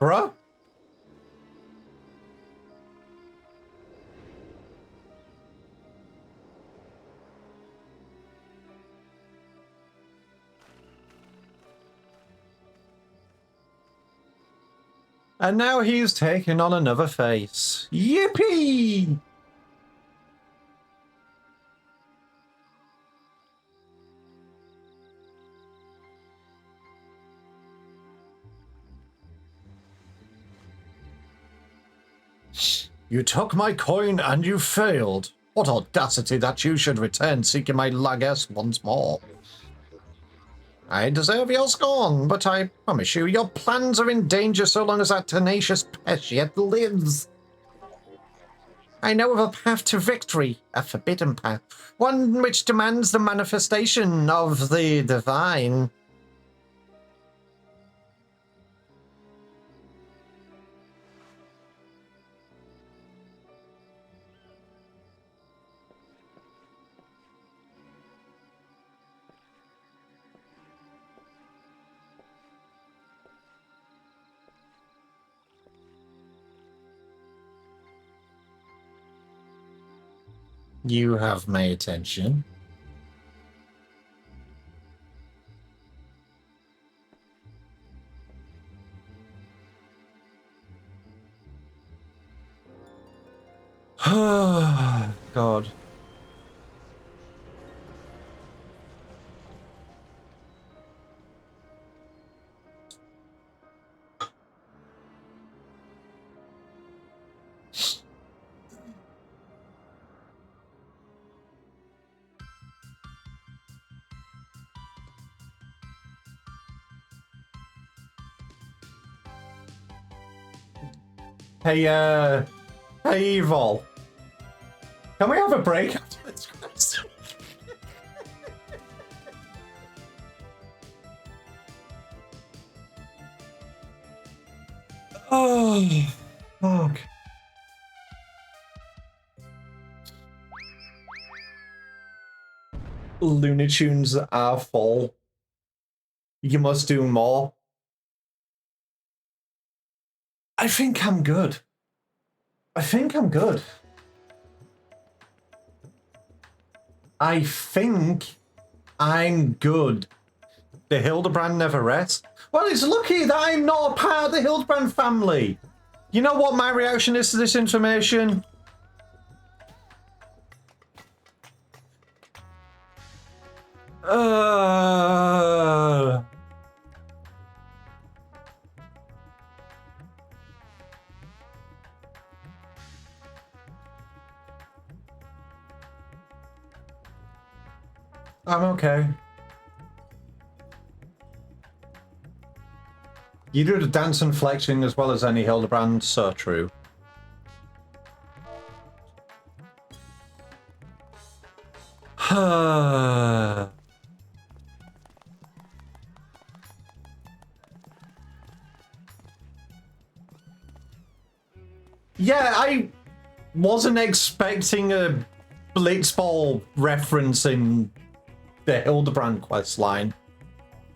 Bruh? And now he's taking on another face. Yippee! You took my coin and you failed. What audacity that you should return seeking my largesse once more. I deserve your scorn, but I promise you, your plans are in danger so long as that tenacious pest yet lives. I know of a path to victory, a forbidden path, one which demands the manifestation of the divine. You have my attention. God. Hey, hey, Evil. Can we have a break after this? Oh, fuck. Looney Tunes are full. You must do more. I think I'm good. I think I'm good. I think I'm good. The Hildebrand never rests. Well, it's lucky that I'm not a part of the Hildebrand family. You know what my reaction is to this information? I'm okay. You do the dance and flexing as well as any Hildebrand, so true. Yeah, I wasn't expecting a Blitzball reference in the Hildebrand questline.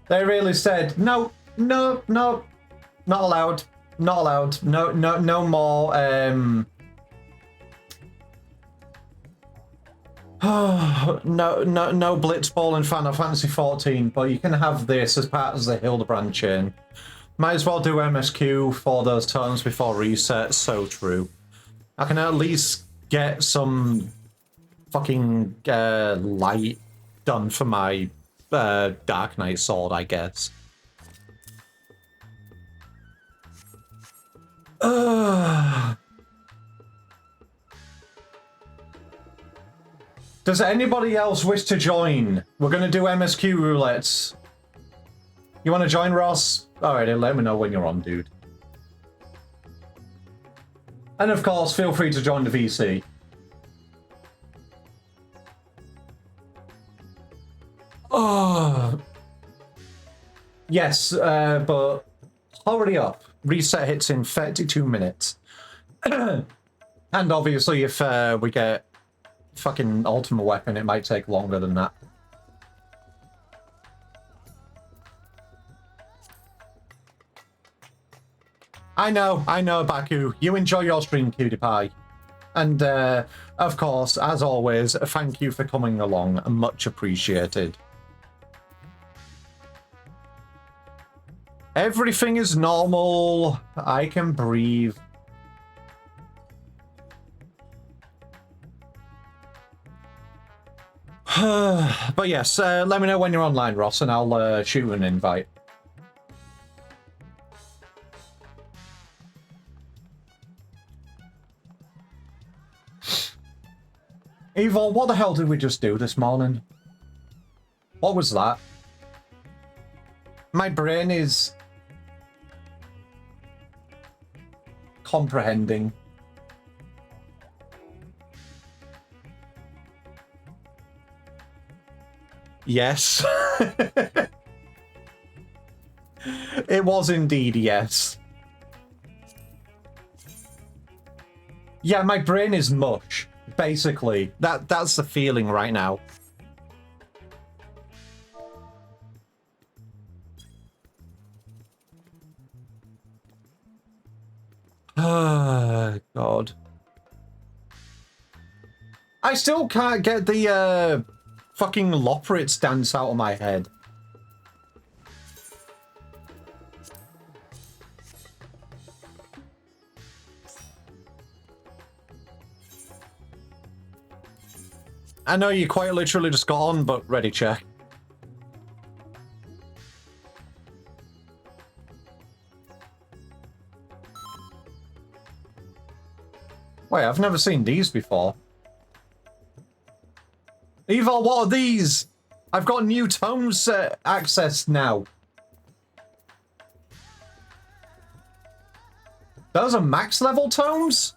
They really said, no, no, no, not allowed, not allowed, no, no, no more, no, no Blitzball in Final Fantasy 14, but you can have this as part of the Hildebrand chain. Might as well do MSQ for those turns before reset, so true. I can at least get some fucking light done for my Dark Knight sword, I guess. Does anybody else wish to join? We're going to do MSQ roulettes. You want to join, Ross? Alright, let me know when you're on, dude. And of course, feel free to join the VC. Oh. Yes, but hurry up. Reset hits in 32 minutes. And obviously, if we get fucking ultimate weapon, it might take longer than that. I know, Baku. You enjoy your stream, Cutie Pie. And, of course, as always, thank you for coming along. Much appreciated. Everything is normal. I can breathe. But yes, let me know when you're online, Ross, and I'll shoot an invite. Evil, what the hell did we just do this morning? What was that? My brain is comprehending. Yes. It was indeed yes. Yeah, my brain is mush. Basically, that's the feeling right now. Ah, God. I still can't get the fucking Loporrit's dance out of my head. I know you quite literally just got on, but ready check. Wait, I've never seen these before. Evil, what are these? I've got new tomes accessed now. Those are max level tomes?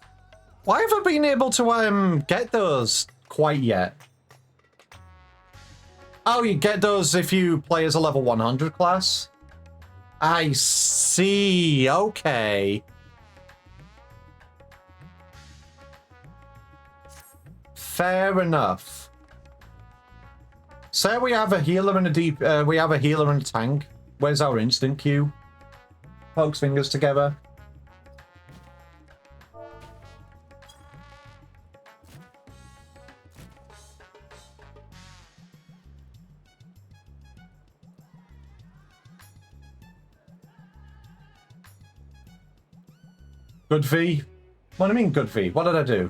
Why have I been able to get those quite yet? Oh, you get those if you play as a level 100 class? I see, okay. Fair enough. Say we have a healer and we have a healer and a tank. Where's our instant queue? Pokes fingers together. Good V? What do you mean good V? What did I do?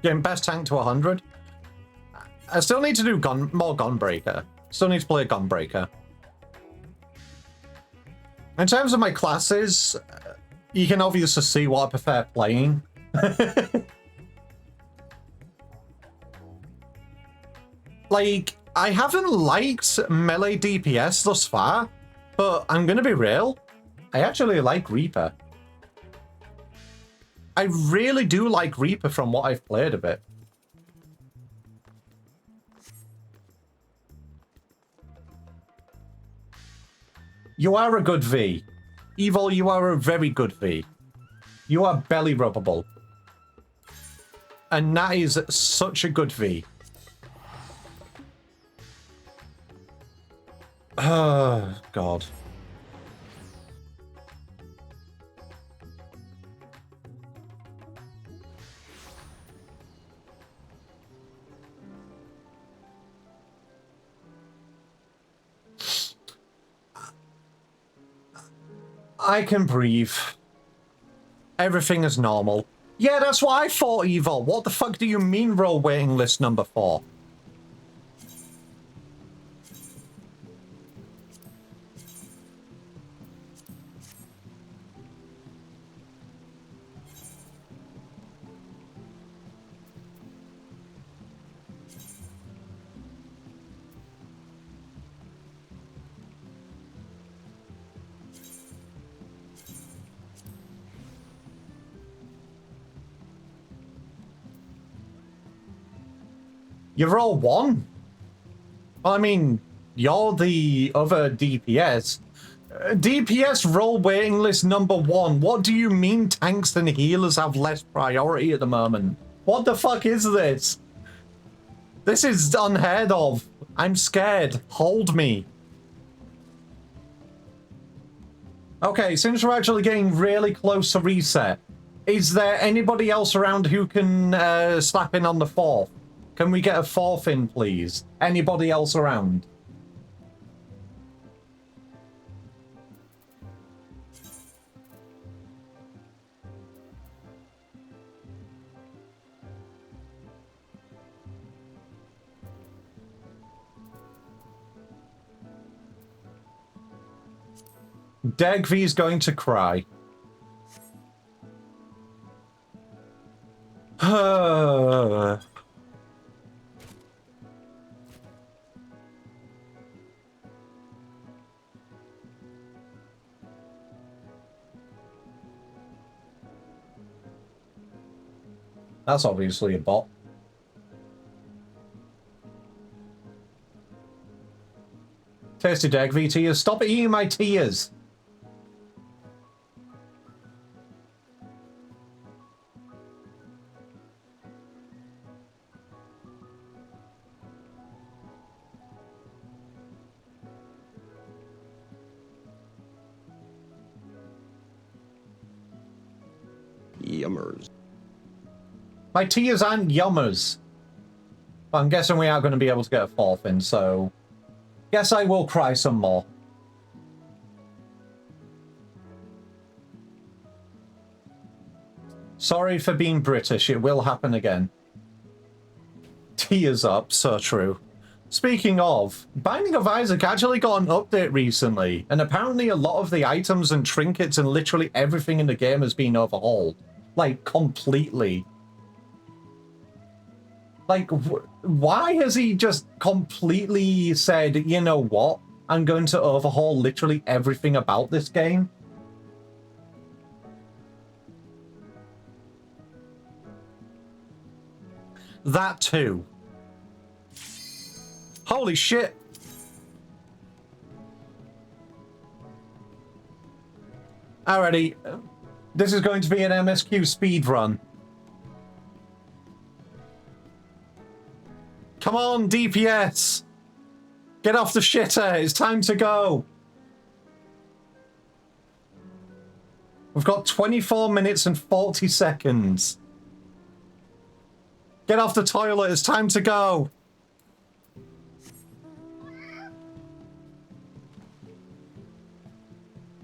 Getting best tank to 100? I still need to do more Gunbreaker. Still need to play Gunbreaker. In terms of my classes, you can obviously see what I prefer playing. Like, I haven't liked melee DPS thus far, but I'm gonna be real. I actually like Reaper. I really do like Reaper from what I've played a bit. You are a good V. Evil, you are a very good V. You are belly rubbable. And that is such a good V. Oh, God. I can breathe. Everything is normal. Yeah, that's what I thought, Evil. What the fuck do you mean role waiting list number 4? You're all one? Well, I mean, you're the other DPS. DPS role waiting list number 1. What do you mean tanks and healers have less priority at the moment? What the fuck is this? This is unheard of. I'm scared. Hold me. Okay, since we're actually getting really close to reset, is there anybody else around who can slap in on the 4th? Can we get a 4th in, please? Anybody else around? Degvy's going to cry. That's obviously a bot. Tasty Degvy tears. Stop eating my tears. Yummers. My tears aren't yummers. But I'm guessing we are going to be able to get a 4th in, so... Guess I will cry some more. Sorry for being British, it will happen again. Tears up, so true. Speaking of, Binding of Isaac actually got an update recently, and apparently a lot of the items and trinkets and literally everything in the game has been overhauled. Like, completely. Like, why has he just completely said, you know what? I'm going to overhaul literally everything about this game? That too. Holy shit. Alrighty. This is going to be an MSQ speed run. Come on, DPS. Get off the shitter. It's time to go. We've got 24 minutes and 40 seconds. Get off the toilet. It's time to go.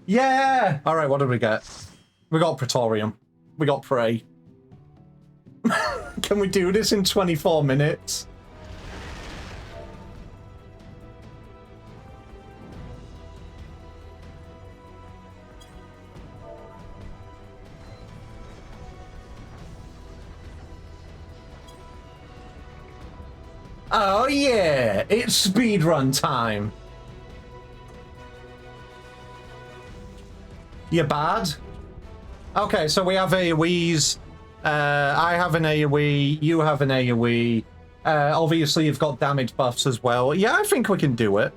Yeah! Alright, what did we get? We got Praetorium. We got Prey. Can we do this in 24 minutes? Oh yeah! It's speedrun time! You bad? Okay, so we have AoEs. I have an AoE, you have an AoE. Obviously, you've got damage buffs as well. Yeah, I think we can do it.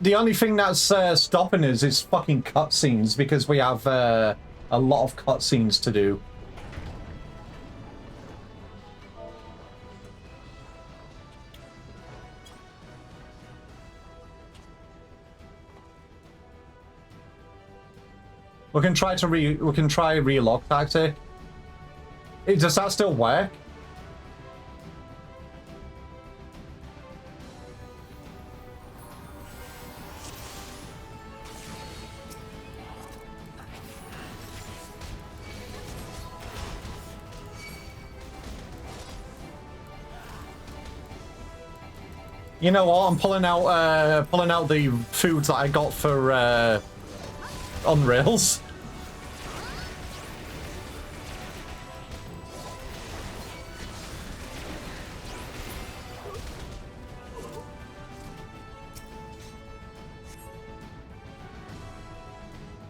The only thing that's stopping us is fucking cutscenes, because we have a lot of cutscenes to do. We can try relock tactic. Does that still work? You know what? I'm pulling out the foods that I got for on rails.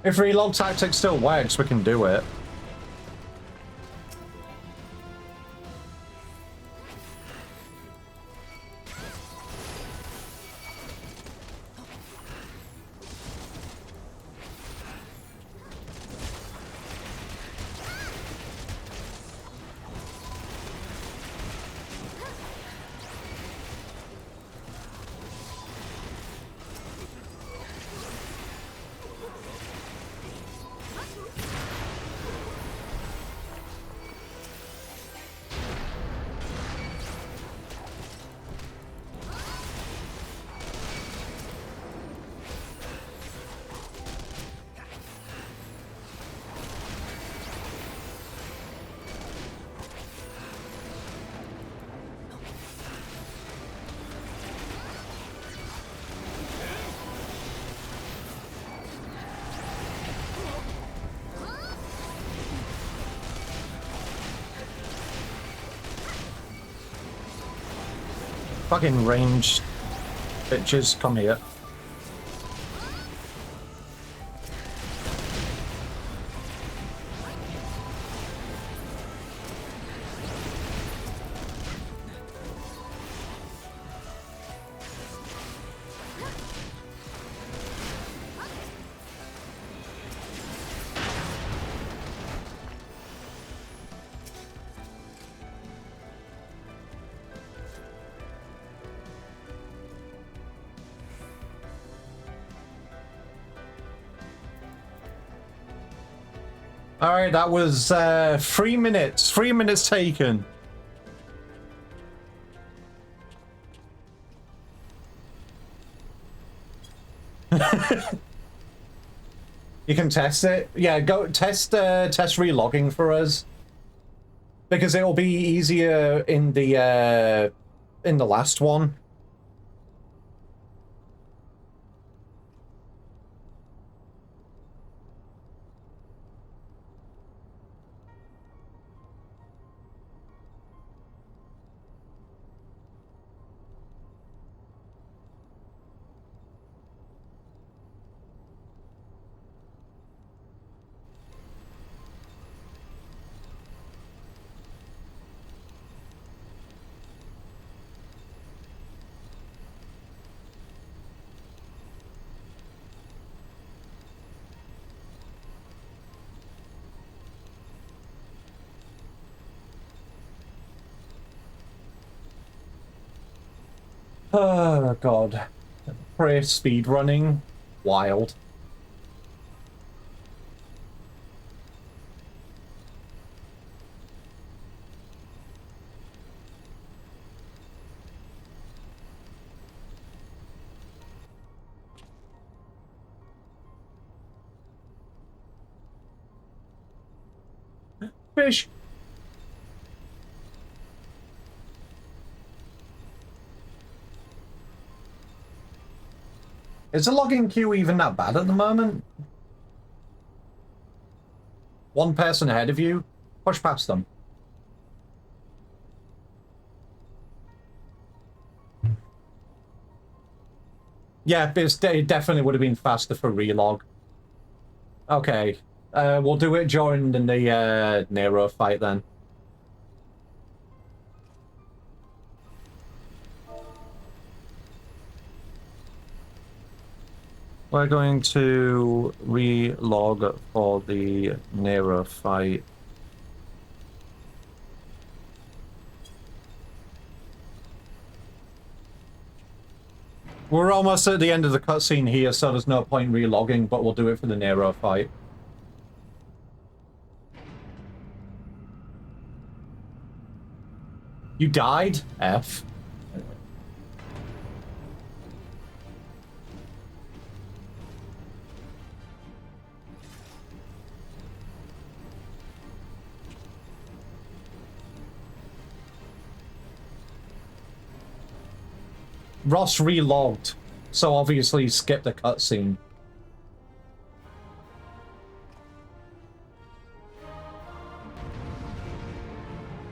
If reload tactic still works, we can do it. Fucking ranged bitches, come here. Alright, that was 3 minutes. 3 minutes taken. You can test it. Yeah, go test relogging for us. Because it'll be easier in the last one. Oh, God. Prey speed running. Wild. Fish. Is the logging queue even that bad at the moment? One person ahead of you? Push past them. Yeah, it definitely would have been faster for relog. Okay. We'll do it during the Nero fight then. We're going to relog for the Nero fight. We're almost at the end of the cutscene here, so there's no point relogging, but we'll do it for the Nero fight. You died? F. Ross relogged, so obviously skip the cutscene.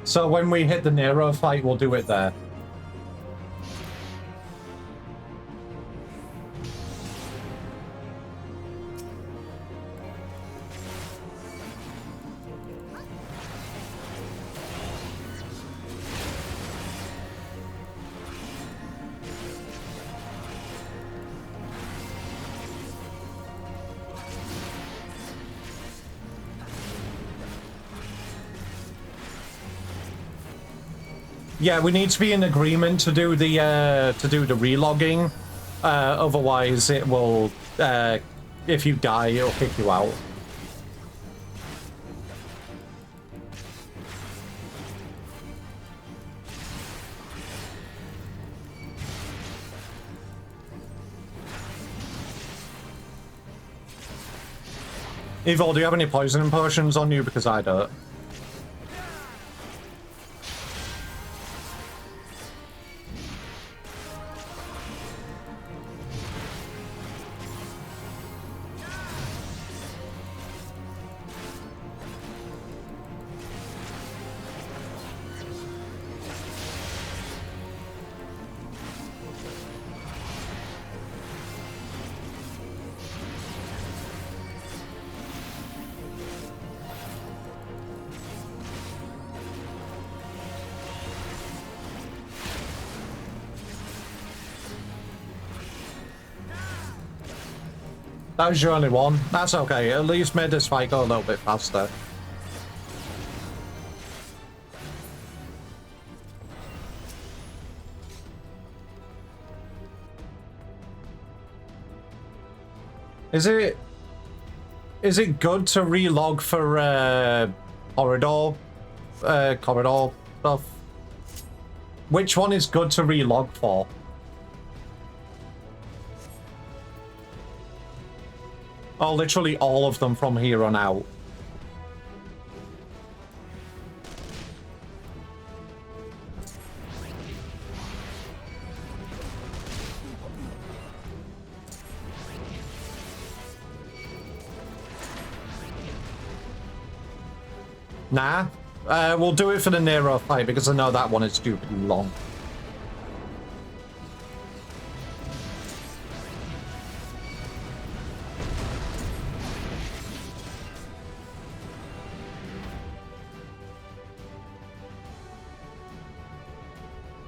So when we hit the Nero fight, we'll do it there. Yeah, we need to be in agreement to do the relogging. Otherwise, it will. If you die, it'll kick you out. Evil, do you have any poisoning potions on you? Because I don't. That was your only one. That's okay. At least made this fight go a little bit faster. Is it good to relog for corridor stuff? Which one is good to relog for? Oh, literally all of them from here on out. Nah. We'll do it for the Nero fight because I know that one is stupidly long.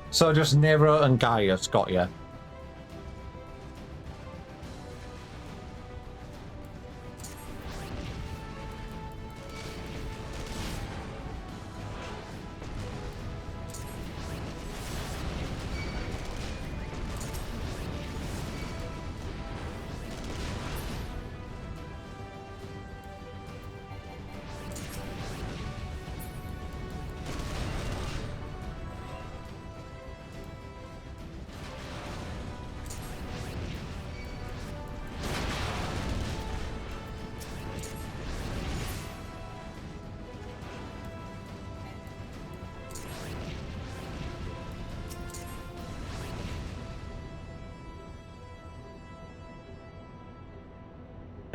So just Nero and Gaius got you.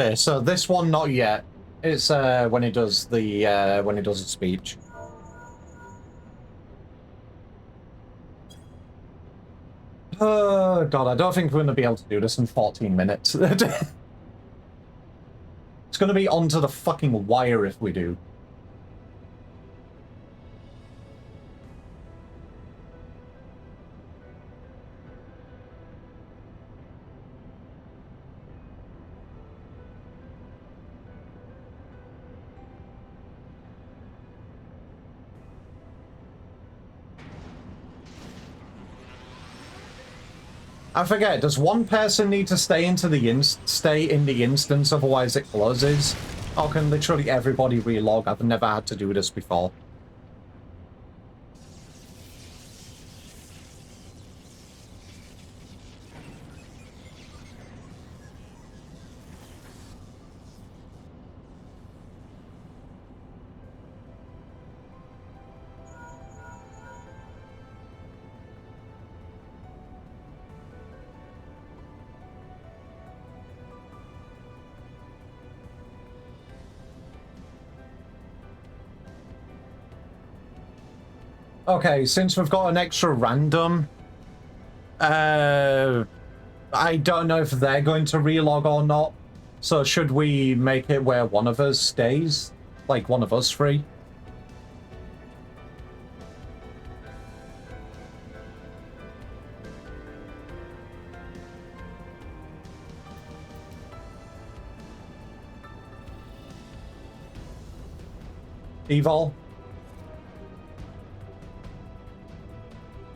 Okay, so this one not yet. It's when he does the speech. Oh god, I don't think we're gonna be able to do this in 14 minutes. It's gonna be onto the fucking wire if we do. I forget, does one person need to stay in the instance, otherwise it closes? Or can literally everybody relog? I've never had to do this before. Okay, since we've got an extra random, I don't know if they're going to relog or not. So should we make it where one of us stays? Like one of us three? Evil?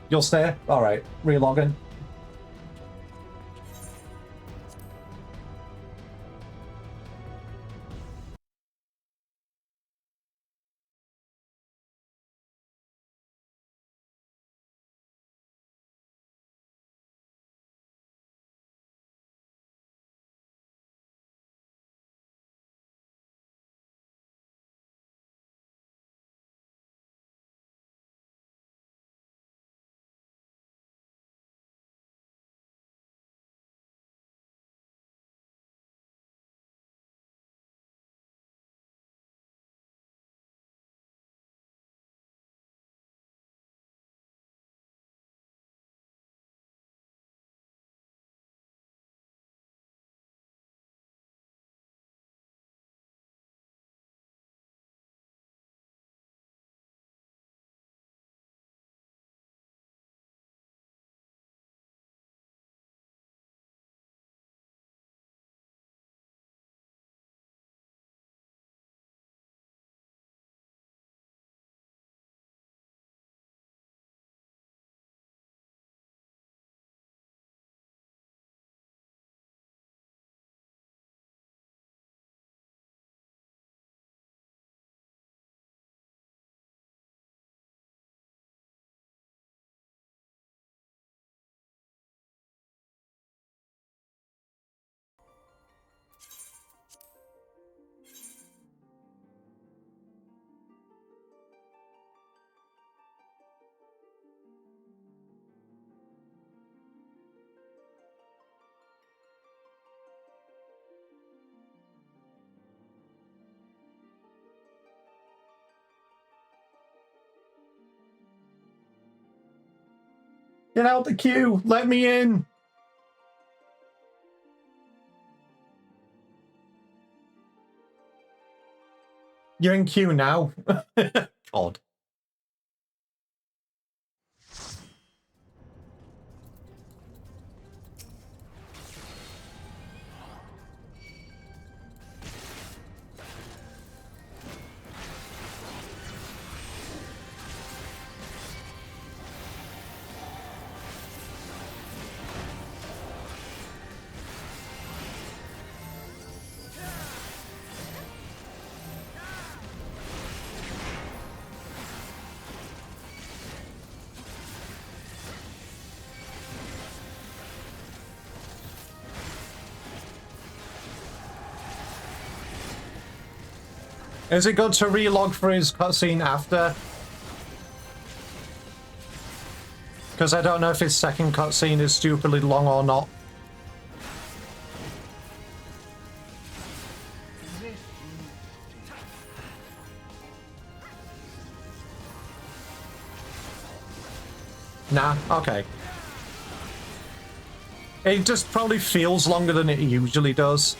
You'll stay? Alright, relogging. Get out the queue! Let me in! You're in queue now. God. Is it good to relog for his cutscene after? Because I don't know if his second cutscene is stupidly long or not. Nah, okay. It just probably feels longer than it usually does.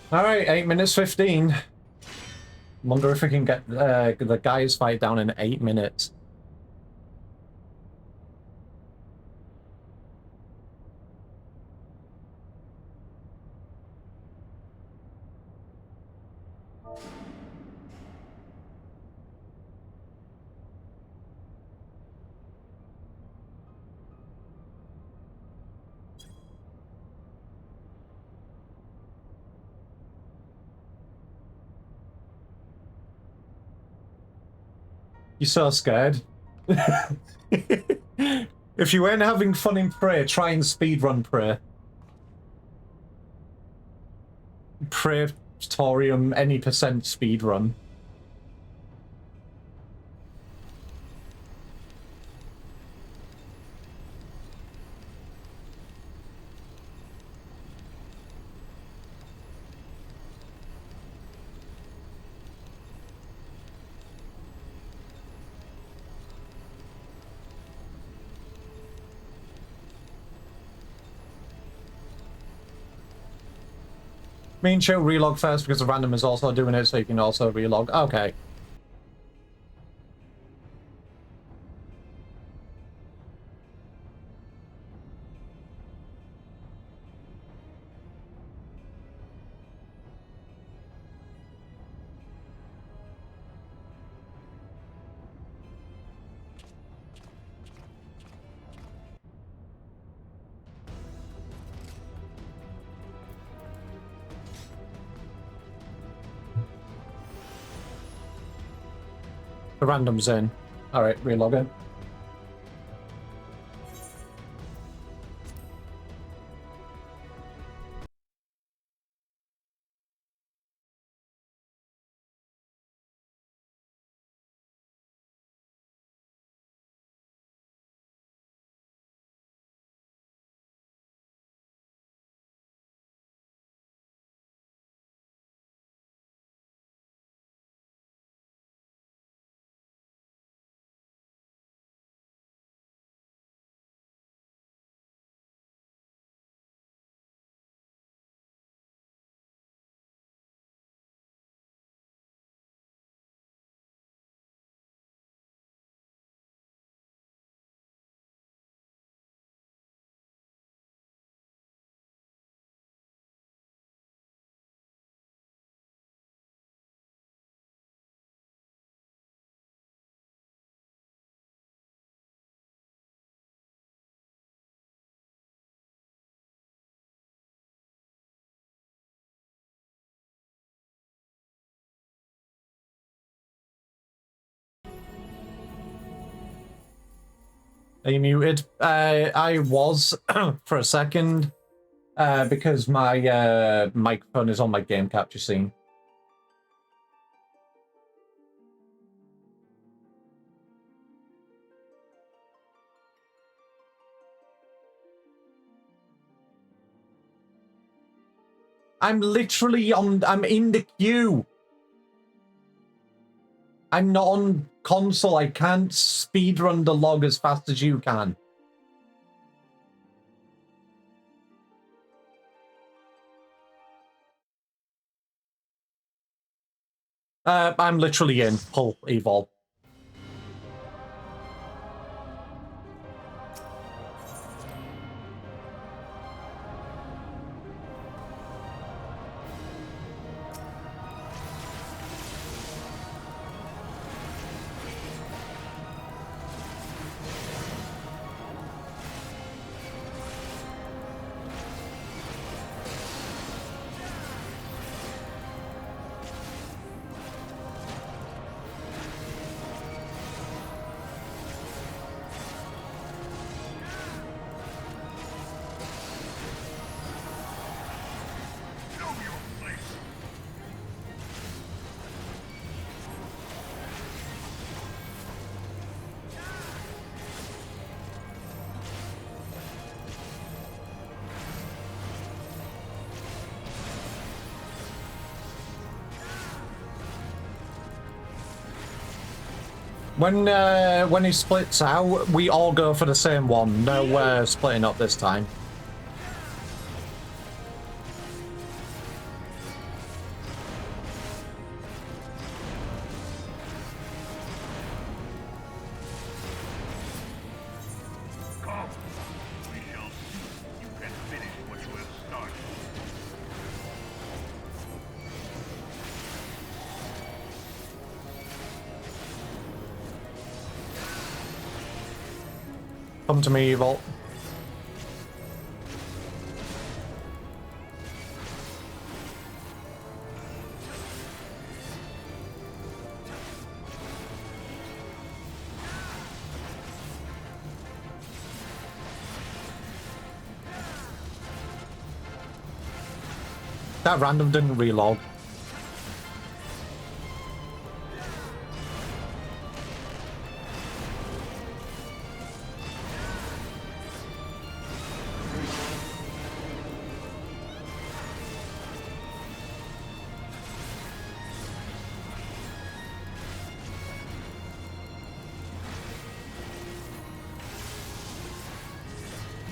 All right, 8 minutes 15. Wonder if we can get the guys fight down in 8 minutes. You're so scared. If you weren't having fun in Prey, try and speedrun Prey. Praetorium any percent speedrun. Me and Chill relog first because the random is also doing it, so you can also relog. Okay. The random's in. Alright, relog it. Are you muted? I was for a second because my microphone is on my game capture scene. I'm literally on. I'm in the queue. I'm not on console. I can't speedrun the log as fast as you can. I'm literally in Hull Evolve. When he splits out, we all go for the same one. No splitting up this time. Come. We shall see if you can finish what you have started. Come to me, Evil. That random didn't relog.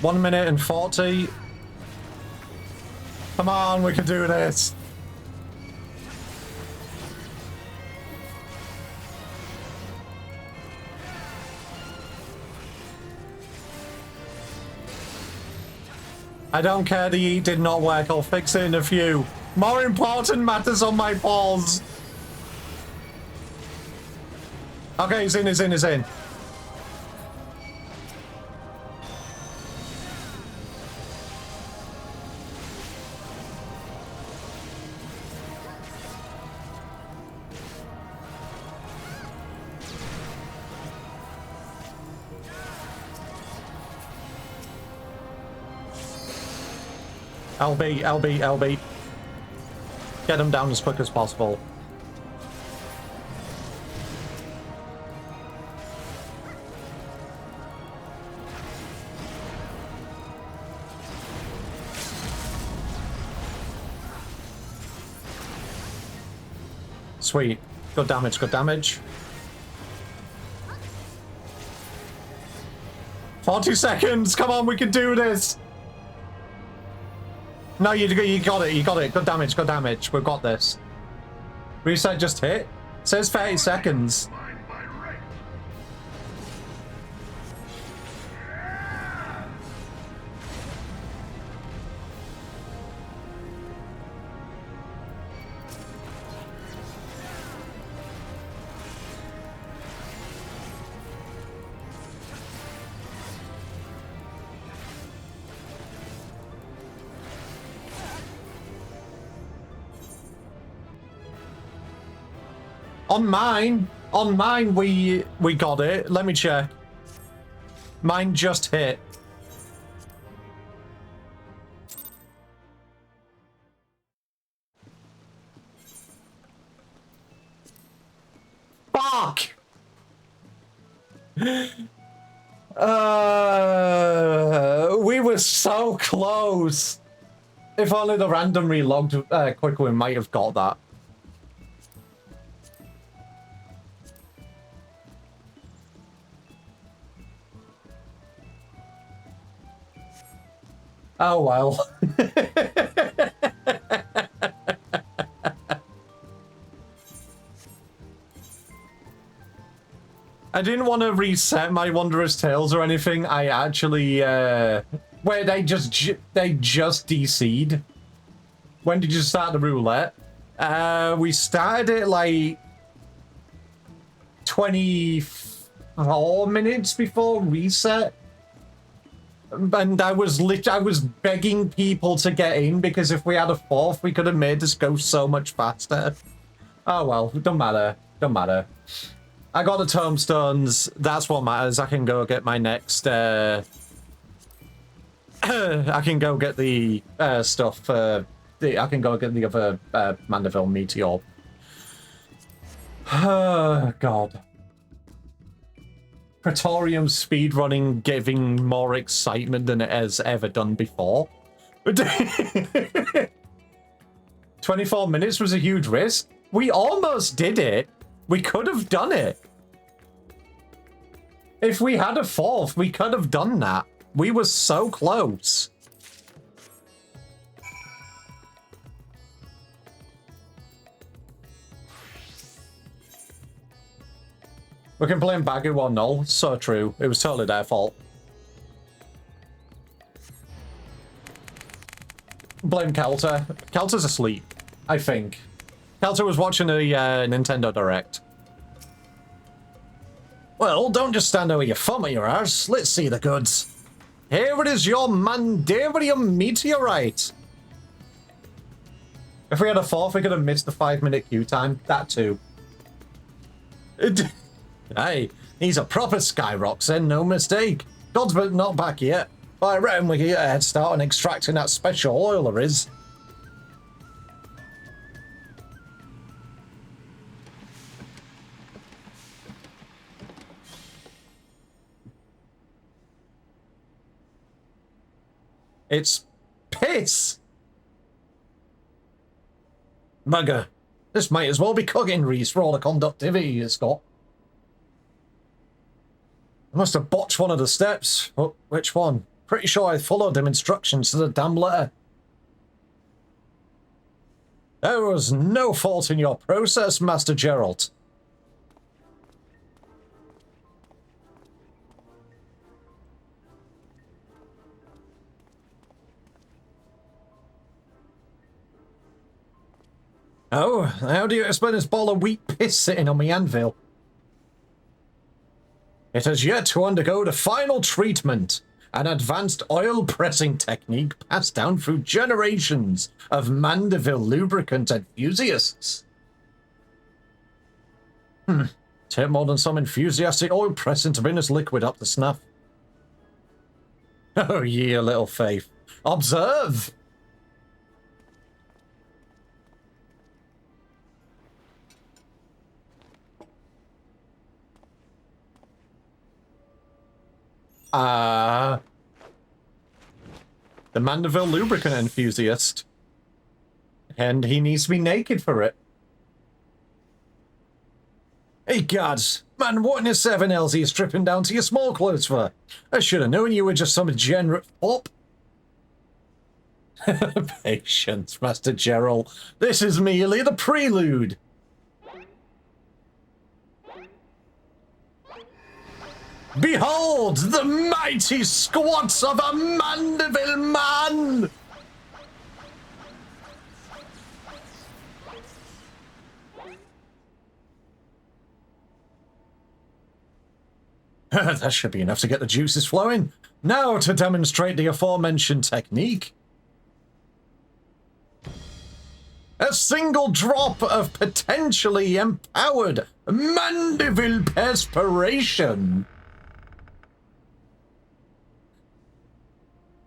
One minute and 40. Come on, we can do this. I don't care the eat did not work, I'll fix it in a few. More important matters on my balls. Okay, he's in, he's in, he's in. LB, LB, LB. Get him down as quick as possible. Sweet. Good damage, good damage. 40 seconds! Come on, we can do this! No, you got it, you got it. Good damage, good damage. We've got this. Reset just hit. It says 30 seconds. On mine, we got it. Let me check. Mine just hit. Fuck! We were so close. If only the random relogged quick, we might have got that. Oh well. I didn't want to reset my Wanderer's Tales or anything. I actually where they just DC'd. When did you start the roulette? We started it like 24 minutes before reset. And I was begging people to get in because if we had a fourth, we could have made this go so much faster. Oh well, don't matter. Don't matter. I got the tombstones. That's what matters. I can go get my next. I can go get the stuff. I can go get the other Mandeville meteor. Oh God. Praetorium speedrunning giving more excitement than it has ever done before. 24 minutes was a huge risk. We almost did it. We could have done it. If we had a fourth, we could have done that. We were so close. We can blame Bagu or Null. So true. It was totally their fault. Blame Kelter. Kelter's asleep, I think. Kelter was watching a Nintendo Direct. Well, don't just stand over your thumb at your arse. Let's see the goods. Here it is, your Mandarium meteorite. If we had a fourth, we could have missed the 5-minute queue time. That too. Hey, he's a proper Skyroxen, no mistake. God's but not back yet. But I reckon we can get a head start on extracting that special oil there is. It's piss! Bugger. This might as well be cooking grease for all the conductivity it's got. I must have botched one of the steps. Oh, which one? Pretty sure I followed them instructions to the damn letter. There was no fault in your process, Master Geralt. Oh, how do you explain this ball of wheat piss sitting on my anvil? It has yet to undergo the final treatment, an advanced oil pressing technique passed down through generations of Mandeville lubricant enthusiasts. Take more than some enthusiastic oil pressing to bring this liquid up to snuff. Oh, ye little faith. Observe! The Mandeville lubricant enthusiast. And he needs to be naked for it. Hey, gods. Man, what in the 7Ls are you stripping down to your small clothes for? I should have known you were just some degenerate fop. Patience, Master Gerald. This is merely the prelude. Behold, the mighty squats of a Mandeville man! That should be enough to get the juices flowing. Now to demonstrate the aforementioned technique. A single drop of potentially empowered Mandeville perspiration.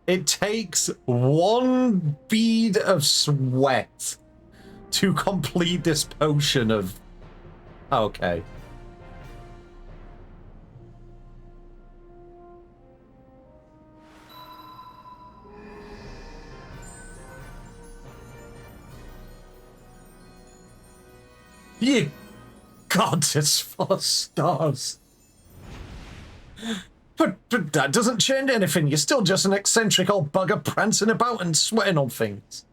It takes one bead of sweat to complete this potion of... Okay. You gods, it's full of stars. But that doesn't change anything. You're still just an eccentric old bugger prancing about and sweating on things.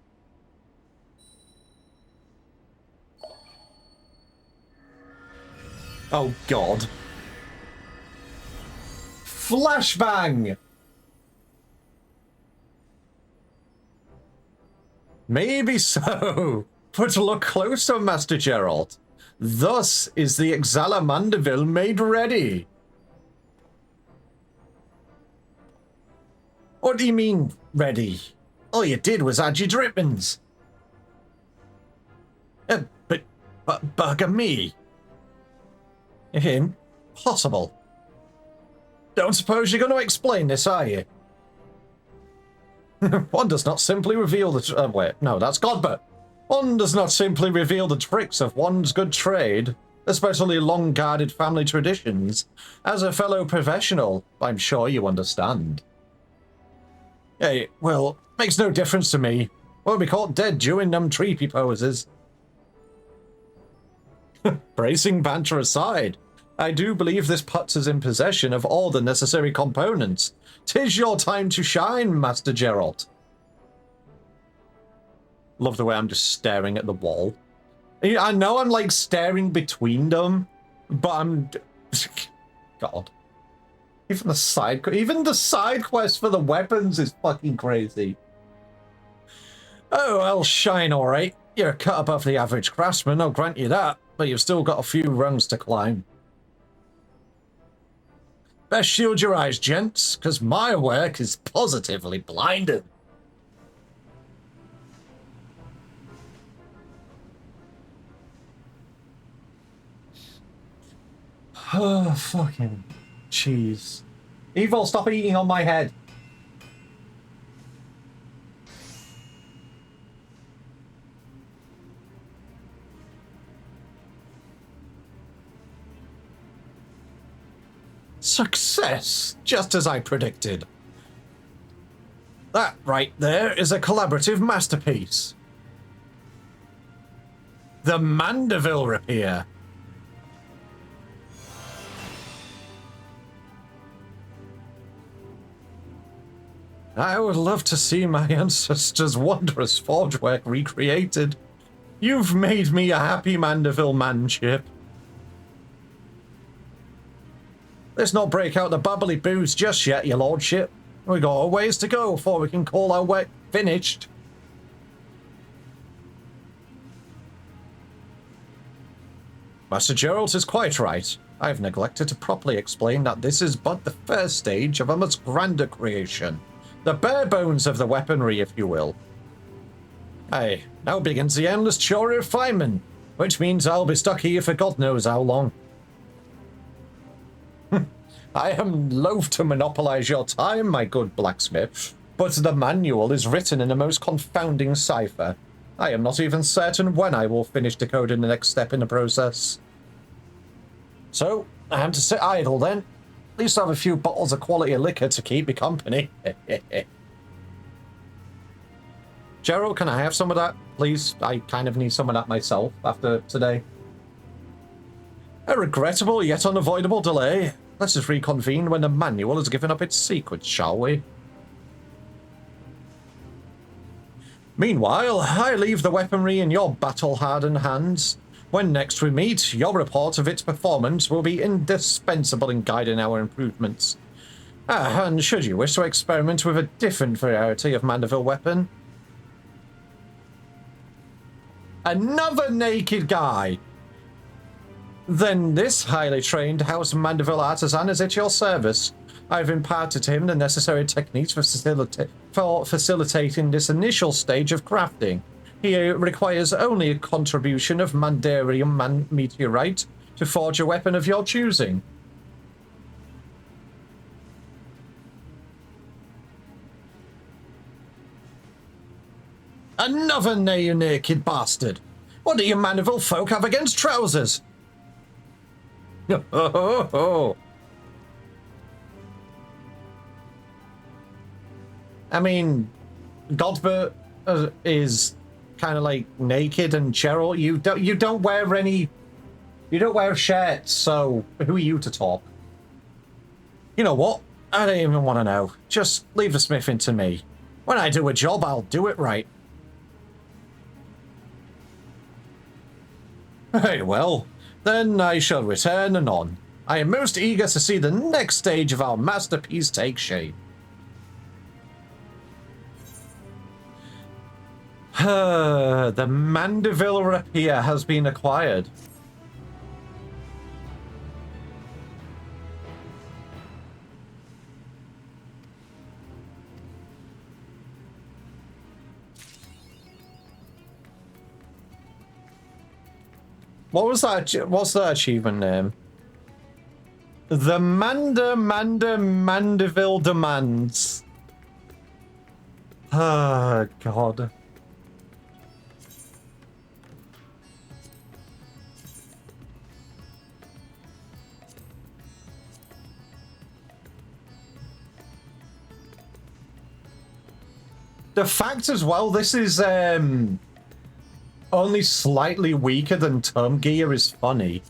Oh, God. Flashbang! Maybe so. But look closer, Master Geralt. Thus is the Exala Mandeville made ready. What do you mean, ready? All you did was add your drippings. But bugger me. Impossible. Don't suppose you're going to explain this, are you? One does not simply reveal the... wait, no, that's Godbert. One does not simply reveal the tricks of one's good trade, especially long-guarded family traditions. As a fellow professional, I'm sure you understand. Hey, well, makes no difference to me. Won't be caught dead doing them treepy poses. Bracing banter aside, I do believe this puts us in possession of all the necessary components. 'Tis your time to shine, Master Geralt. Love the way I'm just staring at the wall. I know I'm like staring between them, but I'm... God. Even the side quest for the weapons is fucking crazy. Oh, well, shine alright. You're cut above the average craftsman, I'll grant you that, but you've still got a few rungs to climb. Best shield your eyes, gents, because my work is positively blinding. Oh, fucking cheese. Evil, stop eating on my head. Success! Just as I predicted. That right there is a collaborative masterpiece. The Mandeville Rapier. I would love to see my ancestors' wondrous forge work recreated. You've made me a happy Mandeville manship. Let's not break out the bubbly booze just yet, your lordship. We got a ways to go before we can call our work finished. Master Geralt is quite right. I've neglected to properly explain that this is but the first stage of a much grander creation. The bare bones of the weaponry, if you will. Aye, now begins the endless chore of refinement, which means I'll be stuck here for God knows how long. I am loath to monopolize your time, my good blacksmith, but the manual is written in a most confounding cipher. I am not even certain when I will finish decoding the next step in the process. So, I am to sit idle then. At least I have a few bottles of quality liquor to keep me company. Gerald, can I have some of that, please? I kind of need some of that myself after today. A regrettable yet unavoidable delay. Let's just reconvene when the manual has given up its secrets, shall we? Meanwhile, I leave the weaponry in your battle-hardened hands. When next we meet, your report of its performance will be indispensable in guiding our improvements. And should you wish to experiment with a different variety of Mandeville weapon... Another naked guy! Then this highly trained House Mandeville artisan is at your service. I've imparted to him the necessary techniques for facilitating this initial stage of crafting. He requires only a contribution of Mandarium meteorite to forge a weapon of your choosing. Another naked bastard! What do you Mandeville folk have against trousers? I mean, Godbert is kind of like naked, and Cheryl, you don't wear shirts, so who are you to talk? You know what? I don't even want to know. Just leave the smithing to me. When I do a job, I'll do it right. Very well. Then I shall return anon. I am most eager to see the next stage of our masterpiece take shape. The Mandeville Rapier has been acquired. What's that achievement name? The Mandeville demands. Oh, God. The fact as well, this is only slightly weaker than Tomb Gear is funny.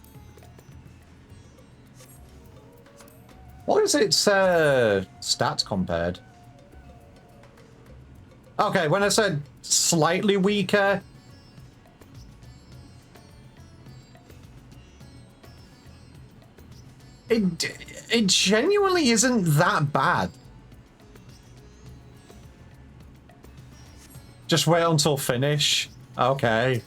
What is its stats compared? Okay, when I said slightly weaker, it genuinely isn't that bad. Just wait until finish. Okay.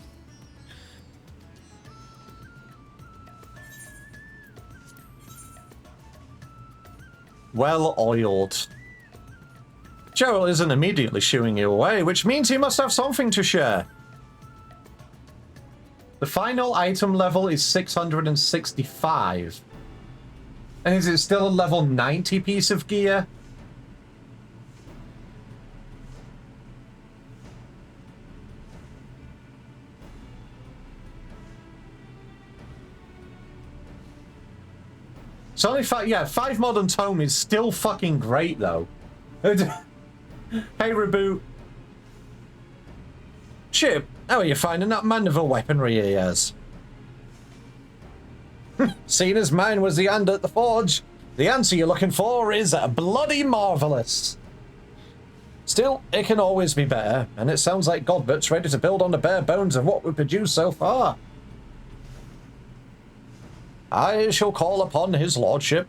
Well oiled. Gerald isn't immediately shooing you away, which means he must have something to share. The final item level is 665. And is it still a level 90 piece of gear? It's only five modern tome is still fucking great though. Hey Reboot. Chip, how are you finding that Mandeville weaponry he has? Seeing as mine was the hand at the forge, the answer you're looking for is bloody marvelous. Still, it can always be better, and it sounds like Godbert's ready to build on the bare bones of what we've produced so far. I shall call upon his lordship.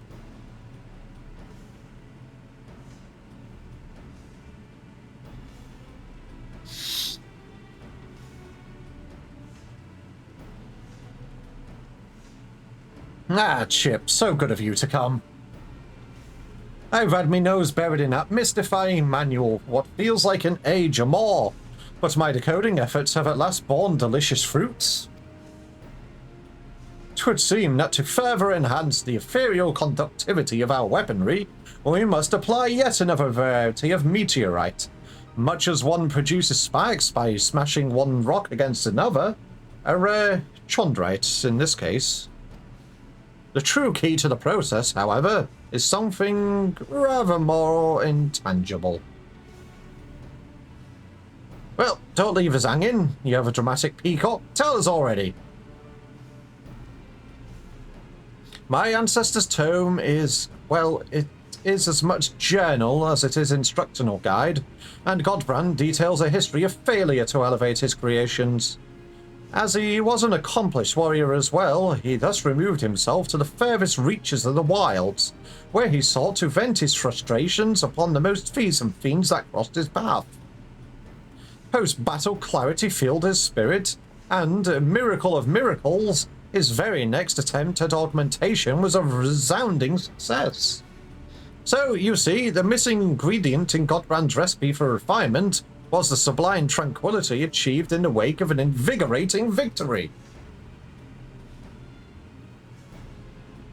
Ah, Chip, so good of you to come. I've had my nose buried in that mystifying manual for what feels like an age or more, but my decoding efforts have at last borne delicious fruits. 'Twould seem that to further enhance the ethereal conductivity of our weaponry, we must apply yet another variety of meteorite. Much as one produces sparks by smashing one rock against another, a rare chondrite in this case. The true key to the process, however, is something rather more intangible. Well, don't leave us hanging. You have a dramatic peacock. Tell us already. My ancestor's tome is, well, it is as much journal as it is instructional guide, and Godbrand details a history of failure to elevate his creations. As he was an accomplished warrior as well, he thus removed himself to the furthest reaches of the wilds, where he sought to vent his frustrations upon the most fearsome fiends that crossed his path. Post-battle clarity filled his spirit, and, miracle of miracles, his very next attempt at augmentation was a resounding success. So, you see, the missing ingredient in Godbrand's recipe for refinement was the sublime tranquility achieved in the wake of an invigorating victory.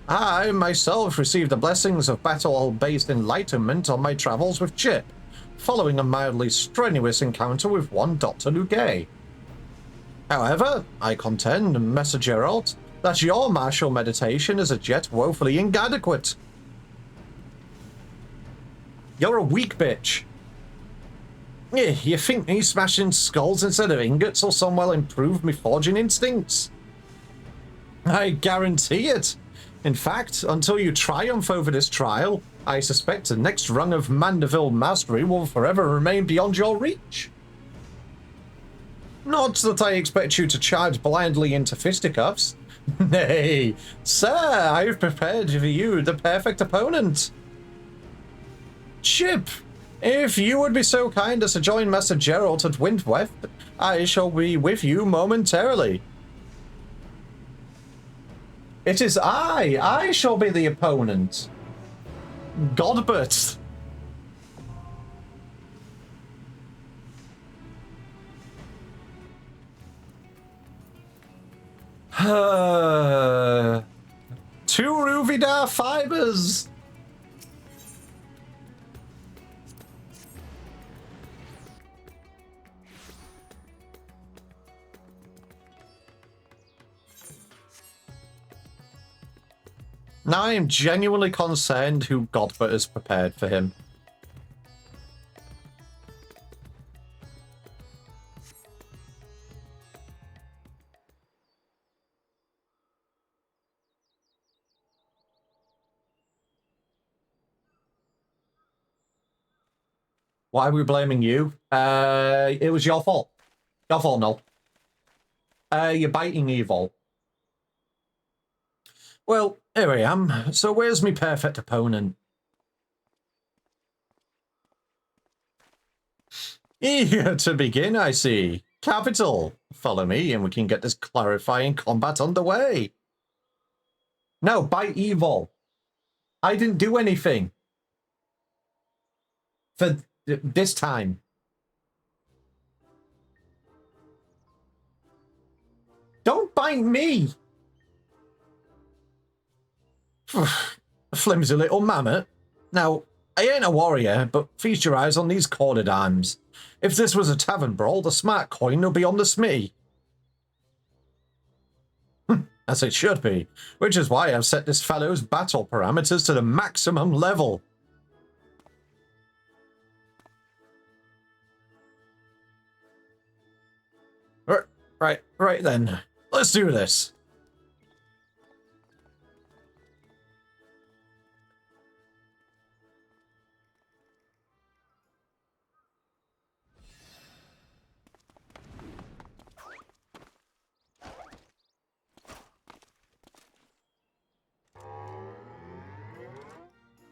I, myself, received the blessings of battle-based enlightenment on my travels with Chip, following a mildly strenuous encounter with one Dr. Lugay. However, I contend, Messer Geralt, that your martial meditation is as yet woefully inadequate. You're a weak bitch. You think me smashing skulls instead of ingots will somewhat improve me forging instincts? I guarantee it. In fact, until you triumph over this trial, I suspect the next rung of Mandeville mastery will forever remain beyond your reach. Not that I expect you to charge blindly into fisticuffs. Nay, sir, I've prepared for you the perfect opponent. Chip, if you would be so kind as to join Master Geralt at Windweft, I shall be with you momentarily. It is I shall be the opponent. Godbert. Two Ruvidar fibers. Now I am genuinely concerned who Godbert has prepared for him. Why are we blaming you? It was your fault. Your fault, no. You're biting evil. Well, here I am. So where's my perfect opponent? Eager to begin, I see. Capital. Follow me and we can get this clarifying combat underway. No, bite evil. I didn't do anything. For this time. Don't bite me! Flimsy little mammoth. Now, I ain't a warrior, but feast your eyes on these corded arms. If this was a tavern brawl, the smart coin will be on the smithy. As it should be, which is why I've set this fellow's battle parameters to the maximum level. Right then. Let's do this.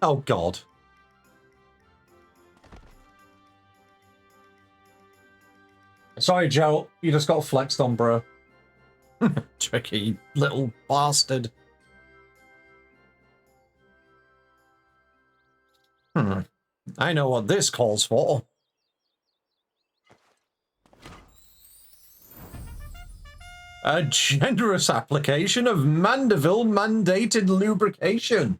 Oh, God. Sorry, Joe. You just got flexed on, bro. Tricky little bastard. I know what this calls for. A generous application of Mandeville mandated lubrication.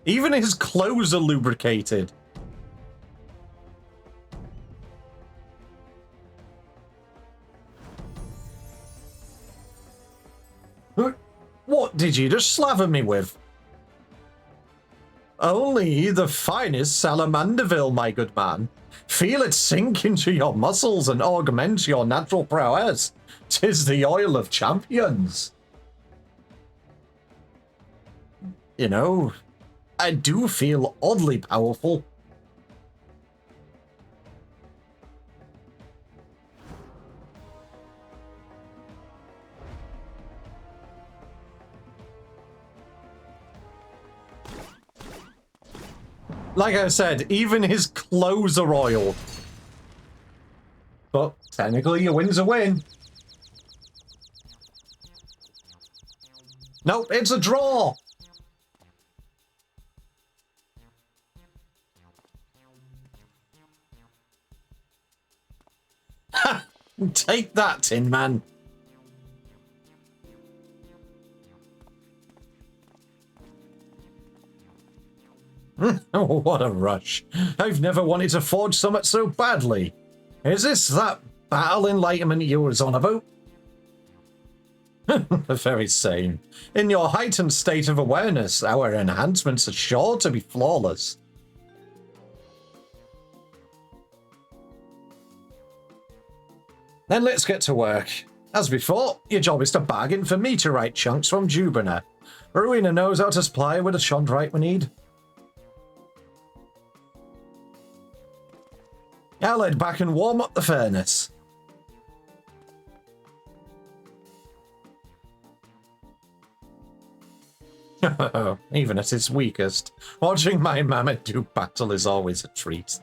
Even his clothes are lubricated. What did you just slaver me with? Only the finest Salamanderville, my good man. Feel it sink into your muscles and augment your natural prowess. 'Tis the oil of champions. You know, I do feel oddly powerful. Like I said, even his clothes are oil. But technically, a win's a win. Nope, it's a draw. Ha! Take that, Tin Man. Oh, what a rush. I've never wanted to forge something so badly. Is this that battle enlightenment you was on about? The very same. In your heightened state of awareness, our enhancements are sure to be flawless. Then let's get to work. As before, your job is to bargain for meteorite chunks from Jubiner. Rowena knows how to supply with the chondrite we need. I'll head back and warm up the furnace. Even at its weakest, watching my mammoth do battle is always a treat.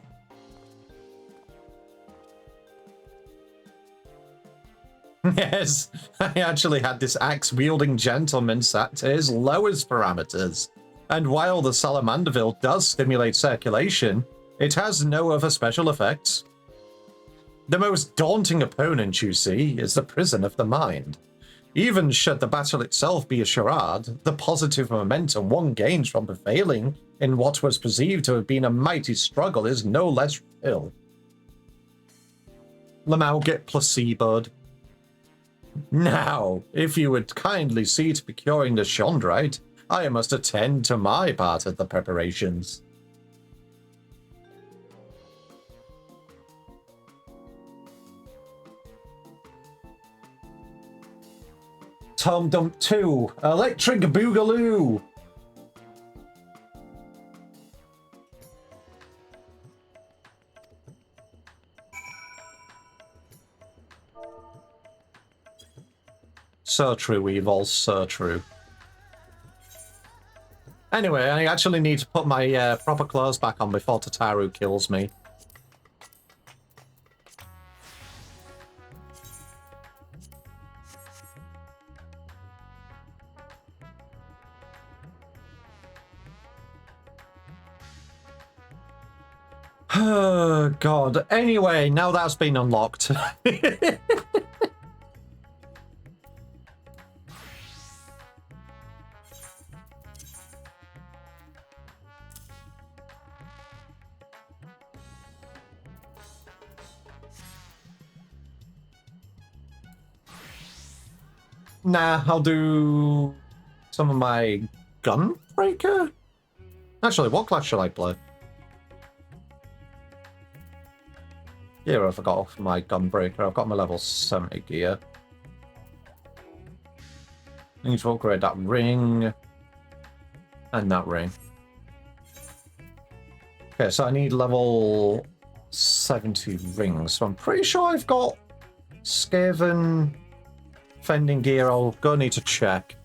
Yes, I actually had this axe-wielding gentleman set to his lowest parameters. And while the Salamanderville does stimulate circulation, it has no other special effects. The most daunting opponent, you see, is the prison of the mind. Even should the battle itself be a charade, the positive momentum one gains from prevailing in what was perceived to have been a mighty struggle is no less real. Lamau get placeboed. Now, if you would kindly see to procuring the chondrite, I must attend to my part of the preparations. Tome Dump 2. Electric Boogaloo. So true, Evil, so true. Anyway, I actually need to put my proper clothes back on before Tataru kills me. Oh, God. Anyway, now that's been unlocked. Nah, I'll do some of my Gunbreaker? Actually, what class should I play? Yeah, I forgot off my Gunbreaker. I've got my level 70 gear. I need to upgrade that ring. And that ring. Okay, so I need level 70 rings. So I'm pretty sure I've got Skaven fending gear. I'll go need to check.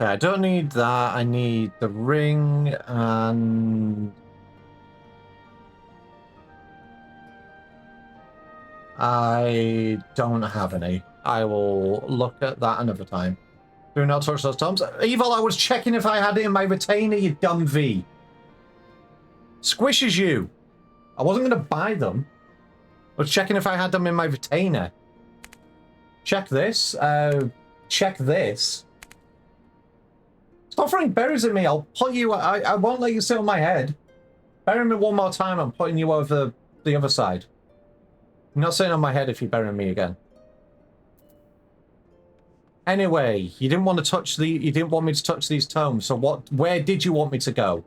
Okay, I don't need that. I need the ring and I don't have any. I will look at that another time. Do not touch those tomes. Evil, I was checking if I had it in my retainer, you dumb V. Squishes you. I wasn't going to buy them. I was checking if I had them in my retainer. Check this. Check this. Stop throwing berries at me. I'll put you... I won't let you sit on my head. Bury me one more time. I'm putting you over the other side. You're not sitting on my head if you bury me again. Anyway, you didn't want to touch the... You didn't want me to touch these tomes. So what? Where did you want me to go?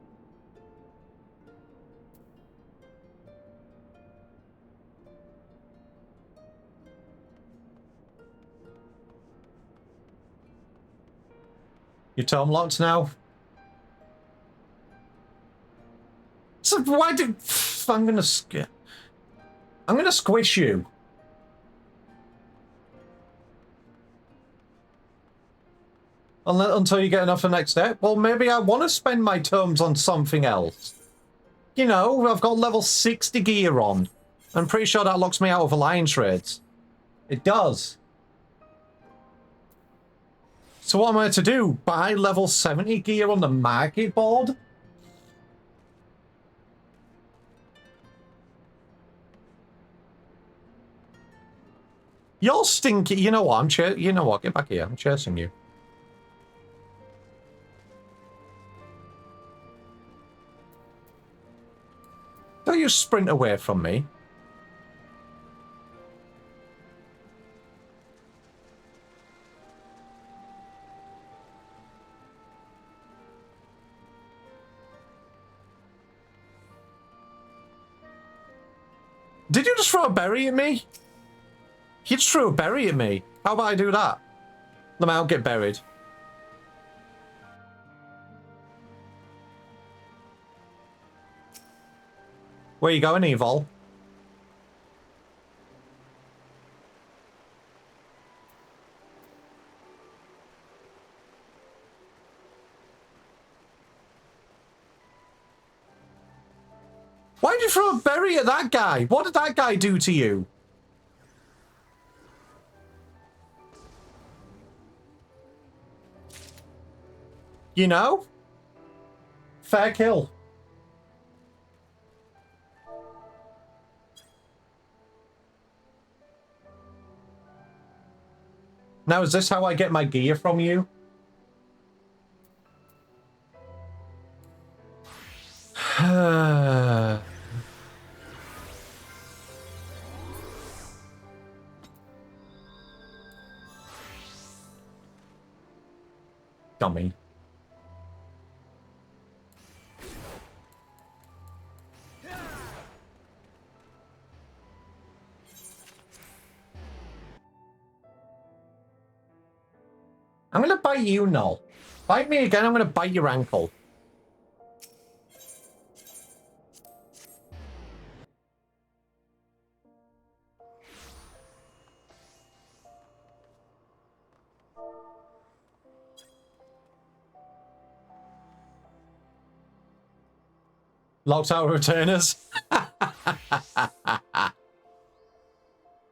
Your tome locked now? So why do... I'm gonna squish you. Until you get enough for the next step. Well, maybe I want to spend my tomes on something else. You know, I've got level 60 gear on. I'm pretty sure that locks me out of alliance raids. It does. So what am I to do? Buy level 70 gear on the market board? You're stinky. You know what? You know what? Get back here. I'm chasing you. Don't you sprint away from me. Did you just throw a berry at me? You just threw a berry at me. How about I do that? Let me out, get buried. Where you going, Evil? Why did you throw a berry at that guy? What did that guy do to you? You know? Fair kill. Now, is this how I get my gear from you? Dummy. I'm gonna bite you, Null. Bite me again, I'm gonna bite your ankle. Locked out returners.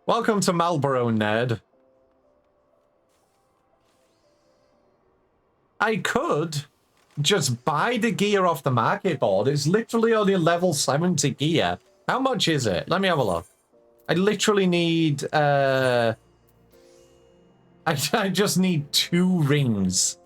Welcome to Marlboro, Ned. I could just buy the gear off the market board. It's literally only level 70 gear. How much is it? Let me have a look. I literally need, I just need 2 rings.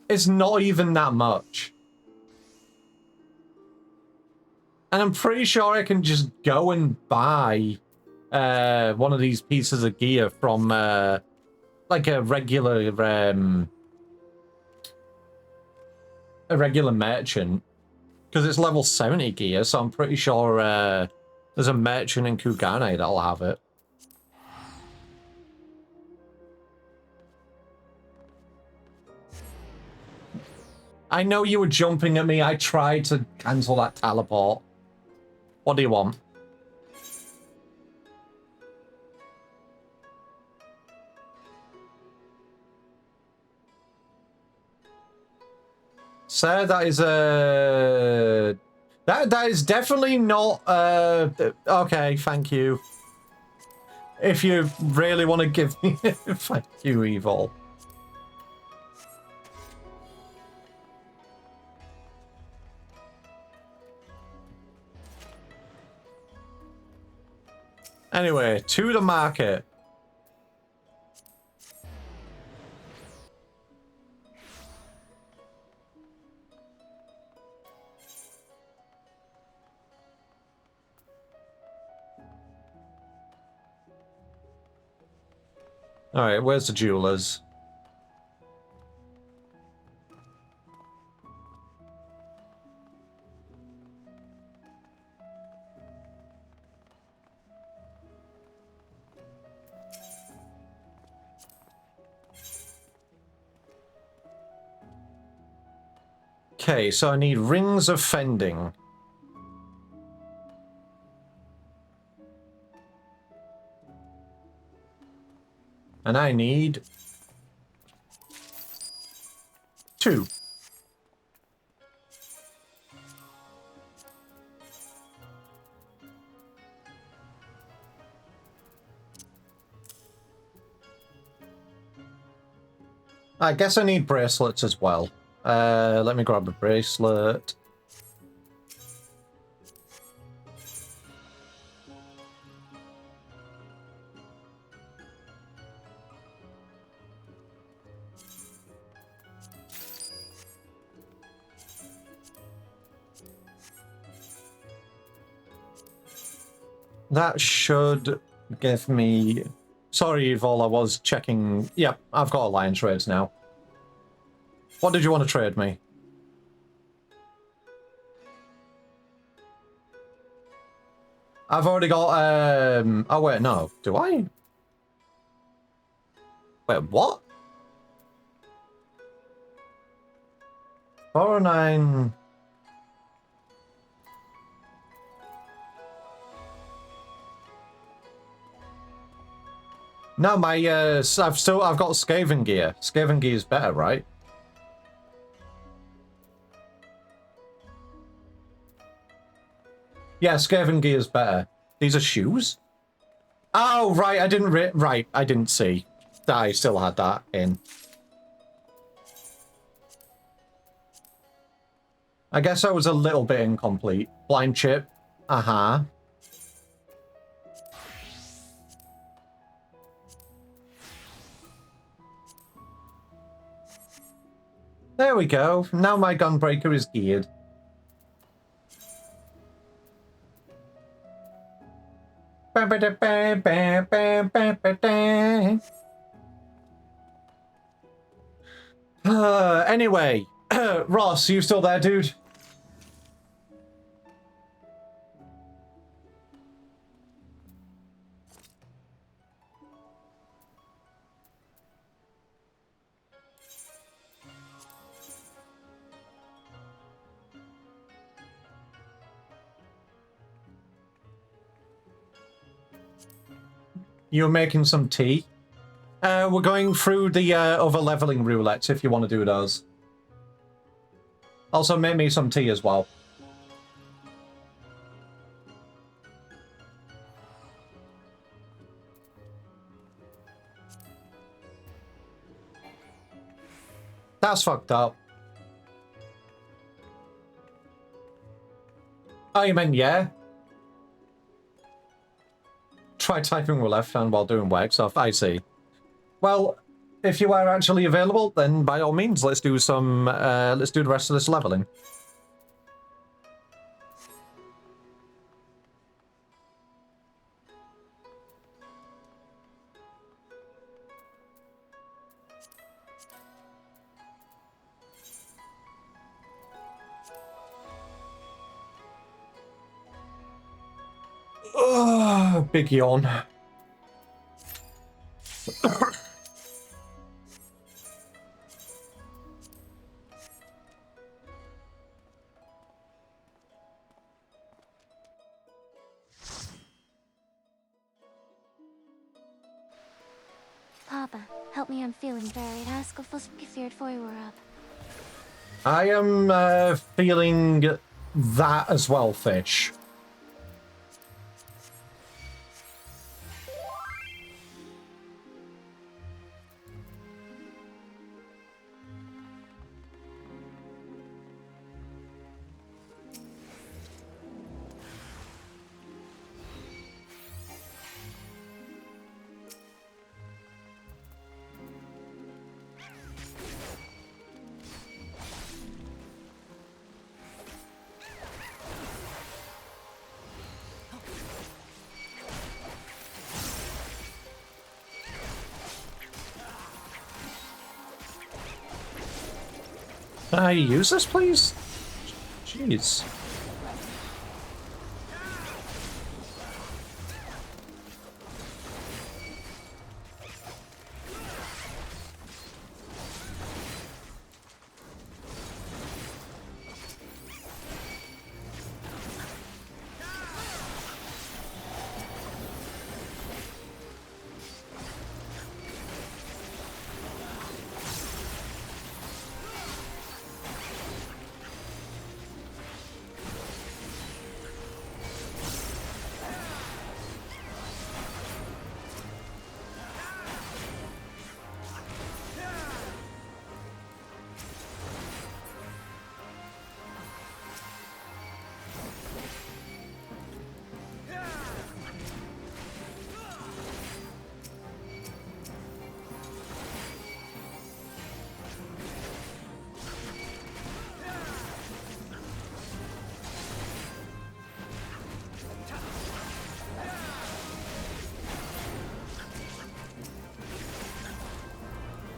It's not even that much. And I'm pretty sure I can just go and buy one of these pieces of gear from like a regular merchant, because it's level 70 gear, so I'm pretty sure there's a merchant in Kugane that'll have it. I know you were jumping at me. I tried to cancel that teleport. What do you want? Sir, that is a... That is definitely not... Okay, thank you. If you really want to give me... Thank you, Evil. Anyway, to the market. All right, where's the jewelers? Okay, so I need rings of fending. And I need 2. I guess I need bracelets as well. Let me grab a bracelet. That should give me... Sorry, Evil, I was checking... Yep, I've got alliance trades now. What did you want to trade me? I've already got, Oh, wait, no. Do I? Wait, what? 409... No, my, I've got Skaven gear. Skaven gear is better, right? Yeah, Skaven gear's better. These are shoes? Oh, right, I didn't I didn't see that I still had that in. I guess I was a little bit incomplete. Blind chip. Uh-huh. There we go. Now my gunbreaker is geared. Anyway, Ross, you still there, dude? You're making some tea? We're going through the other leveling roulettes if you want to do those. Also, make me some tea as well. That's fucked up. Oh, you meant yeah? Try typing with left hand while doing work stuff. I see. Well, if you are actually available, then by all means, let's do some. Let's do the rest of this leveling. Oh, big yawn. Papa, help me, I'm feeling very rascal feared for you were up. I am feeling that as well, Fish. Can I use this, please? Jeez.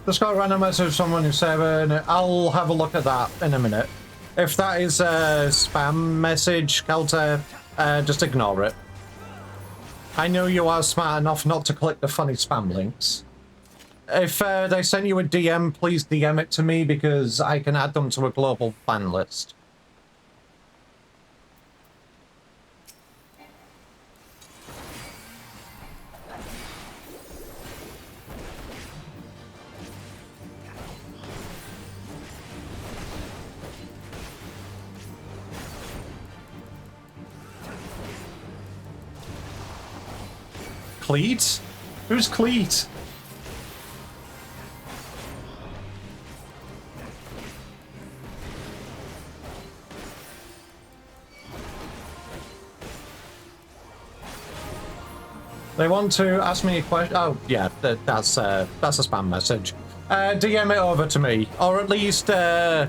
Just got a random message from someone who's saying, I'll have a look at that in a minute. If that is a spam message, Kelter, just ignore it. I know you are smart enough not to click the funny spam links. If they send you a DM, please DM it to me because I can add them to a global fan list. Cleat? Who's Cleat? They want to ask me a question. Oh, yeah, that's a spam message. DM it over to me, or at least try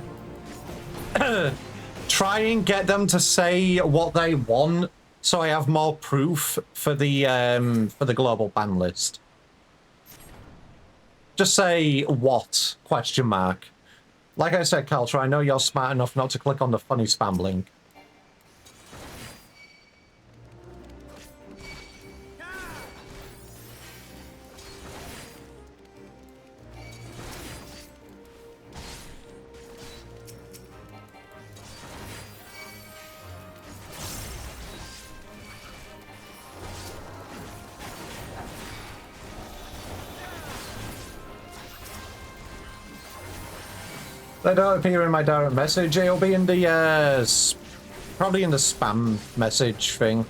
and get them to say what they want, so I have more proof for the global ban list. Just say what? Question mark. Like I said, Caltra, I know you're smart enough not to click on the funny spam link. They don't appear in my direct message. It'll be in the, probably in the spam message thing.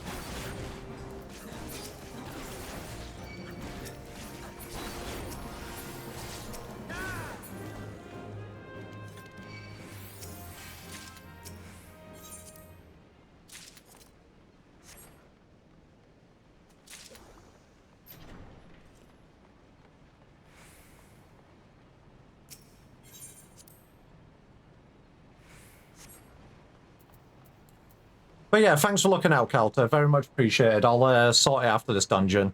But yeah, thanks for looking out, Calta. Very much appreciated. I'll sort it after this dungeon.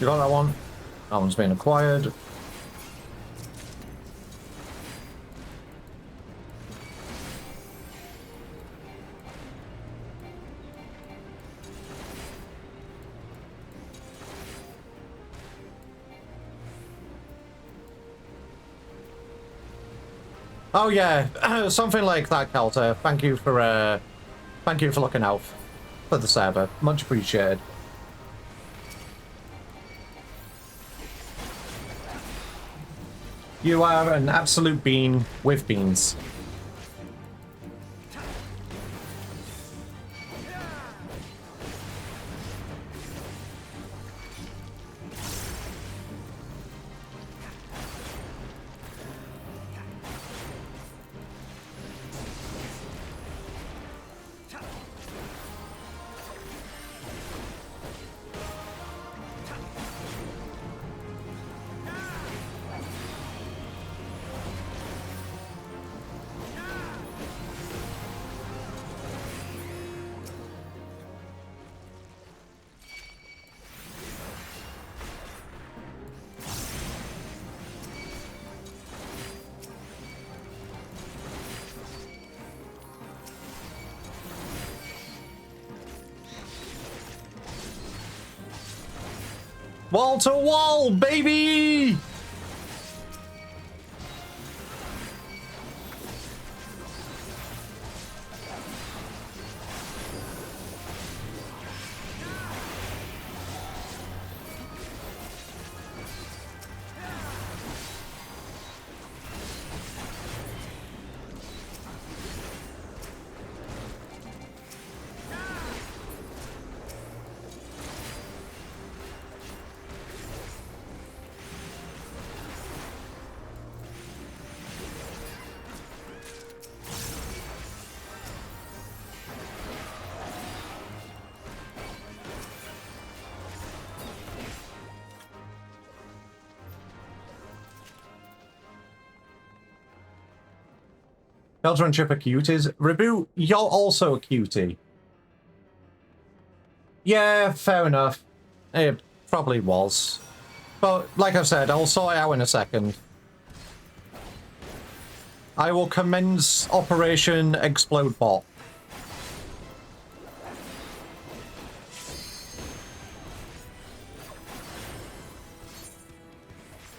You got that one? That one's been acquired. Oh yeah, something like that, Calta. Thank you for looking out for the server. Much appreciated. You are an absolute bean with beans. Wall to wall, baby! Delta and Chip are cuties. Reboot, you're also a cutie. Yeah, fair enough. It probably was. But, like I said, I'll sort it out in a second. I will commence Operation Explode Bot.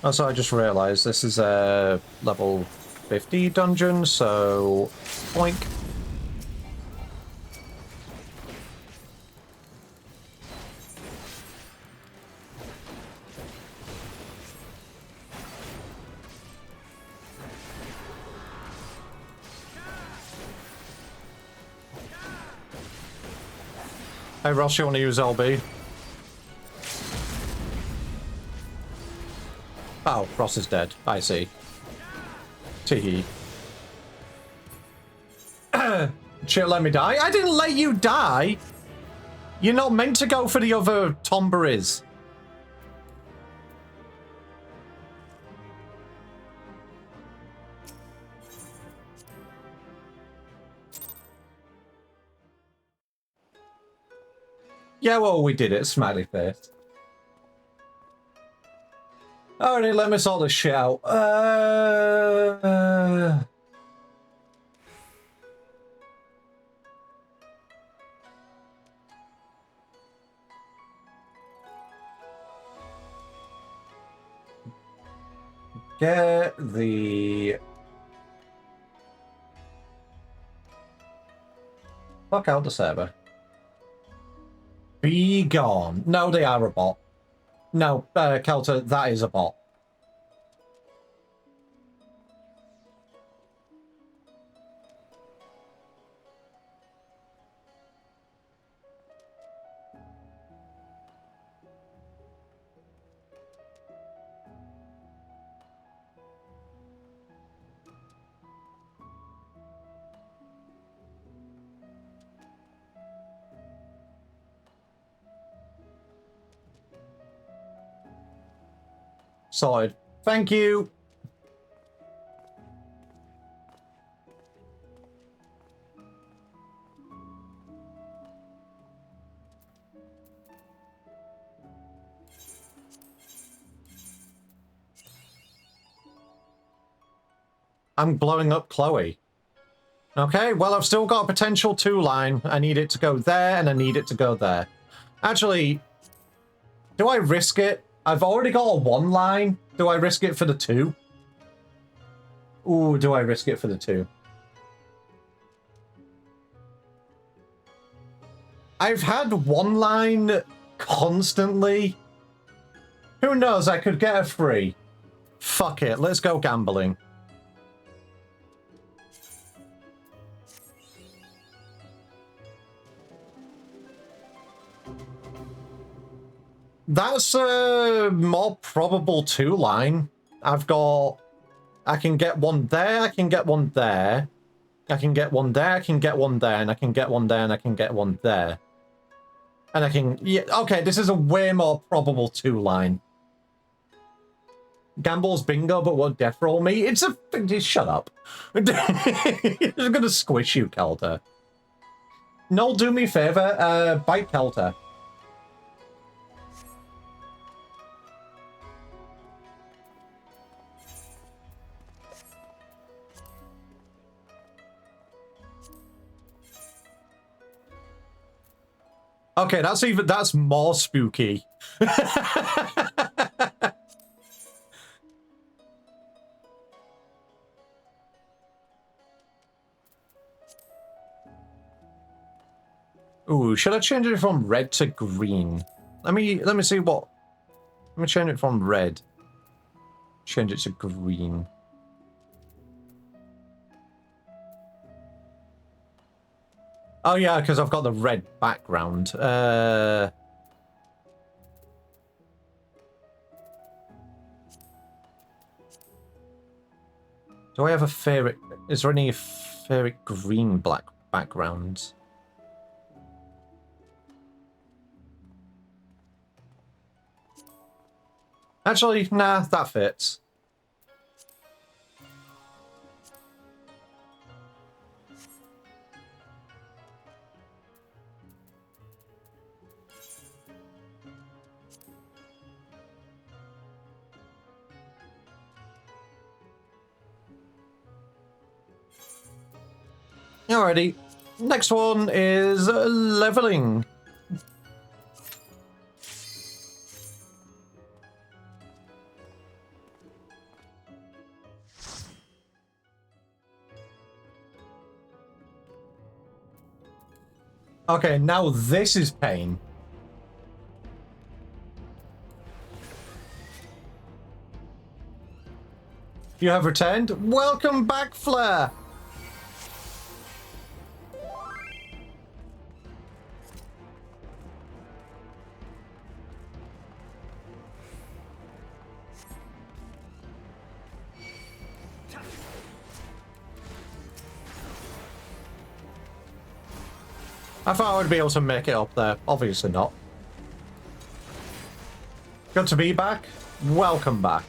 Also, I just realized this is a level 50 dungeon, so boink. Hey Ross, you want to use LB? Oh, Ross is dead. I see. Teehee. Shit, let me die. I didn't let you die! You're not meant to go for the other Tomberries. Yeah, well, we did it. Smiley face. Alright, let me sort this shit out. Get the... Fuck out the server. Be gone. No, they are a bot. No, Kelter, that is a bot. Sorted. Thank you. I'm blowing up Chloe. Okay, well, I've still got a potential 2-line. I need it to go there, and I need it to go there. Actually, do I risk it? I've already got a 1-line. Do I risk it for the 2? Ooh, do I risk it for the 2? I've had 1-line constantly. Who knows? I could get a free. Fuck it. Let's go gambling. That's a more probable 2-line. I've got... I can get one there, I can get one there. I can get one there, I can get one there, and I can get one there, and I can get one there. And I can... Yeah, okay, this is a way more probable 2-line. Gamble's bingo, but won't death roll me? It's a... Shut up. It's gonna squish you, Kelter. No, do me a favor, bite Kelter. Okay, that's more spooky. Ooh, should I change it from red to green? Let me see what. Let me change it from red. Change it to green. Oh yeah, because I've got the red background. Do I have a favorite? Is there any favorite green black backgrounds? Actually, nah, that fits. Alrighty. Next one is leveling. Okay, now this is pain. You have returned. Welcome back, Flare. I thought I would be able to make it up there. Obviously not. Good to be back. Welcome back.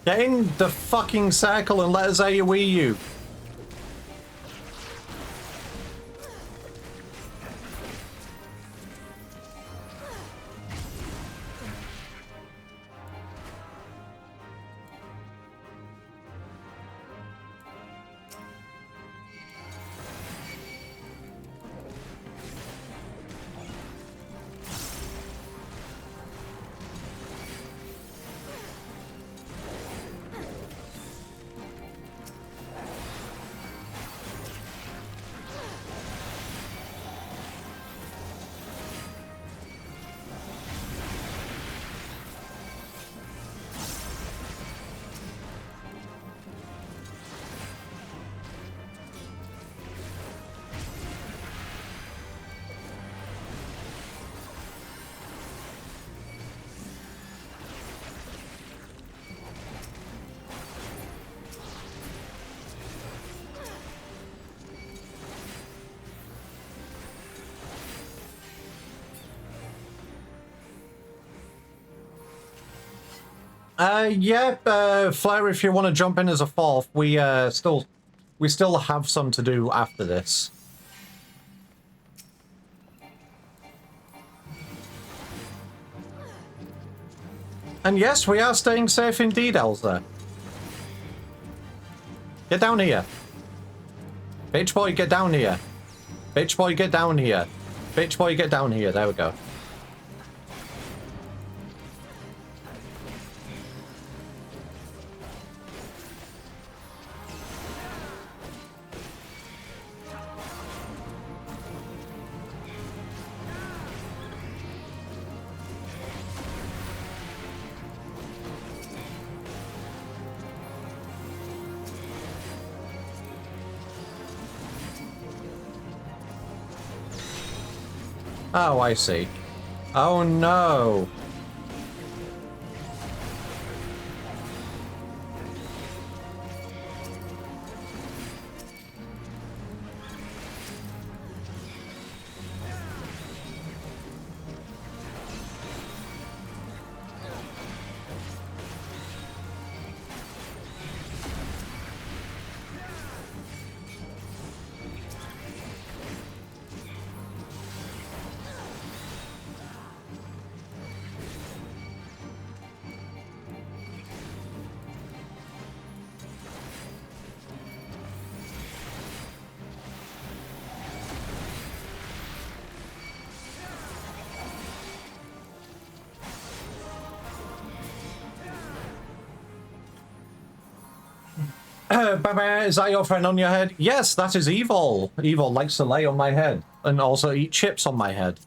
Get in the fucking circle and let us AoE you. Yeah, Flare, if you want to jump in as a fourth, we still have some to do after this. And yes, we are staying safe indeed, Elsa. Get down here. Bitch boy, get down here. Bitch boy, get down here. Bitch boy, get down here. There we go. Oh, I see. Oh no. Baba, is that your friend on your head? Yes, that is Evil. Evil likes to lay on my head and also eat chips on my head.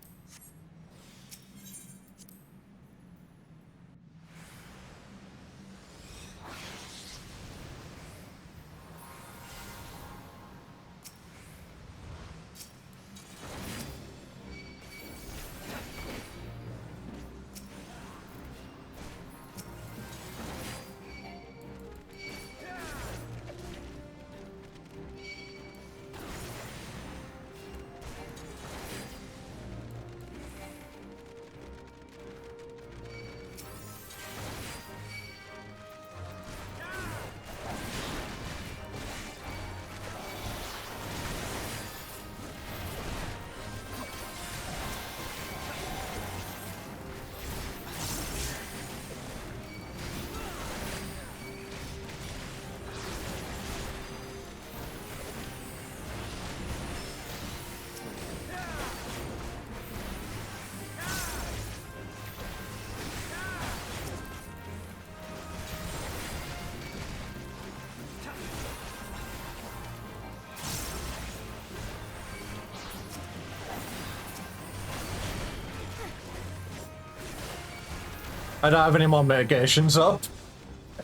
I don't have any more mitigations up.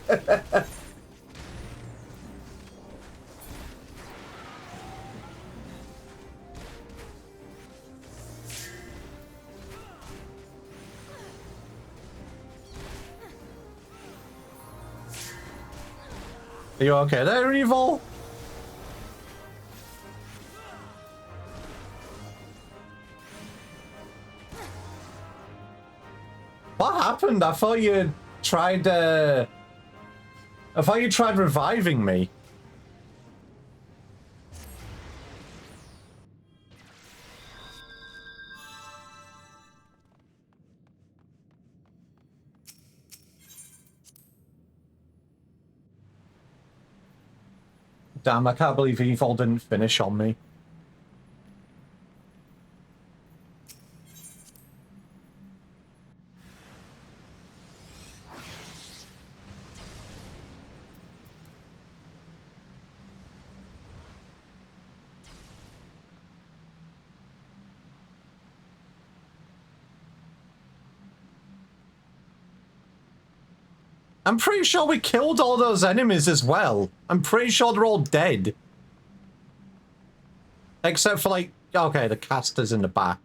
Are you okay there, Evil? What happened? I thought you tried, I thought you tried reviving me. Damn, I can't believe Evil didn't finish on me. I'm pretty sure we killed all those enemies as well. I'm pretty sure they're all dead. Except for, like, okay, the caster's in the back.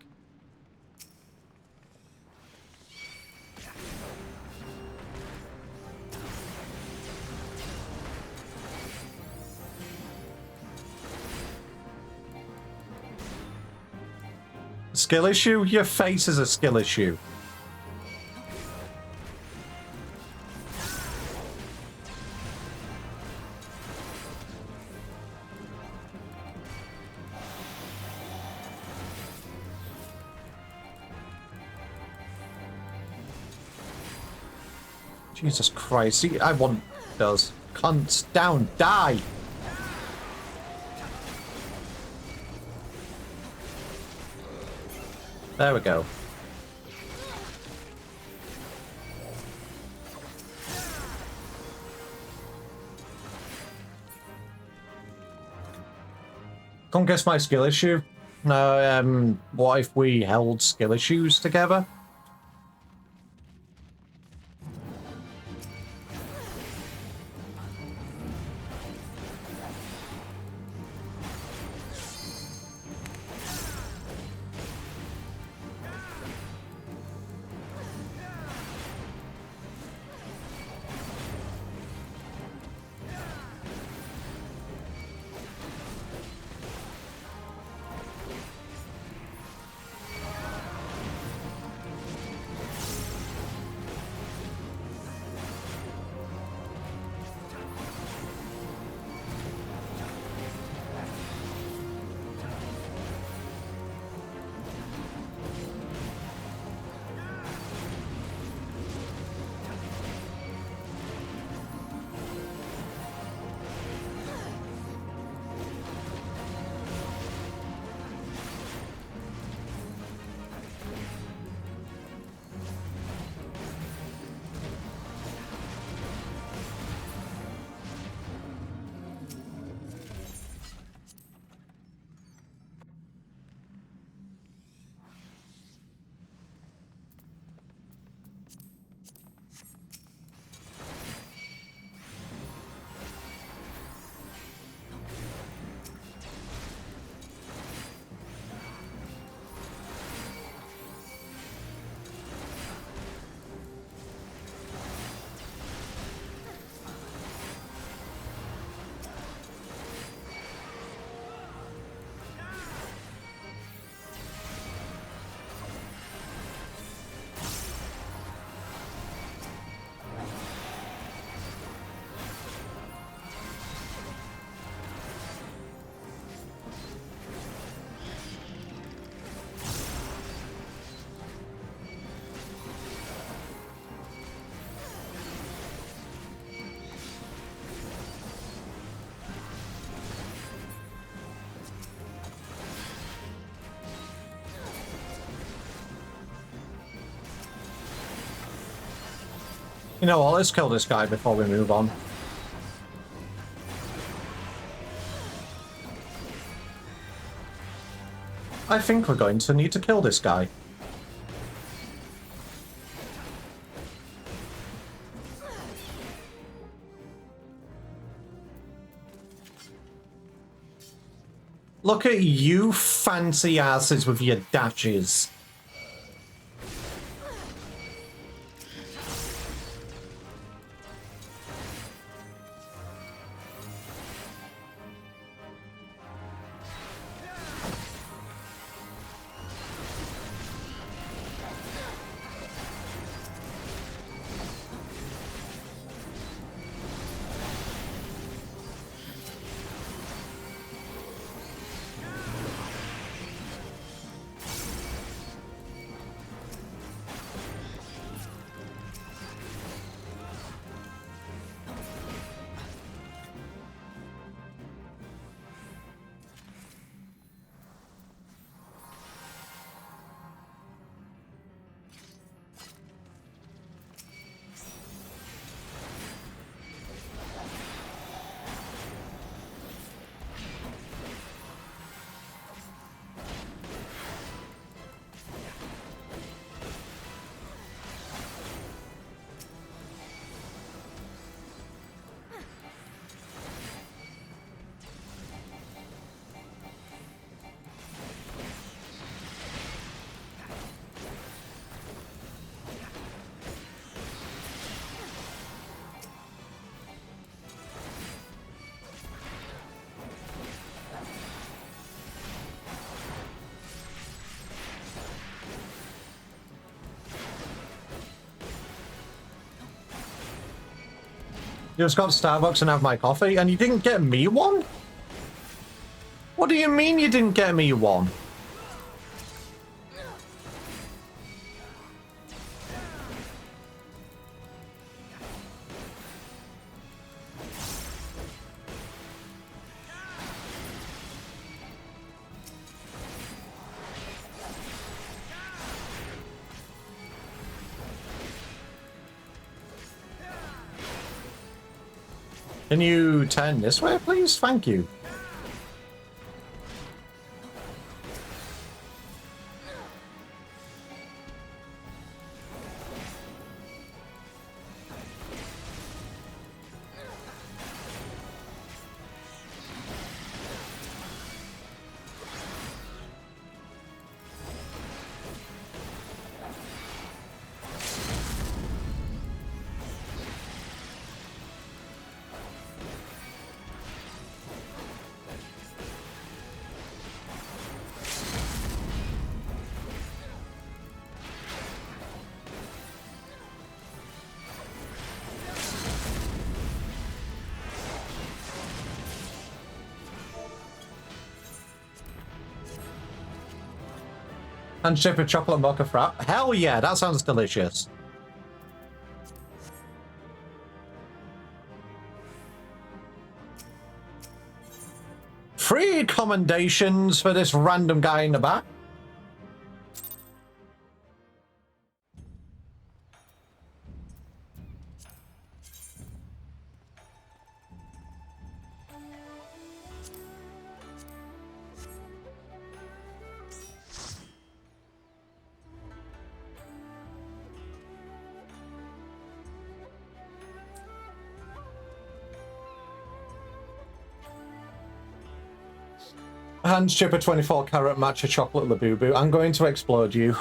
Skill issue? Your face is a skill issue. Jesus Christ, see, I want those cunts down, die! There we go. Can't guess my skill issue. No, what if we held skill issues together? You know what, let's kill this guy before we move on. I think we're going to need to kill this guy. Look at you fancy asses with your dashes. You just got to Starbucks and have my coffee, and you didn't get me one? What do you mean you didn't get me one? Can you turn this way, please? Thank you. And ship a chocolate mocha frap. Hell yeah, that sounds delicious. Free commendations for this random guy in the back. Hand ship a 24 karat matcha chocolate Labubu. I'm going to explode you.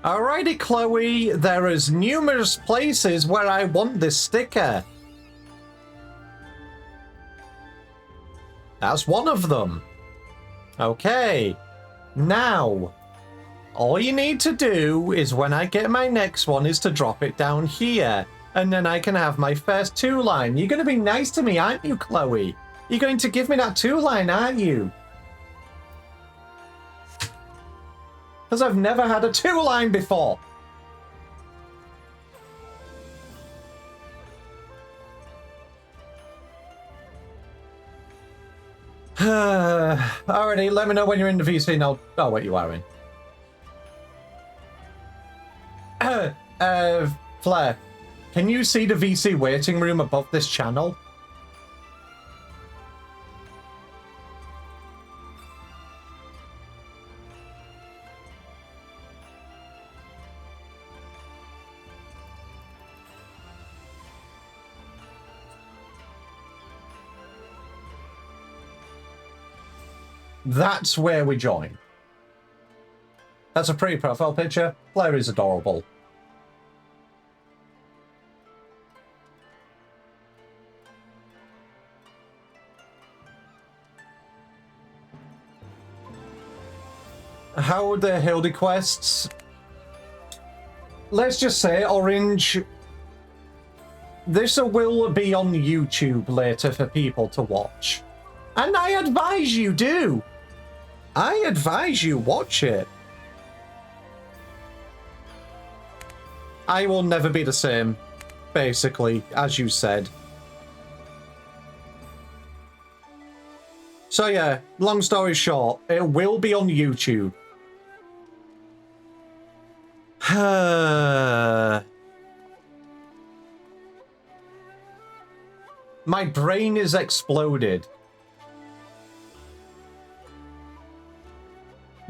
Alrighty, Chloe. There is numerous places where I want this sticker. That's one of them. Okay. Now, all you need to do is when I get my next one is to drop it down here. And then I can have my first 2-line. You're going to be nice to me, aren't you, Chloe? You're going to give me that 2-line, aren't you? Because I've never had a 2-line before. Alrighty, let me know when you're in the VC and I'll... Oh, wait, you are in. Flair. Can you see the VC waiting room above this channel? That's where we join. That's a pretty profile picture. Blair is adorable. How are the Hildi quests? Let's just say, Orange, this will be on YouTube later for people to watch. And I advise you do. I advise you watch it. I will never be the same, basically, as you said. So yeah, long story short, it will be on YouTube. My brain is exploded.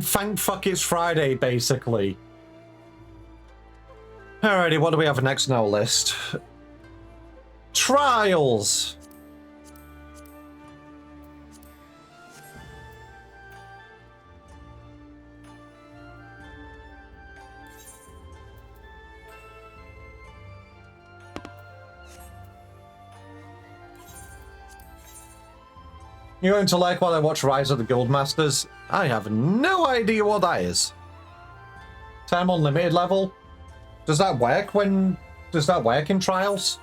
Thank fuck it's Friday, basically. Alrighty, what do we have next on our list? Trials! You're going to like while I watch Rise of the Guildmasters? I have no idea what that is. Time unlimited level? Does that work when... Does that work in Trials?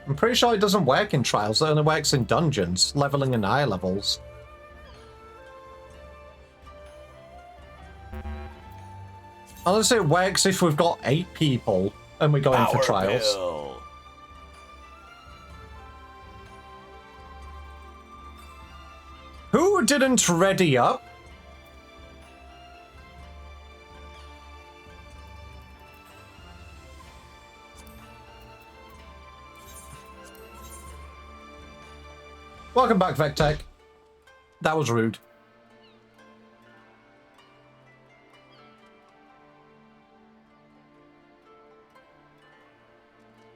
I'm pretty sure it doesn't work in Trials. It only works in dungeons, leveling in higher levels. Honestly, it works if we've got 8 people and we go in for Trials. Pill. Who didn't ready up? Welcome back, Vectech. That was rude.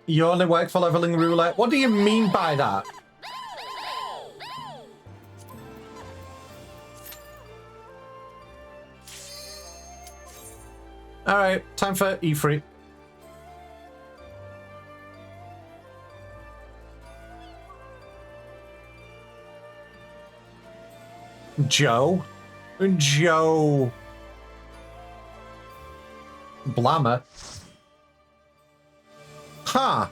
You only work for leveling roulette? What do you mean by that? Alright, time for E3. Joe? Joe... Blammer. Huh.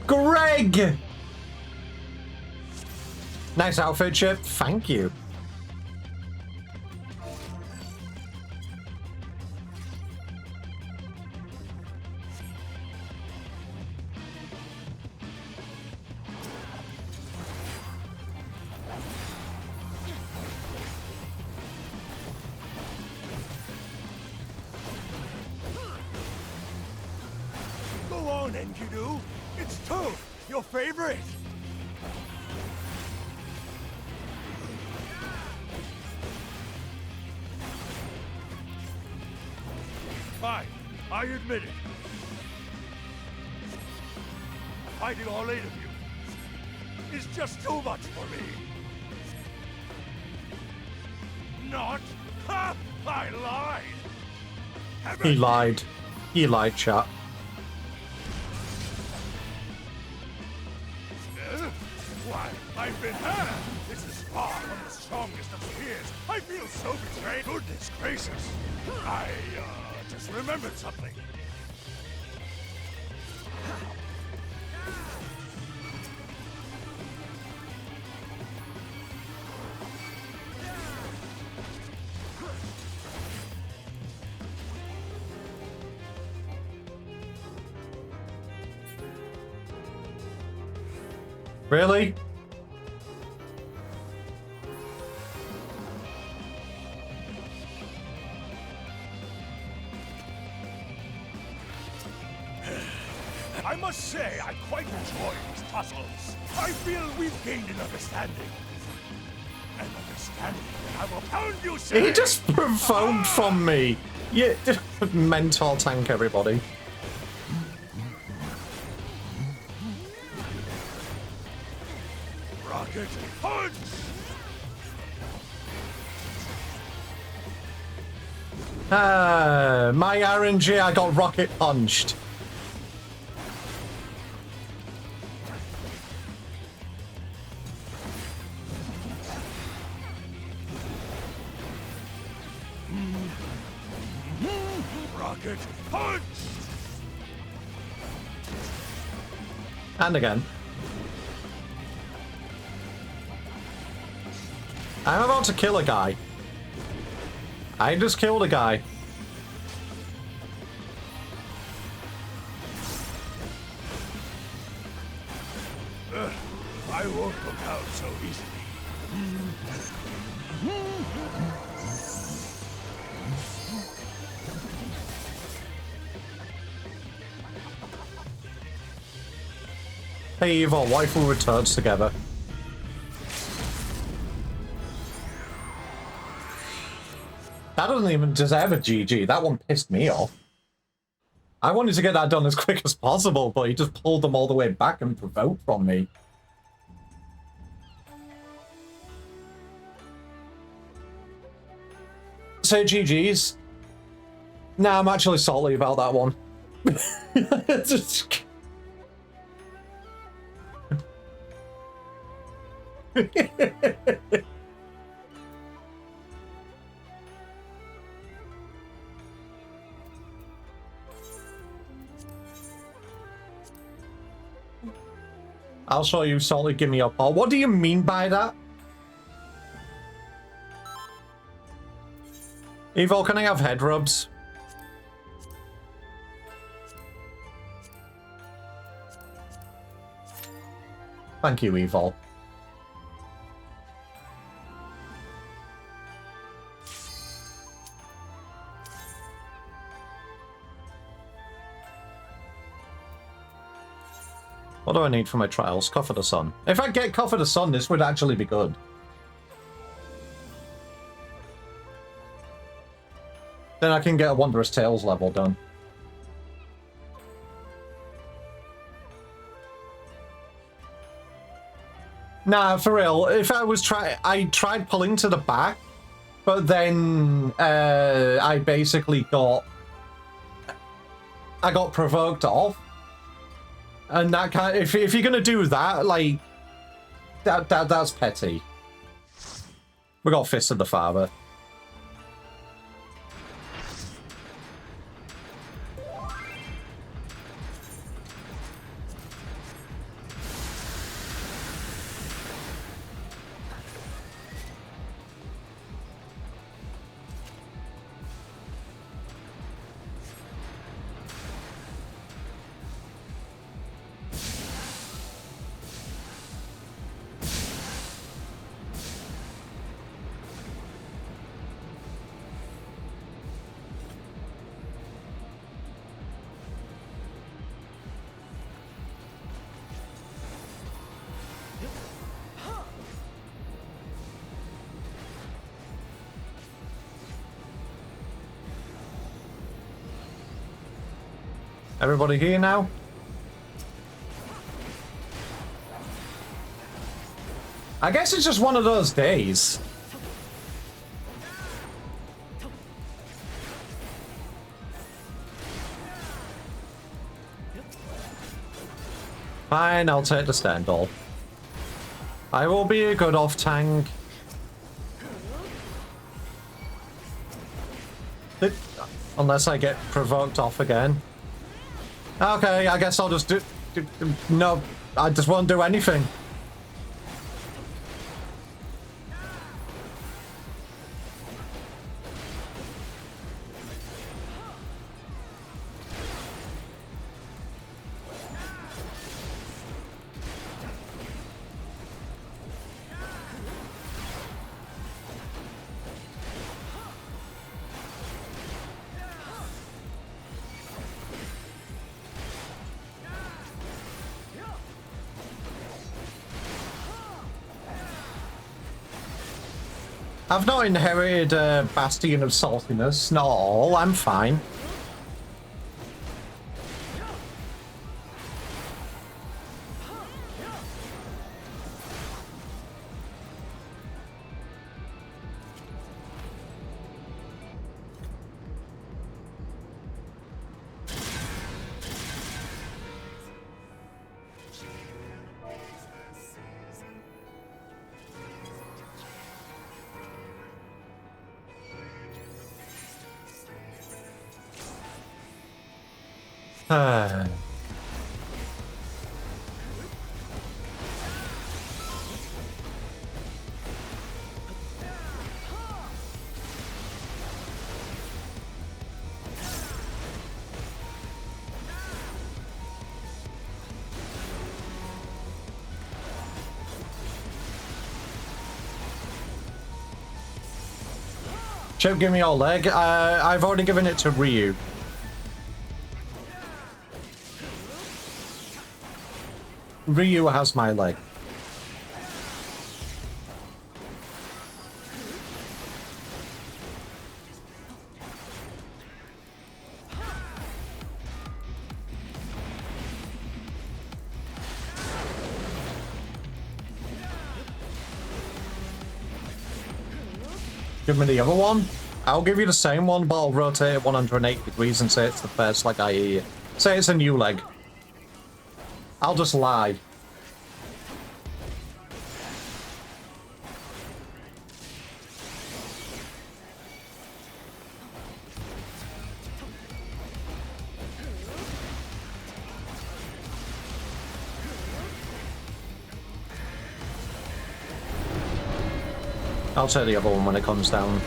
Greg! Nice outfit, Chip. Thank you. Go on, Enkidu. It's Toad, your favorite. Fine, I admit it. Fighting all 8 of you is just too much for me. Not? Ha! I lied! He lied. He lied, chat. Why, I've been hurt! This is far from the strongest of spears. I feel so betrayed. Goodness gracious. I, just remembered something. Really? I must say, I quite enjoy these tussles. I feel we've gained an understanding. And stand and I will pound you, silly. He just provoked from me. Yeah, mentor tank, everybody. Rocket punch! My RNG, I got rocket punched. Rocket punch! And again. I'm about to kill a guy. I just killed a guy. I won't look out so easily. Hey Evil, waifu returns together. That doesn't even deserve a GG. That one pissed me off. I wanted to get that done as quick as possible, but he just pulled them all the way back and provoked from me. So GG's. Nah, I'm actually salty about that one. Just... I'll show you, salty, give me a paw. What do you mean by that? Evil, can I have head rubs? Thank you, Evil. What do I need for my trials? Cough of the Sun. If I get Cough of the Sun, this would actually be good. Then I can get a Wondrous Tales level done. Nah, for real. If I was I tried pulling to the back, but then I basically got provoked off. And that kind of, if you're gonna do that, like that's petty. We got Fist of the Father. Everybody here now? I guess it's just one of those days. Fine, I'll take the stand all. I will be a good off tank. Unless I get provoked off again. Okay, I guess I'll just do... No, I just won't do anything. I've not inherited a bastion of saltiness, not all. I'm fine. Chip, give me your leg. I've already given it to Ryu. Ryu has my leg. Give me the other one. I'll give you the same one, but I'll rotate it 180 degrees and say it's the first leg I hear. Say it's a new leg. I'll just lie. I'll say the other one when it comes down.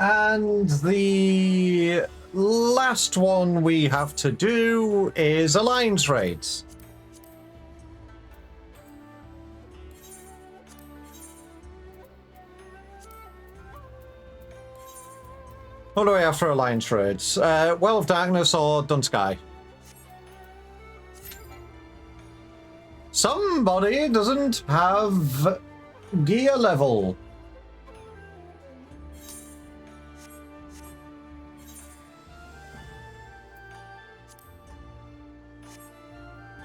And the last one we have to do is alliance raids. What do we have for alliance raids? Well of Darkness or Dun Sky? Somebody doesn't have gear level.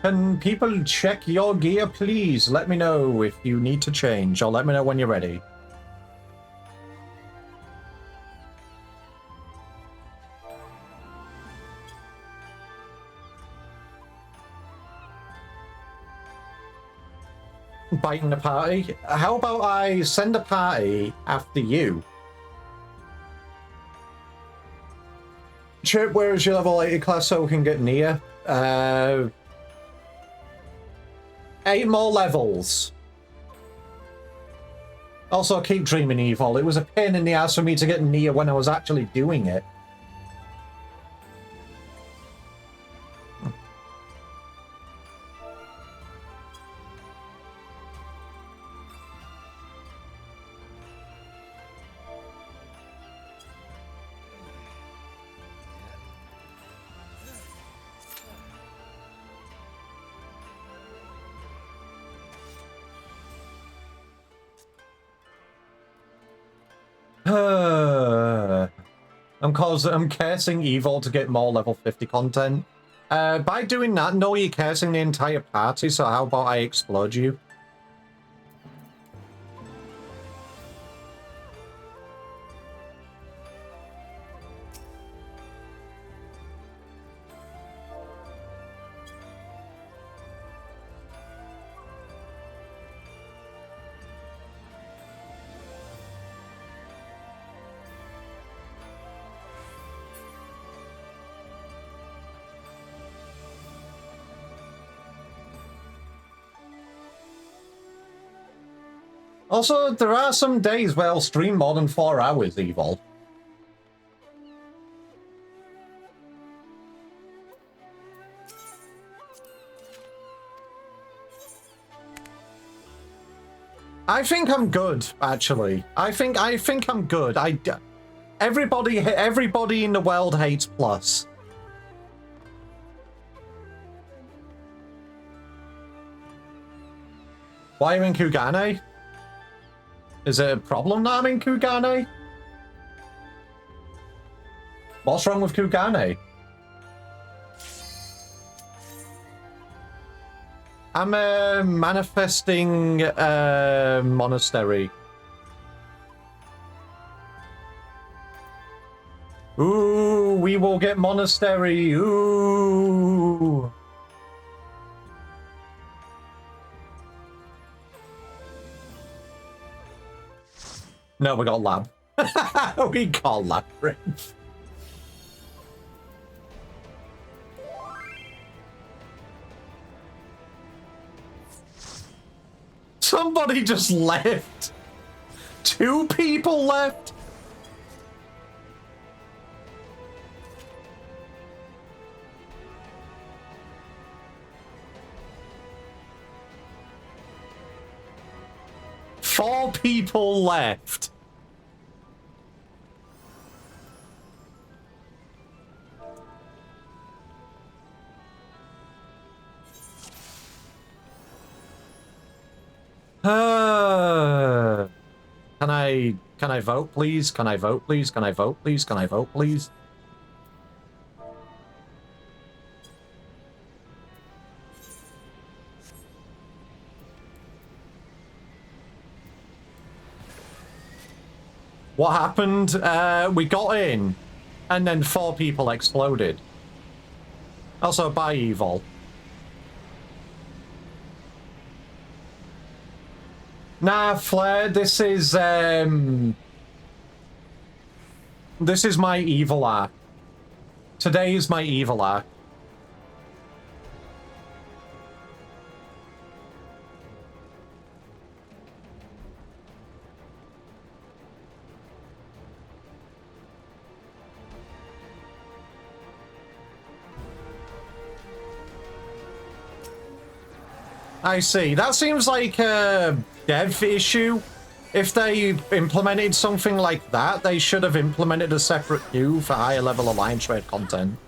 Can people check your gear, please? Let me know if you need to change, or let me know when you're ready. Biting the party? How about I send a party after you? Chip, where is your level 80 class so we can get near? 8 more levels. Also, keep dreaming evil. It was a pain in the ass for me to get near when I was actually doing it. I'm cursing evil to get more level 50 content. By doing that, no, you're cursing the entire party, so how about I explode you? Also, there are some days where I'll stream more than 4 hours, Evil. I think I'm good, actually. I think I'm good. Everybody in the world hates Plus. Why are you in Kugane? Is it a problem that I'm in Kugane? What's wrong with Kugane? I'm manifesting monastery. Ooh, we will get monastery. Ooh. No, we got lab. We got labyrinth. Somebody just left. 2 people left. Four people left. Can I vote, please? Can I vote, please? Can I vote, please? Can I vote, please? What happened? We got in, and then 4 people exploded. Also, bye, Evil. Nah, Flair, this is my evil arc. Today is my evil arc. I see. That seems like a dev issue. If they implemented something like that, they should have implemented a separate queue for higher level Alliance raid content.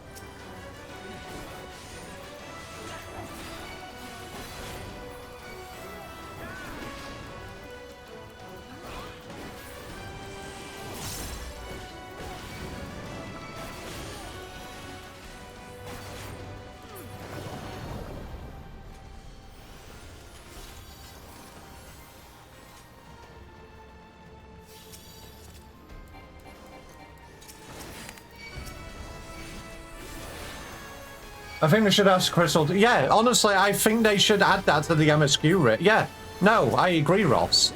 I think they should ask Crystal. Yeah, honestly, I think they should add that to the MSQ rate. Yeah, no, I agree, Ross.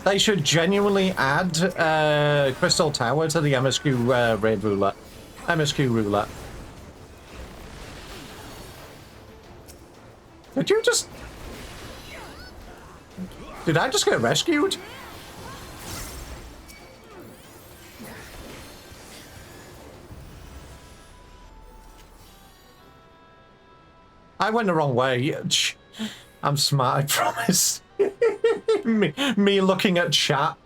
They should genuinely add Crystal Tower to the MSQ raid roulette. MSQ roulette. Did you just... Did I just get rescued? I went the wrong way. I'm smart, I promise. me looking at chat.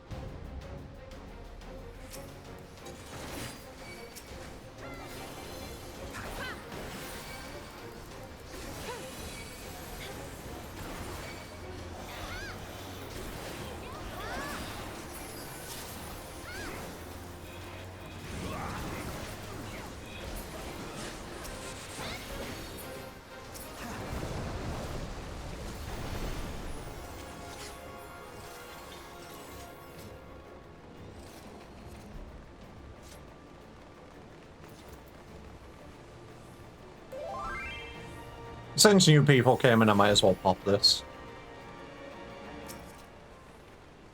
Since new people came in, I might as well pop this.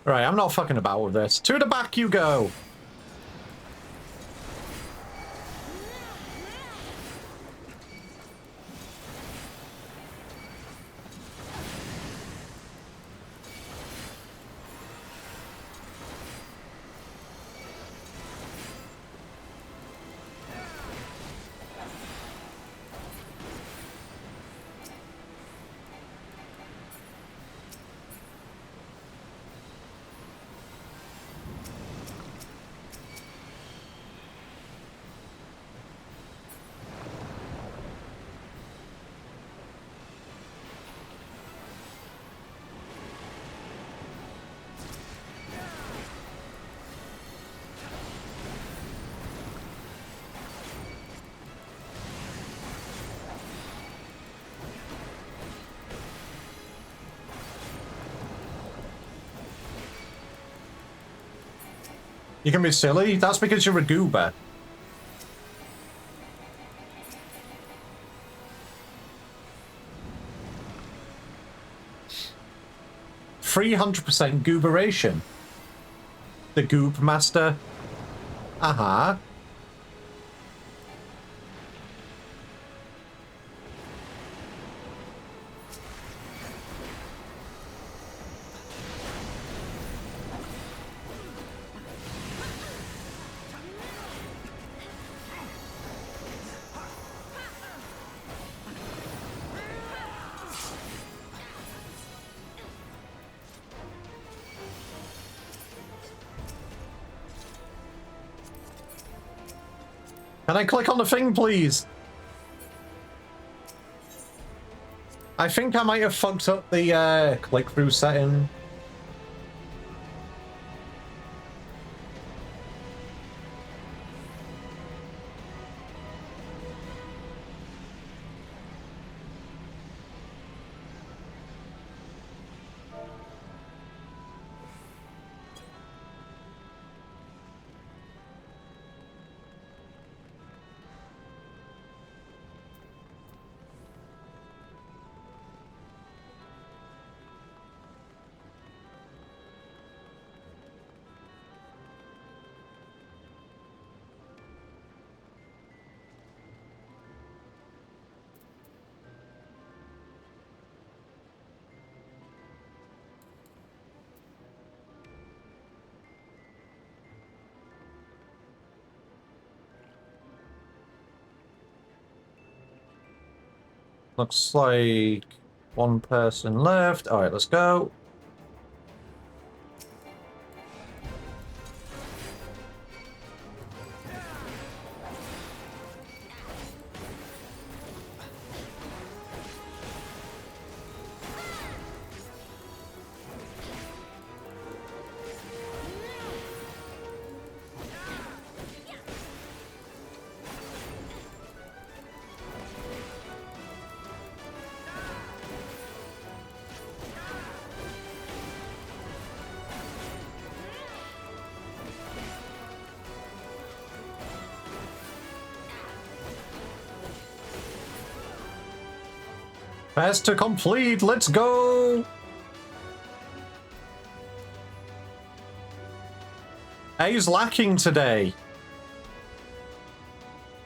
Right, I'm not fucking about with this. To the back you go! You can be silly? That's because you're a goober. %300% gooberation. The Goop Master. Uh-huh. Can I click on the thing, please? I think I might have fucked up the click-through setting. Looks like one person left. All right, let's go. Quest to complete, let's go! A's lacking today.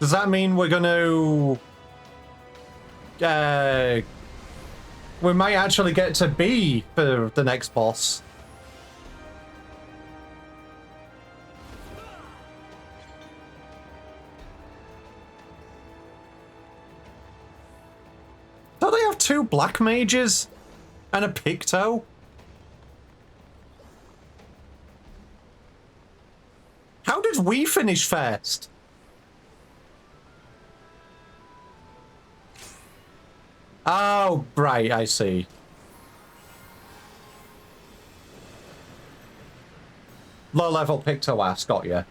Does that mean we're gonna... we might actually get to B for the next boss. Don't they have 2 black mages and a Picto? How did we finish first? Oh, right, I see. Low level Picto ass, got ya.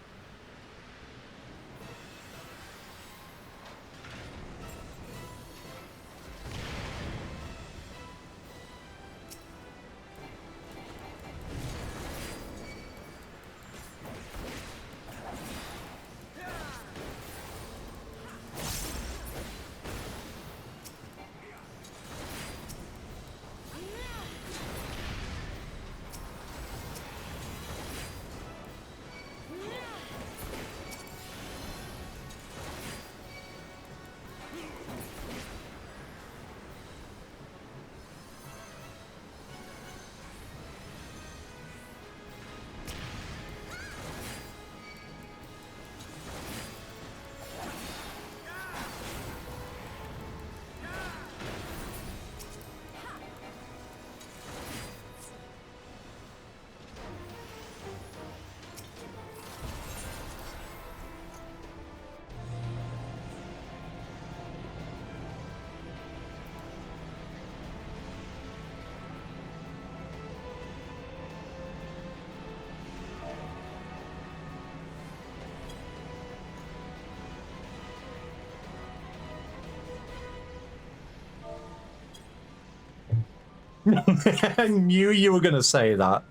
I knew you were gonna say that.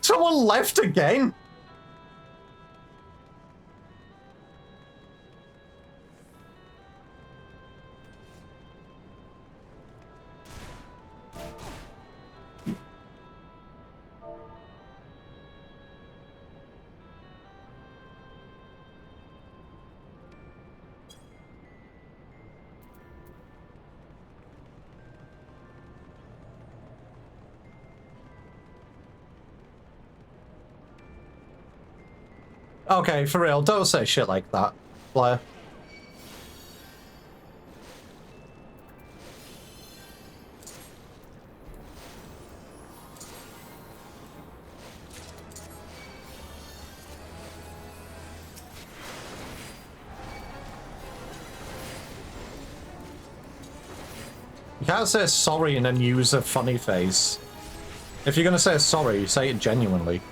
Someone left again? Okay, for real, don't say shit like that, Blair. You can't say sorry and then use a funny face. If you're gonna say sorry, say it genuinely.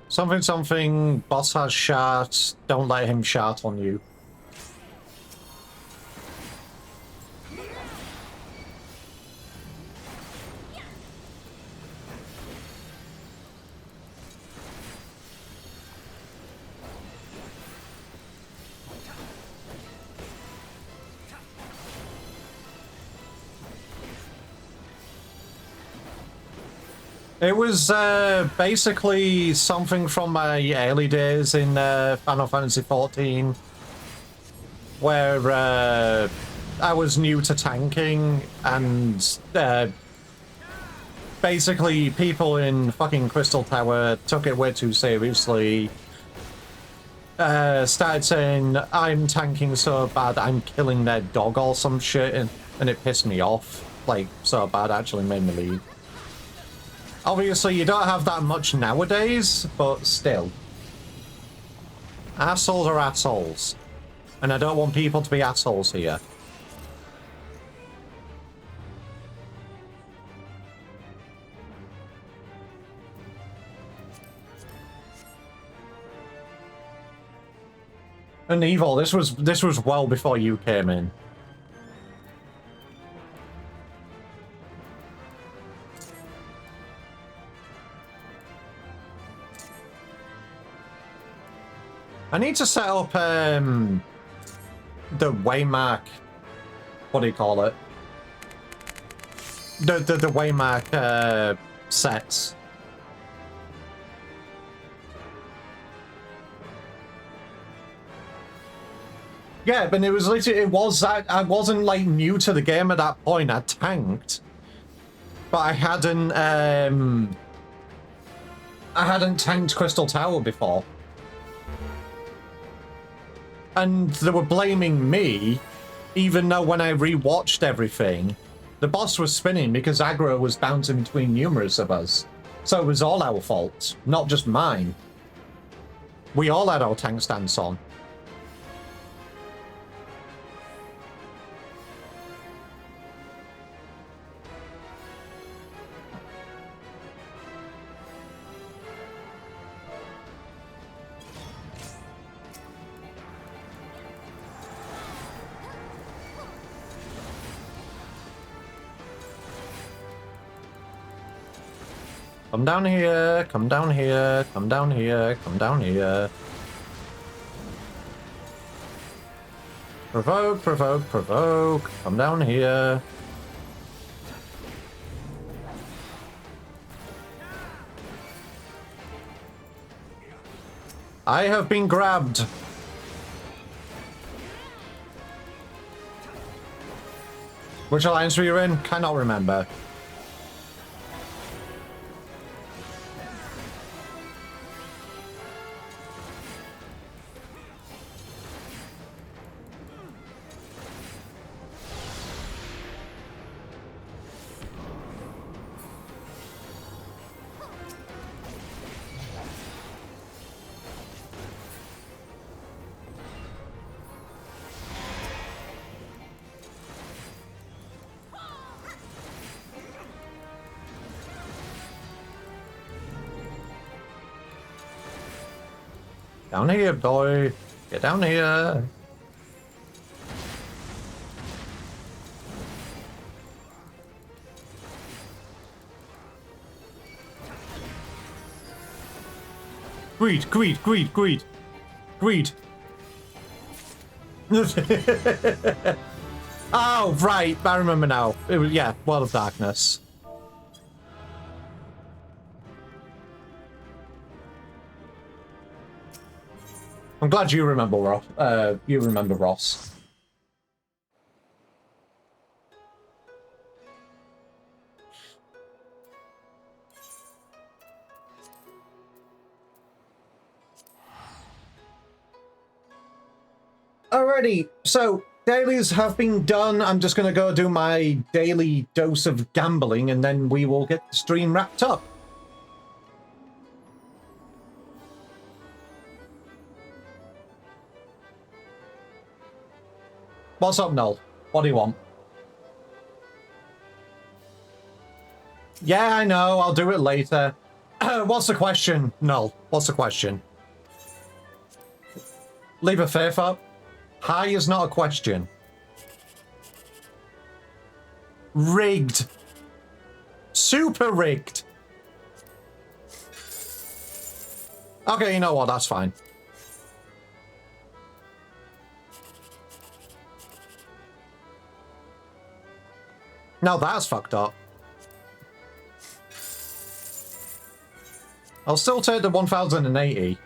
Something, something, boss has shart, don't let him shart on you. It was basically something from my early days in Final Fantasy XIV, where I was new to tanking, and basically people in fucking Crystal Tower took it way too seriously. Started saying, I'm tanking so bad, I'm killing their dog or some shit, and it pissed me off. Like, so bad, actually made me leave. Obviously, you don't have that much nowadays, but still. Assholes are assholes. And I don't want people to be assholes here. And Evil, this was well before you came in. I need to set up the waymark. What do you call it? The waymark sets. Yeah, but it was literally, I wasn't like new to the game at that point. I tanked, but I hadn't tanked Crystal Tower before. And they were blaming me, even though when I rewatched everything, the boss was spinning because aggro was bouncing between numerous of us. So it was all our fault, not just mine. We all had our tank stance on. Come down here, come down here, come down here, come down here. Provoke, provoke, provoke. Come down here. I have been grabbed. Which alliance were you in? Cannot remember. Down here, boy. Get down here. Greed, greed, greed, greed. Greed. Oh, right. I remember now. It was, yeah, World of Darkness. I'm glad you remember Ross. Ross. Alrighty, so dailies have been done. I'm just gonna go do my daily dose of gambling, and then we will get the stream wrapped up. What's up, Noel? What do you want? Yeah, I know. I'll do it later. What's the question, Noel? What's the question? Leave a faith up. High is not a question. Rigged. Super rigged. Okay, you know what? That's fine. Now that's fucked up. I'll still take the 1080.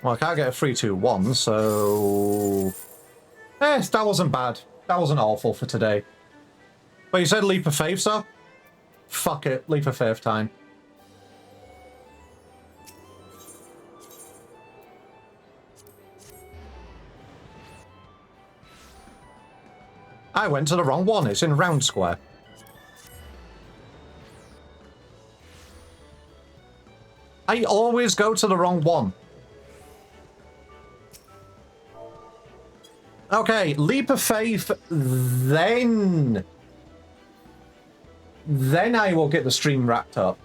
Well, I can't get a 3-2-1, so... that wasn't bad. That wasn't awful for today. But you said leap of faith, sir? Fuck it, leap of faith time. I went to the wrong one. It's in round square. I always go to the wrong one. Okay, leap of faith, then I will get the stream wrapped up.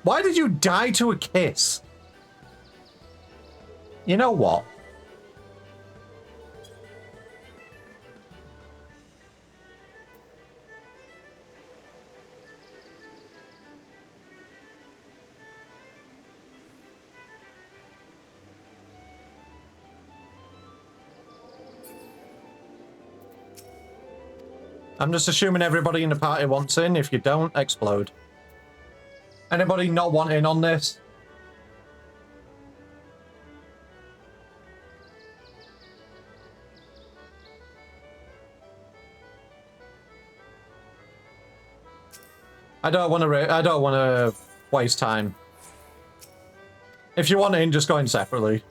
Why did you die to a kiss? You know what? I'm just assuming everybody in the party wants in. If you don't, explode. Anybody not want in on this? I don't want to waste time. If you want in, just go in separately.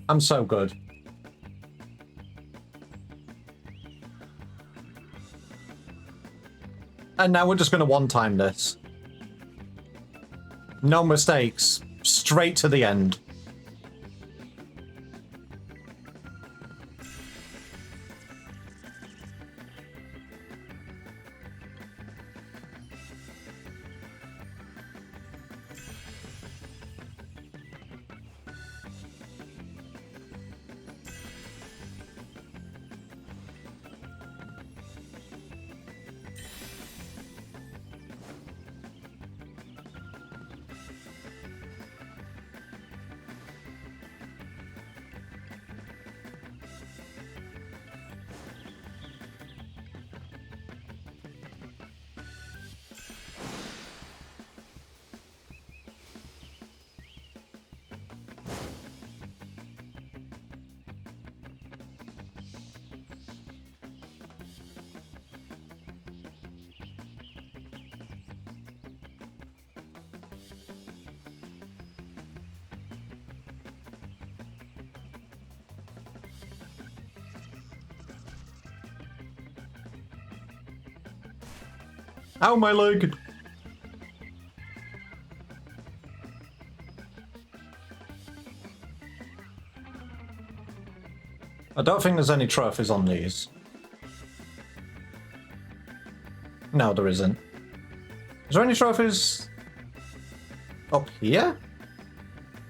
I'm so good. And now we're just going to one-time this. No mistakes. Straight to the end. Ow, my leg! I don't think there's any trophies on these. No, there isn't. Is there any trophies up here?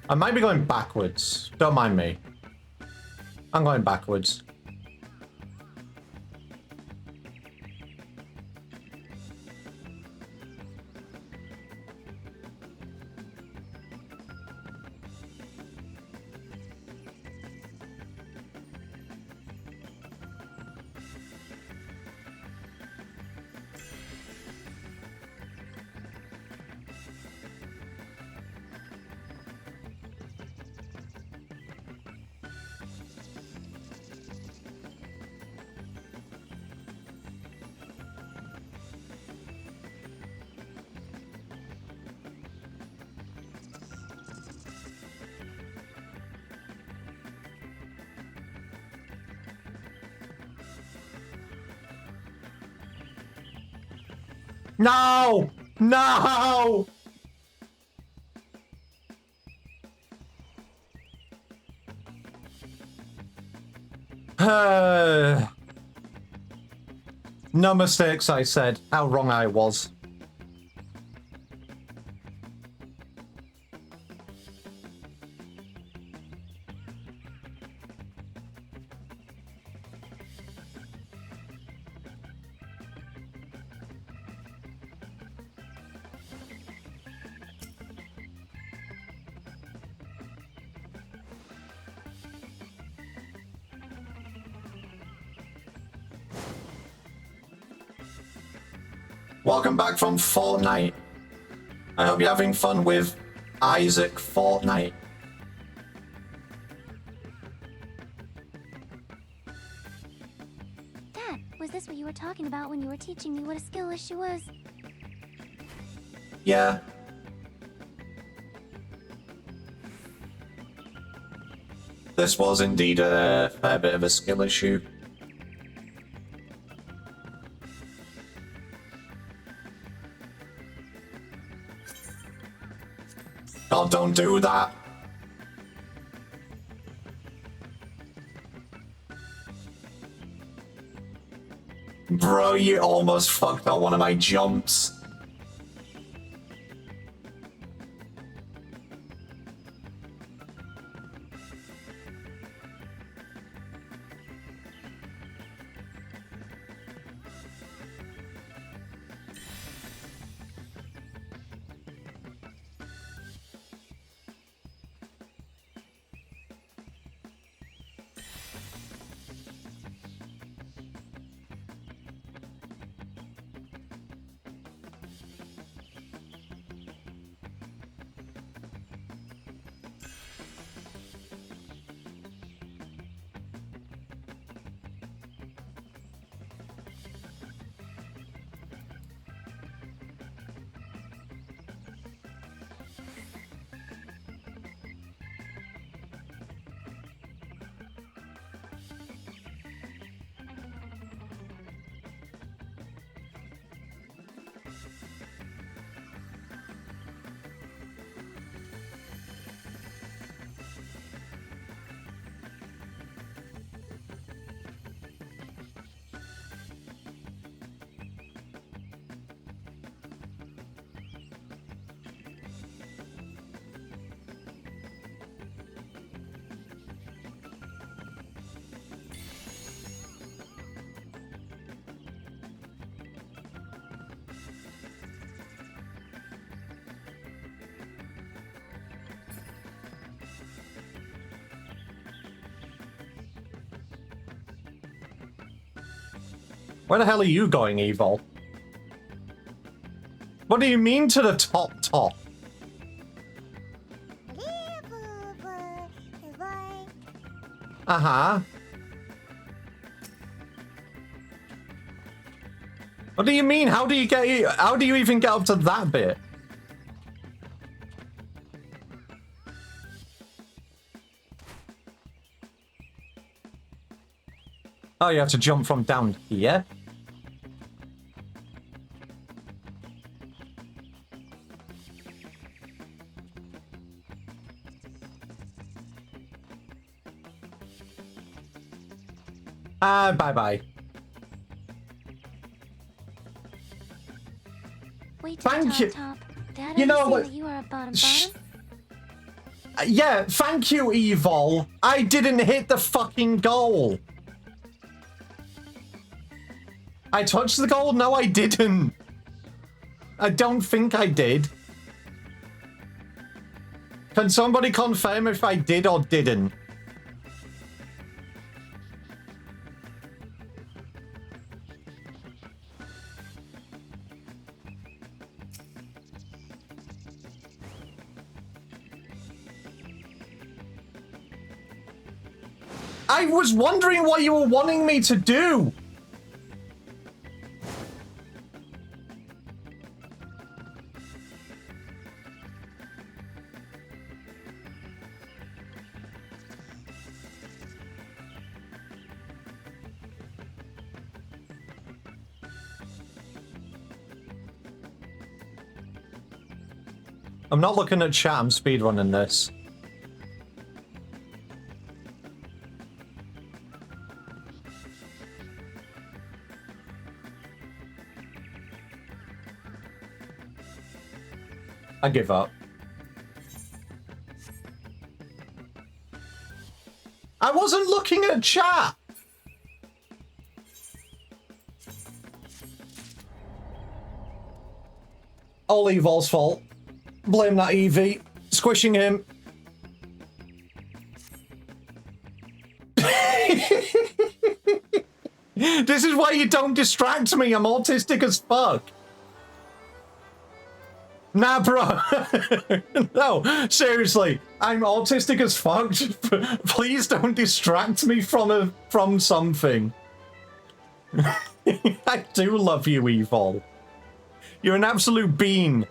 I might be going backwards. Don't mind me. I'm going backwards. No! No! No mistakes, I said. How wrong I was. Welcome back from Fortnite. I hope you're having fun with Isaac Fortnite. Dad, was this what you were talking about when you were teaching me what a skill issue was? Yeah. This was indeed a fair bit of a skill issue. God, don't do that. Bro, you almost fucked up one of my jumps. Where the hell are you going, Evil? What do you mean to the top? Uh-huh. What do you mean? How do you even get up to that bit? Oh, you have to jump from down here? Bye-bye. Wait till Thank top, you. top. Dad, You are know saying what? that you are a bottom Shh. bottom? Yeah, thank you, Evil. I didn't hit the fucking goal. I touched the goal? No, I didn't. I don't think I did. Can somebody confirm if I did or didn't? I was wondering what you were wanting me to do. I'm not looking at chat, I'm speedrunning this. I give up. I wasn't looking at chat. All Evol's fault. Blame that EV. Squishing him. This is why you don't distract me. I'm autistic as fuck. Nah, bro. No, seriously. I'm autistic as fuck. Please don't distract me from something. I do love you, Evil. You're an absolute bean.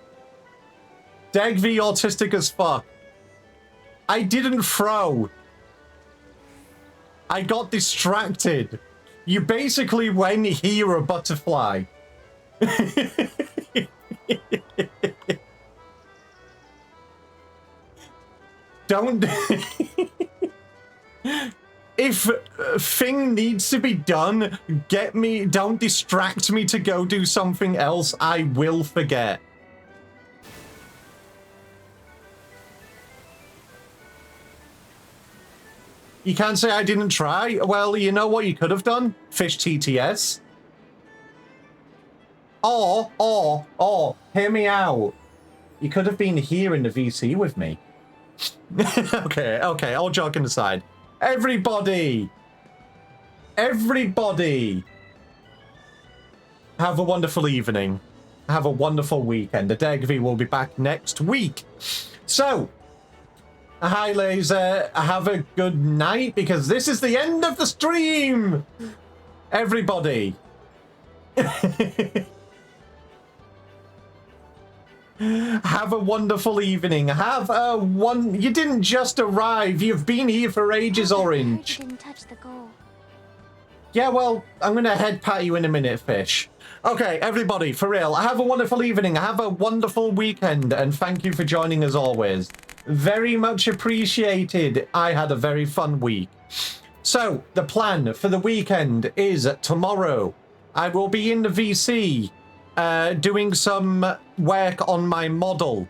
Deg V autistic as fuck. I didn't throw. I got distracted. You basically went here a butterfly. Don't... If a thing needs to be done, don't distract me to go do something else. I will forget. You can't say I didn't try. Well, you know what you could have done? Fish TTS. Or, hear me out. You could have been here in the VC with me. Okay, all joking aside. Everybody, have a wonderful evening. Have a wonderful weekend. The Degvi will be back next week. So, hi Laser, have a good night because this is the end of the stream. Everybody. Have a wonderful evening. You didn't just arrive. You've been here for ages, Orange. You didn't touch the goal. Yeah, well, I'm gonna head pat you in a minute, Fish. Okay, everybody, for real, have a wonderful evening. Have a wonderful weekend, and thank you for joining as always. Very much appreciated. I had a very fun week. So, the plan for the weekend is tomorrow. I will be in the VC. Doing some work on my model.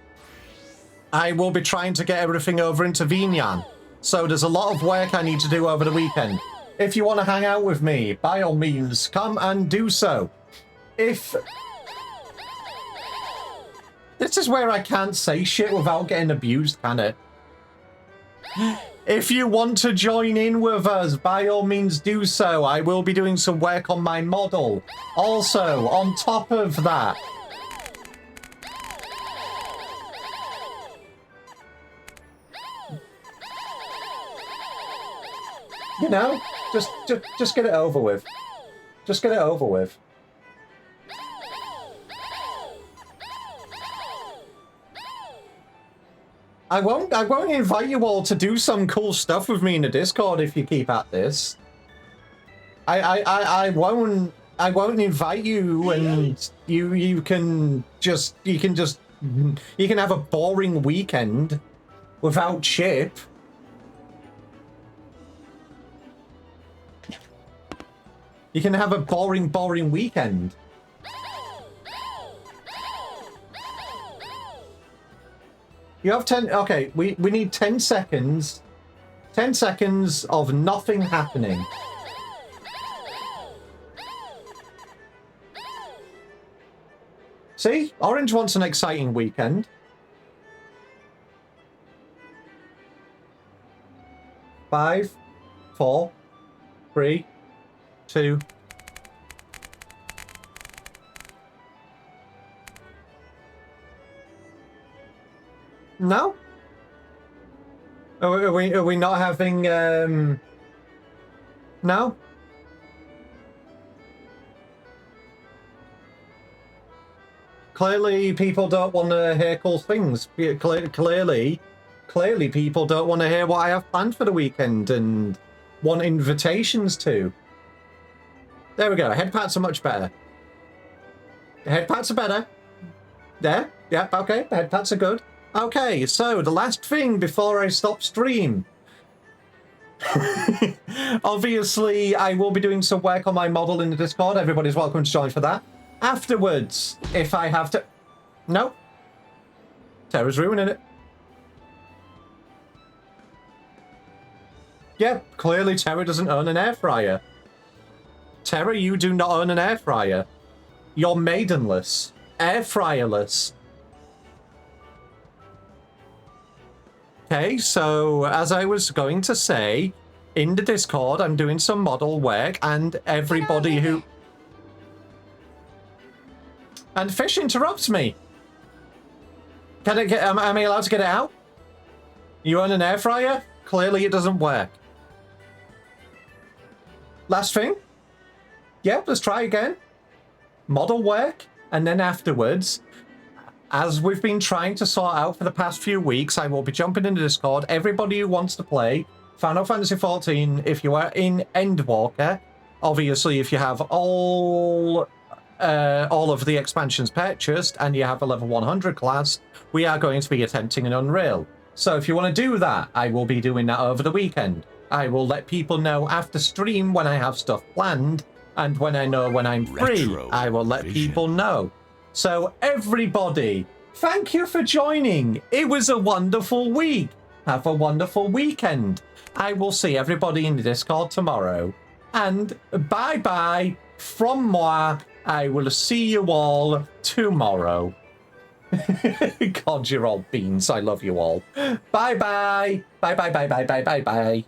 I will be trying to get everything over into Vinyan. So there's a lot of work I need to do over the weekend. If you want to hang out with me, by all means, come and do so. This is where I can't say shit without getting abused, can it? If you want to join in with us, by all means do so. I will be doing some work on my model. Also, on top of that, you know, just get it over with. Just get it over with. I won't invite you all to do some cool stuff with me in the Discord if you keep at this. I won't invite you, and you can have a boring weekend without Chip. You can have a boring, boring weekend. You have 10... Okay, we need 10 seconds. 10 seconds of nothing happening. See? Orange wants an exciting weekend. Five, 4, 3, 2. No? Are we not having, no? Clearly, people don't want to hear cool things. Clearly, people don't want to hear what I have planned for the weekend and want invitations to. There we go. Head pats are much better. Head pats are better. There. Yep. Okay. The head pats are good. Okay. So the last thing before I stop stream. Obviously, I will be doing some work on my model in the Discord. Everybody's welcome to join for that. Afterwards, if I have to... No. Terra's ruining it. Yeah, clearly Terra doesn't own an air fryer. Terra, you do not own an air fryer. You're maidenless. Air fryerless. Okay, so as I was going to say, in the Discord, I'm doing some model work, and everybody who... And Fish interrupts me. Can I get... Am I allowed to get it out? You own an air fryer? Clearly it doesn't work. Last thing? Yep, let's try again. Model work, and then afterwards, as we've been trying to sort out for the past few weeks, I will be jumping into Discord. Everybody who wants to play Final Fantasy XIV, if you are in Endwalker, obviously if you have all of the expansions purchased and you have a level 100 class, we are going to be attempting an Unreal. So if you want to do that, I will be doing that over the weekend. I will let people know after stream when I have stuff planned, and when I know when I'm free, I will let people know. So everybody, thank you for joining. It was a wonderful week. Have a wonderful weekend. I will see everybody in the Discord tomorrow. And bye-bye from moi. I will see you all tomorrow. God, you're all beans. I love you all. Bye-bye. Bye-bye, bye-bye, bye-bye, bye-bye.